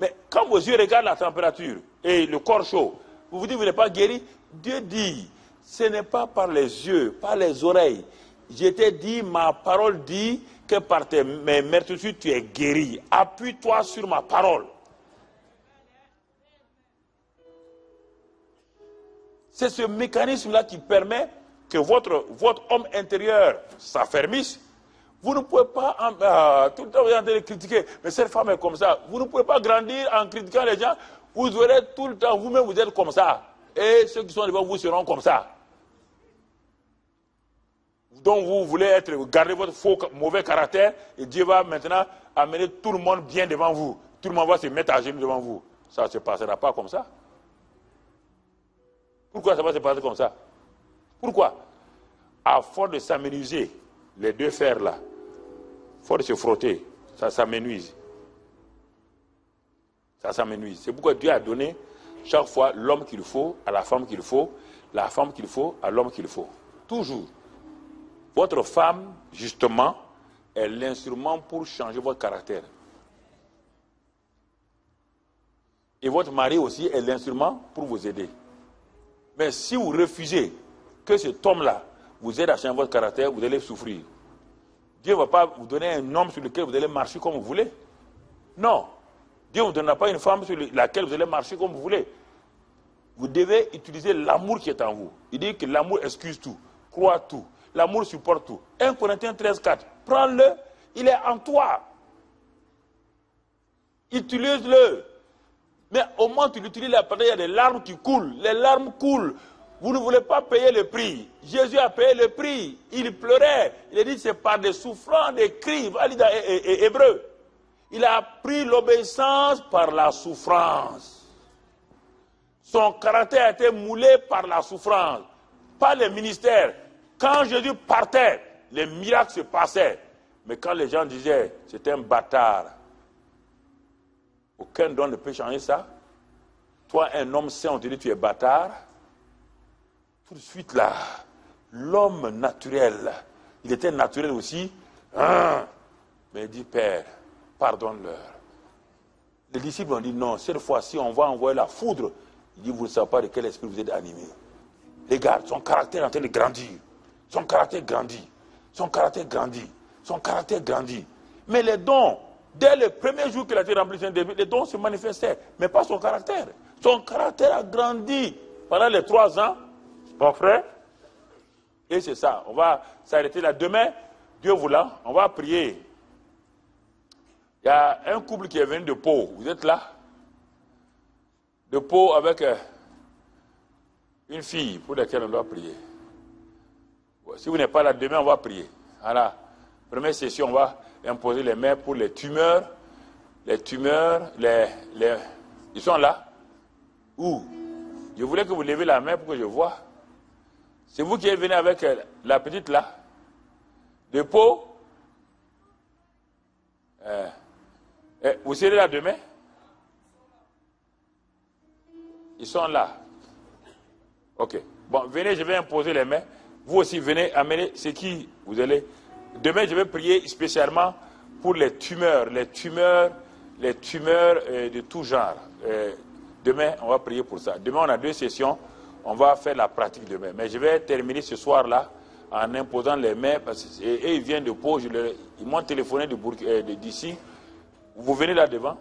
Mais quand vos yeux regardent la température et le corps chaud, vous vous dites que vous n'êtes pas guéri. Dieu dit, ce n'est pas par les yeux, par les oreilles. Je t'ai dit, ma parole dit que par mes meurtrissures, tu es guéri. Appuie-toi sur ma parole. C'est ce mécanisme-là qui permet que votre homme intérieur s'affermisse. Vous ne pouvez pas, tout le temps vous êtes en train de critiquer, mais cette femme est comme ça. Vous ne pouvez pas grandir en critiquant les gens. Vous aurez tout le temps, vous-même vous êtes comme ça. Et ceux qui sont devant vous seront comme ça. Donc vous voulez garder votre faux, mauvais caractère, et Dieu va maintenant amener tout le monde bien devant vous. tout le monde va se mettre à genoux devant vous. Ça ne se passera pas comme ça. Pourquoi ça va se passer comme ça? Pourquoi? À force de s'amenuiser, les deux fers là, à force de se frotter, ça s'amenuise. Ça s'amenuise. C'est pourquoi Dieu a donné chaque fois l'homme qu'il faut à la femme qu'il faut, la femme qu'il faut à l'homme qu'il faut. Toujours. Votre femme, justement, est l'instrument pour changer votre caractère. Et votre mari aussi est l'instrument pour vous aider. Mais si vous refusez que cet homme-là vous aide à changer votre caractère, vous allez souffrir. Dieu ne va pas vous donner un homme sur lequel vous allez marcher comme vous voulez. Non. Dieu ne vous donnera pas une femme sur laquelle vous allez marcher comme vous voulez. Vous devez utiliser l'amour qui est en vous. Il dit que l'amour excuse tout, croit tout, l'amour supporte tout. 1 Corinthiens 13,4. Prends-le, il est en toi. Utilise-le. Mais au moment où tu l'utilises, il y a des larmes qui coulent. Les larmes coulent. Vous ne voulez pas payer le prix. Jésus a payé le prix. Il pleurait. Il a dit c'est par des souffrances, des cris. Va lire dans Hébreu. Il a pris l'obéissance par la souffrance. Son caractère a été moulé par la souffrance. Pas les ministères. Quand Jésus partait, les miracles se passaient. Mais quand les gens disaient c'est un bâtard, aucun don ne peut changer ça. Toi, un homme saint, on te dit tu es bâtard. Tout de suite là, l'homme naturel, il était naturel aussi. Hein? Mais il dit, Père, pardonne-leur. Les disciples ont dit, non, cette fois-ci, on va envoyer la foudre. Il dit, vous ne savez pas de quel esprit vous êtes animés. Regarde, son caractère est en train de grandir. Son caractère grandit. Son caractère grandit. Son caractère grandit. Mais les dons, dès le premier jour qu'il a été rempli, les dons se manifestaient, mais pas son caractère. Son caractère a grandi pendant les 3 ans. Mon frère, et c'est ça, on va s'arrêter là. Demain, Dieu voulant, on va prier. Il y a un couple qui est venu de Pau, vous êtes là? De Pau avec une fille pour laquelle on doit prier. Si vous n'êtes pas là, demain on va prier. Voilà, première session, on va imposer les mains pour les tumeurs. Les tumeurs, ils sont là? Où? Je voulais que vous levez la main pour que je voie. C'est vous qui êtes venu avec la petite là, de Pau. Vous serez là demain? Ils sont là. Ok. Bon, venez, je vais imposer les mains. Vous aussi, venez amener. C'est qui vous allez? Demain, je vais prier spécialement pour les tumeurs de tout genre. Demain, on va prier pour ça. Demain, on a 2 sessions. On va faire la pratique demain. Mais je vais terminer ce soir-là en imposant les mains. Et ils viennent de Pau. Ils m'ont téléphoné d'ici. Vous venez là devant.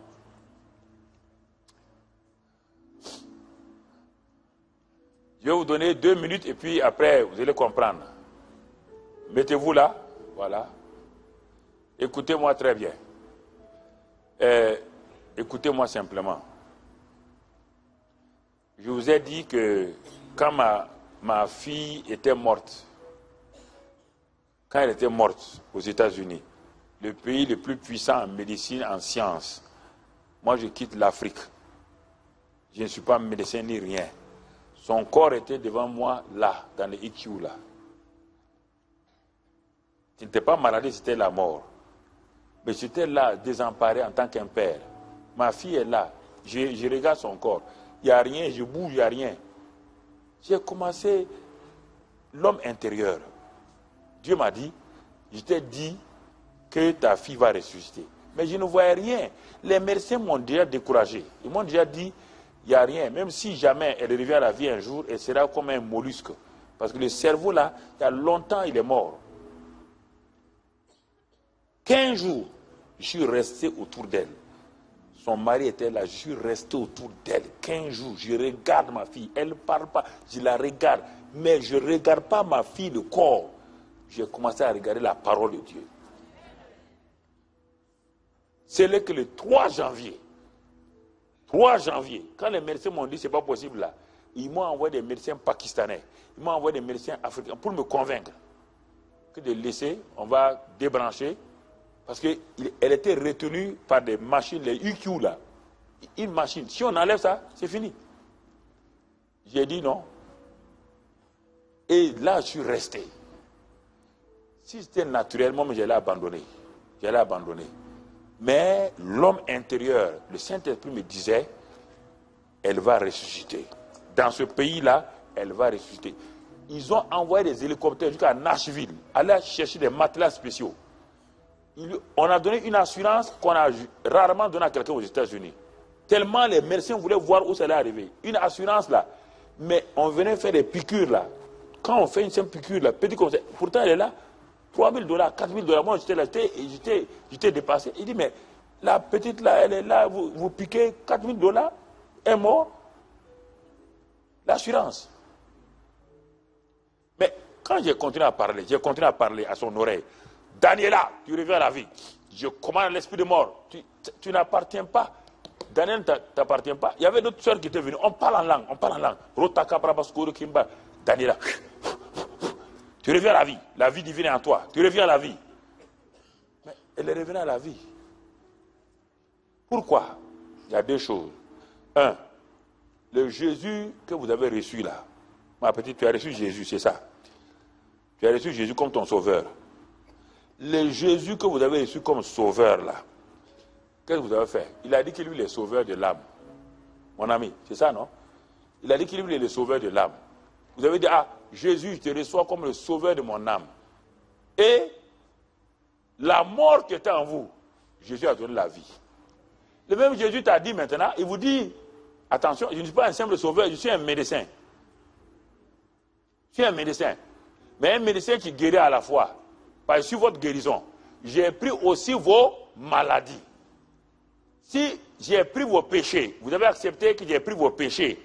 Je vais vous donner 2 minutes et puis après, vous allez comprendre. Mettez-vous là. Voilà. Écoutez-moi très bien. Écoutez-moi simplement. Je vous ai dit que quand ma fille était morte, quand elle était morte aux États-Unis, le pays le plus puissant en médecine, en sciences, moi je quitte l'Afrique. Je ne suis pas médecin ni rien. Son corps était devant moi là, dans le IQ là. Ce n'était pas maladie, c'était la mort. Mais j'étais là, désemparé en tant qu'un père. Ma fille est là, je regarde son corps. Il n'y a rien, je bouge, il n'y a rien. J'ai commencé l'homme intérieur. Dieu m'a dit, je t'ai dit que ta fille va ressusciter. Mais je ne voyais rien. Les médecins m'ont déjà découragé. Ils m'ont déjà dit, il n'y a rien. Même si jamais elle revient à la vie un jour, elle sera comme un mollusque. Parce que le cerveau là, il y a longtemps, il est mort. 15 jours, je suis resté autour d'elle. Son mari était là, je suis resté autour d'elle 15 jours. Je regarde ma fille, elle ne parle pas, je la regarde. Mais je ne regarde pas ma fille de corps. J'ai commencé à regarder la parole de Dieu. C'est là que le 3 janvier, quand les médecins m'ont dit que ce n'est pas possible là, ils m'ont envoyé des médecins pakistanais, ils m'ont envoyé des médecins africains pour me convaincre que de laisser, on va débrancher Parce qu'elle était retenue par des machines, les UQ là. Une machine. Si on enlève ça, c'est fini. J'ai dit non. Et là, je suis resté. Si c'était naturellement, mais j'allais abandonner. J'allais abandonner. Mais l'homme intérieur, le Saint-Esprit me disait, elle va ressusciter. Dans ce pays-là, elle va ressusciter. Ils ont envoyé des hélicoptères jusqu'à Nashville, aller chercher des matelas spéciaux. On a donné une assurance qu'on a rarement donnée à quelqu'un aux États-Unis. Tellement les médecins voulaient voir où ça allait arriver. Une assurance là. Mais on venait faire des piqûres là. Quand on fait une simple piqûre là, petit comme ça, pourtant elle est là, $3,000, $4,000. Moi j'étais là, j'étais dépassé. Il dit, mais la petite là, elle est là, vous piquez $4,000, un mort. L'assurance. Mais quand j'ai continué à parler à son oreille. Daniela, tu reviens à la vie. Je commande l'esprit de mort. Tu n'appartiens pas. Daniel ne t'appartient pas. Il y avait d'autres sœurs qui étaient venues. On parle en langue. Rotaka, Prabaskoro, Kimba. Daniela. Tu reviens à la vie. La vie divine est en toi. Tu reviens à la vie. Mais elle est revenue à la vie. Pourquoi? Il y a deux choses. Un, le Jésus que vous avez reçu là. Ma petite, tu as reçu Jésus, c'est ça. Tu as reçu Jésus comme ton sauveur. Le Jésus que vous avez reçu comme sauveur là, qu'est-ce que vous avez fait? Il a dit qu'il lui est le sauveur de l'âme. Mon ami, c'est ça, non? Il a dit qu'il lui est le sauveur de l'âme. Vous avez dit, ah, Jésus, je te reçois comme le sauveur de mon âme. Et la mort qui était en vous, Jésus a donné la vie. Le même Jésus t'a dit maintenant, il vous dit, attention, je ne suis pas un simple sauveur, je suis un médecin. Je suis un médecin. Mais un médecin qui guérit à la fois. Parce que sur votre guérison, j'ai pris aussi vos maladies. Si j'ai pris vos péchés, vous avez accepté que j'ai pris vos péchés,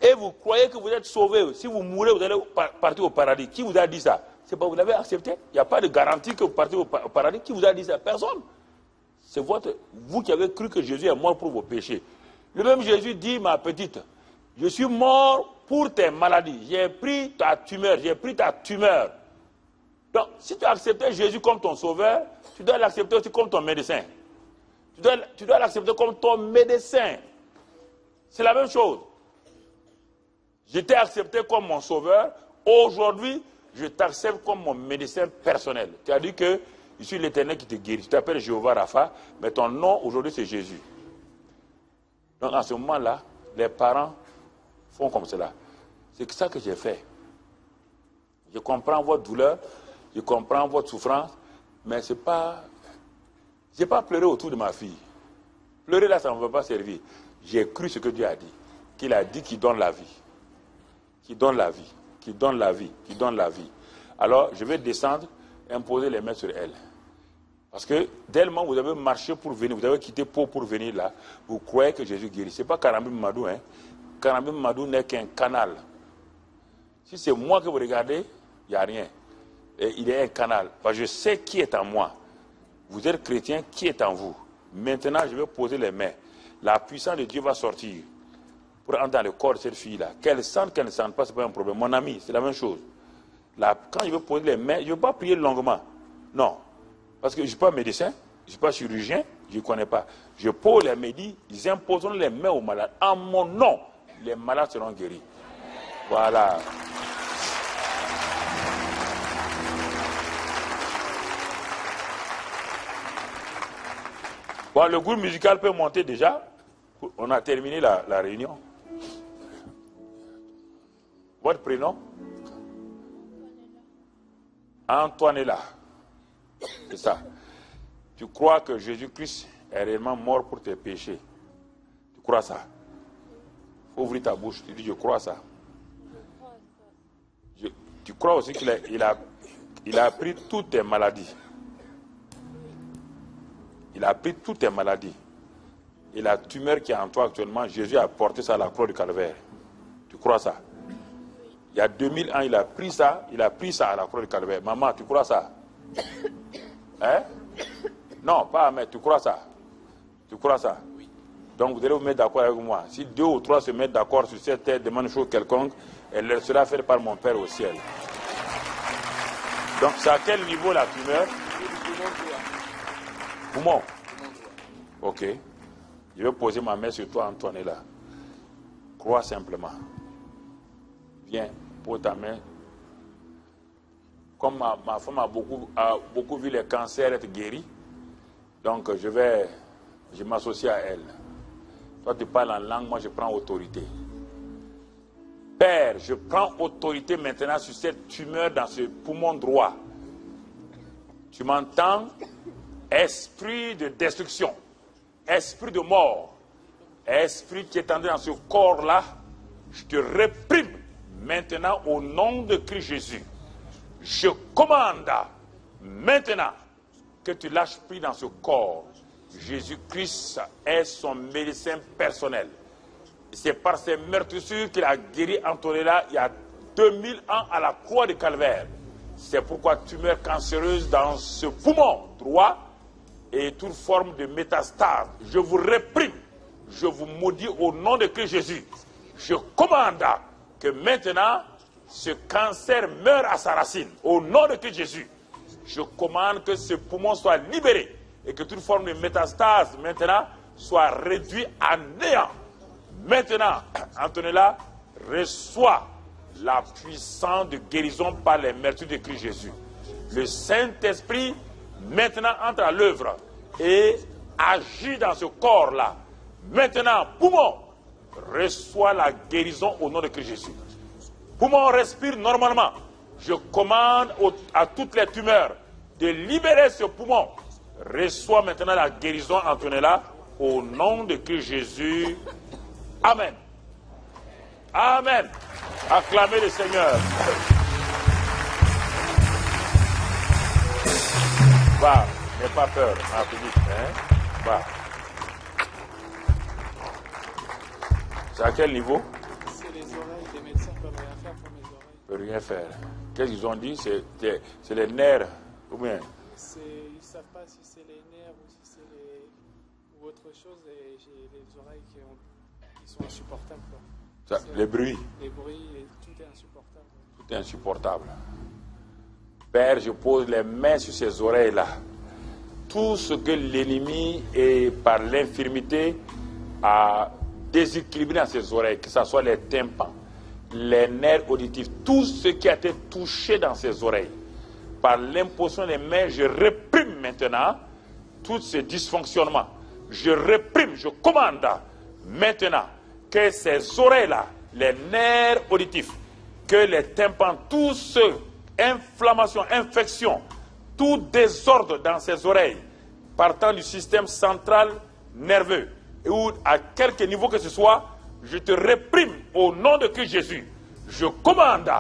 et vous croyez que vous êtes sauvés, si vous mourrez, vous allez partir au paradis. Qui vous a dit ça? C'est pas vous l'avez accepté. Il n'y a pas de garantie que vous partez au paradis. Qui vous a dit ça? Personne. C'est vous qui avez cru que Jésus est mort pour vos péchés. Le même Jésus dit, ma petite, je suis mort pour tes maladies. J'ai pris ta tumeur. Donc, si tu as accepté Jésus comme ton sauveur, tu dois l'accepter aussi comme ton médecin. Tu dois l'accepter comme ton médecin. C'est la même chose. Je t'ai accepté comme mon sauveur. Aujourd'hui, je t'accepte comme mon médecin personnel. Tu as dit que je suis l'Éternel qui te guérit. Tu t'appelles Jéhovah Rapha, mais ton nom aujourd'hui c'est Jésus. Donc, en ce moment-là, les parents font comme cela. C'est ça que j'ai fait. Je comprends votre douleur. Je comprends votre souffrance, mais c'est pas... Je n'ai pas pleuré autour de ma fille. Pleurer là, ça ne me va pas servir. J'ai cru ce que Dieu a dit. Qu'il a dit qu'il donne la vie. Qu'il donne la vie. Qu'il donne la vie. Qu'il donne la vie. Alors, je vais descendre et imposer les mains sur elle. Parce que, dès le moment où vous avez marché pour venir, vous avez quitté Pau pour venir là, vous croyez que Jésus guérit. Ce n'est pas Karambim Madou, hein. Karambim Madou n'est qu'un canal. Si c'est moi que vous regardez, il n'y a rien. Et il est un canal. Parce que je sais qui est en moi. Vous êtes chrétien, qui est en vous. Maintenant, je vais poser les mains. La puissance de Dieu va sortir pour entrer dans le corps de cette fille-là. Qu'elle sente, qu'elle ne sente pas, ce n'est pas un problème. Mon ami, c'est la même chose. Là, quand je vais poser les mains, je ne vais pas prier longuement. Non. Parce que je ne suis pas médecin, je ne suis pas chirurgien, je ne connais pas. Je pose les mains, ils imposeront les mains aux malades. En mon nom, les malades seront guéris. Voilà. Bon, le groupe musical peut monter déjà. On a terminé la réunion. Votre prénom? Antoinella. C'est ça. Tu crois que Jésus-Christ est réellement mort pour tes péchés? Tu crois ça? Il faut ouvrir ta bouche. Tu dis, je crois ça. Tu crois aussi qu'il a pris toutes tes maladies. Il a pris toutes tes maladies. Et la tumeur qui est en toi actuellement, Jésus a porté ça à la croix du calvaire. Tu crois ça? Il y a 2000 ans, il a pris ça à la croix du calvaire. Maman, tu crois ça? Hein? Non, pas mais tu crois ça? Tu crois ça? Oui. Donc vous allez vous mettre d'accord avec moi. Si 2 ou 3 se mettent d'accord sur cette terre, demandent une chose quelconque, elle leur sera faite par mon Père au ciel. Donc c'est à quel niveau la tumeur? Poumon. Ok. Je vais poser ma main sur toi, Antoine, là. Crois simplement. Viens, pose ta main. Comme ma femme a beaucoup vu les cancers être guéris, donc je m'associe à elle. Toi, tu parles en langue, moi je prends autorité. Père, je prends autorité maintenant sur cette tumeur dans ce poumon droit. Tu m'entends? Esprit de destruction, esprit de mort, esprit qui est entré dans ce corps-là, je te réprime maintenant au nom de Christ Jésus. Je commande maintenant que tu lâches prise dans ce corps. Jésus-Christ est son médecin personnel. C'est par ses meurtrissures qu'il a guéri Antonella il y a 2000 ans à la croix de Calvaire. C'est pourquoi tumeur cancéreuse dans ce poumon droit et toute forme de métastase, je vous réprime, je vous maudis au nom de Christ Jésus. Je commande que maintenant ce cancer meure à sa racine au nom de Christ Jésus. Je commande que ce poumon soit libéré et que toute forme de métastase maintenant soit réduite à néant. Maintenant, Antonella reçoit la puissance de guérison par les meurtres de Christ Jésus. Le Saint-Esprit maintenant entre à l'œuvre et agit dans ce corps-là. Maintenant, poumon, reçoit la guérison au nom de Christ Jésus. Poumon, respire normalement. Je commande à toutes les tumeurs de libérer ce poumon. Reçois maintenant la guérison, Antonella, au nom de Christ Jésus. Amen. Amen. Acclamez le Seigneur. Va, n'aie pas peur, ma petite. Hein? Va. C'est à quel niveau? C'est les oreilles. Les médecins ne peuvent rien faire pour mes oreilles. Ils ne peuvent rien faire. Qu'est-ce qu'ils ont dit? C'est les nerfs ou bien? Ils ne savent pas si c'est les nerfs ou si c'est ou autre chose. Et j'ai les oreilles qui sont insupportables. Quoi. Les bruits. Les bruits, et tout est insupportable. Tout est insupportable. Père, je pose les mains sur ces oreilles-là. Tout ce que l'ennemi est par l'infirmité a déséquilibré dans ces oreilles, que ce soit les tympans, les nerfs auditifs, tout ce qui a été touché dans ces oreilles, par l'imposition des mains, je réprime maintenant tous ces dysfonctionnements. Je réprime, je commande maintenant que ces oreilles-là, les nerfs auditifs, que les tympans, tout ce inflammation, infection, tout désordre dans ces oreilles, partant du système central nerveux, ou à quelque niveau que ce soit, je te réprime au nom de Christ Jésus. Je commande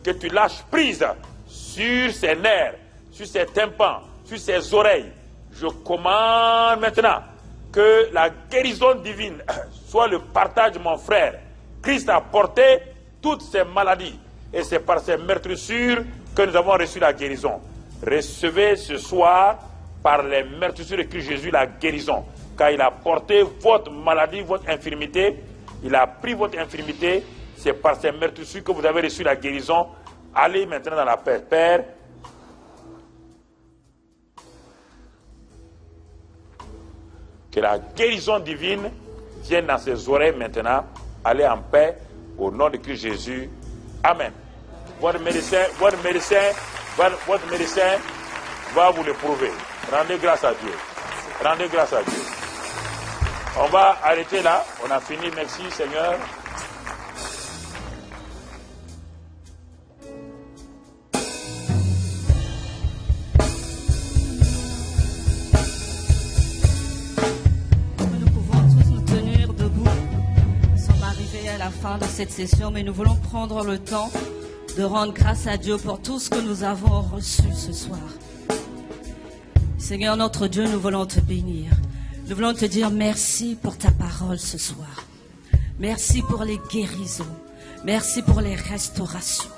que tu lâches prise sur ces nerfs, sur ces tympans, sur ces oreilles. Je commande maintenant que la guérison divine soit le partage de mon frère. Christ a porté toutes ces maladies et c'est par ces meurtrissures que nous avons reçu la guérison. Recevez ce soir par les meurtrissures de Christ Jésus la guérison, car il a porté votre maladie, votre infirmité, il a pris votre infirmité, c'est par ces meurtrissures que vous avez reçu la guérison. Allez maintenant dans la paix. Père, que la guérison divine vienne dans ses oreilles maintenant. Allez en paix au nom de Christ Jésus. Amen. Votre médecin va vous le prouver. Rendez grâce à Dieu. Rendez grâce à Dieu. On va arrêter là. On a fini. Merci Seigneur. Nous pouvons tous nous tenir debout. Nous sommes arrivés à la fin de cette session, mais nous voulons prendre le temps de rendre grâce à Dieu pour tout ce que nous avons reçu ce soir. Seigneur notre Dieu, nous voulons te bénir. Nous voulons te dire merci pour ta parole ce soir. Merci pour les guérisons. Merci pour les restaurations.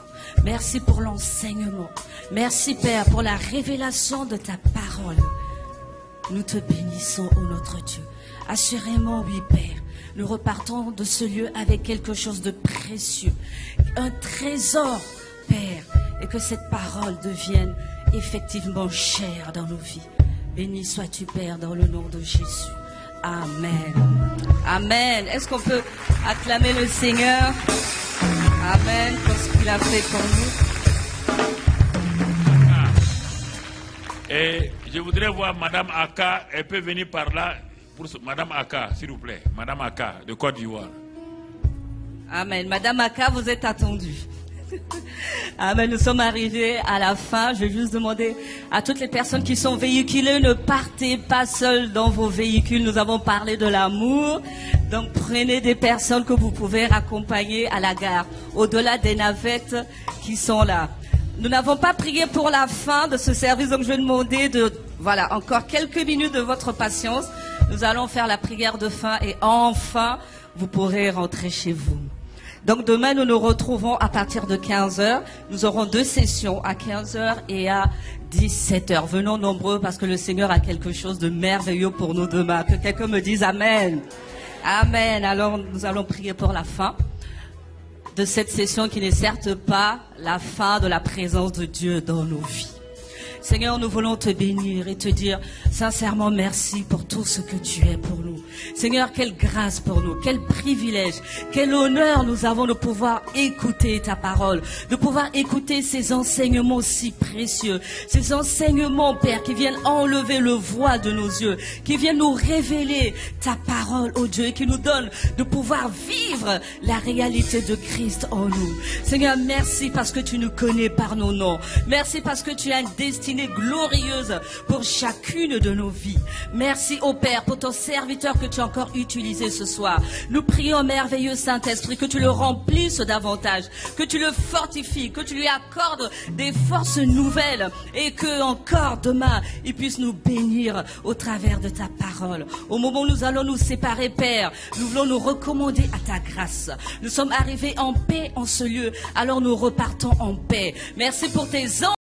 Merci pour l'enseignement. Merci Père pour la révélation de ta parole. Nous te bénissons, ô notre Dieu. Assurément, oui Père. Nous repartons de ce lieu avec quelque chose de précieux. Un trésor, Père. Et que cette parole devienne effectivement chère dans nos vies. Béni sois-tu, Père, dans le nom de Jésus. Amen. Amen. Est-ce qu'on peut acclamer le Seigneur? Amen, pour ce qu'il a fait pour nous. Et je voudrais voir Madame Aka. Elle peut venir par là. Pour Madame Aka, s'il vous plaît. Madame Aka, de Côte d'Ivoire. Amen. Madame Aka, vous êtes attendue. Amen. Nous sommes arrivés à la fin. Je vais juste demander à toutes les personnes qui sont véhiculées, ne partez pas seuls dans vos véhicules. Nous avons parlé de l'amour. Donc prenez des personnes que vous pouvez raccompagner à la gare, au-delà des navettes qui sont là. Nous n'avons pas prié pour la fin de ce service, donc je vais demander voilà, encore quelques minutes de votre patience. Nous allons faire la prière de fin et enfin, vous pourrez rentrer chez vous. Donc demain, nous nous retrouvons à partir de 15h. Nous aurons 2 sessions, à 15h et à 17h. Venons nombreux parce que le Seigneur a quelque chose de merveilleux pour nous demain. Que quelqu'un me dise Amen. Amen. Alors, nous allons prier pour la fin de cette session qui n'est certes pas la fin de la présence de Dieu dans nos vies. Seigneur, nous voulons te bénir et te dire sincèrement merci pour tout ce que tu es pour nous. Seigneur, quelle grâce pour nous, quel privilège, quel honneur nous avons de pouvoir écouter ta parole, de pouvoir écouter ces enseignements si précieux, ces enseignements, Père, qui viennent enlever le voile de nos yeux, qui viennent nous révéler ta parole, oh Dieu, et qui nous donne de pouvoir vivre la réalité de Christ en nous. Seigneur, merci parce que tu nous connais par nos noms. Merci parce que tu as une destinée glorieuse pour chacune de nos vies. Merci, ô Père, pour ton serviteur que tu as encore utilisé ce soir. Nous prions, merveilleux Saint-Esprit, que tu le remplisses davantage, que tu le fortifies, que tu lui accordes des forces nouvelles et que encore demain, il puisse nous bénir au travers de ta parole. Au moment où nous allons nous séparer, Père, nous voulons nous recommander à ta grâce. Nous sommes arrivés en paix en ce lieu, alors nous repartons en paix. Merci pour tes anges.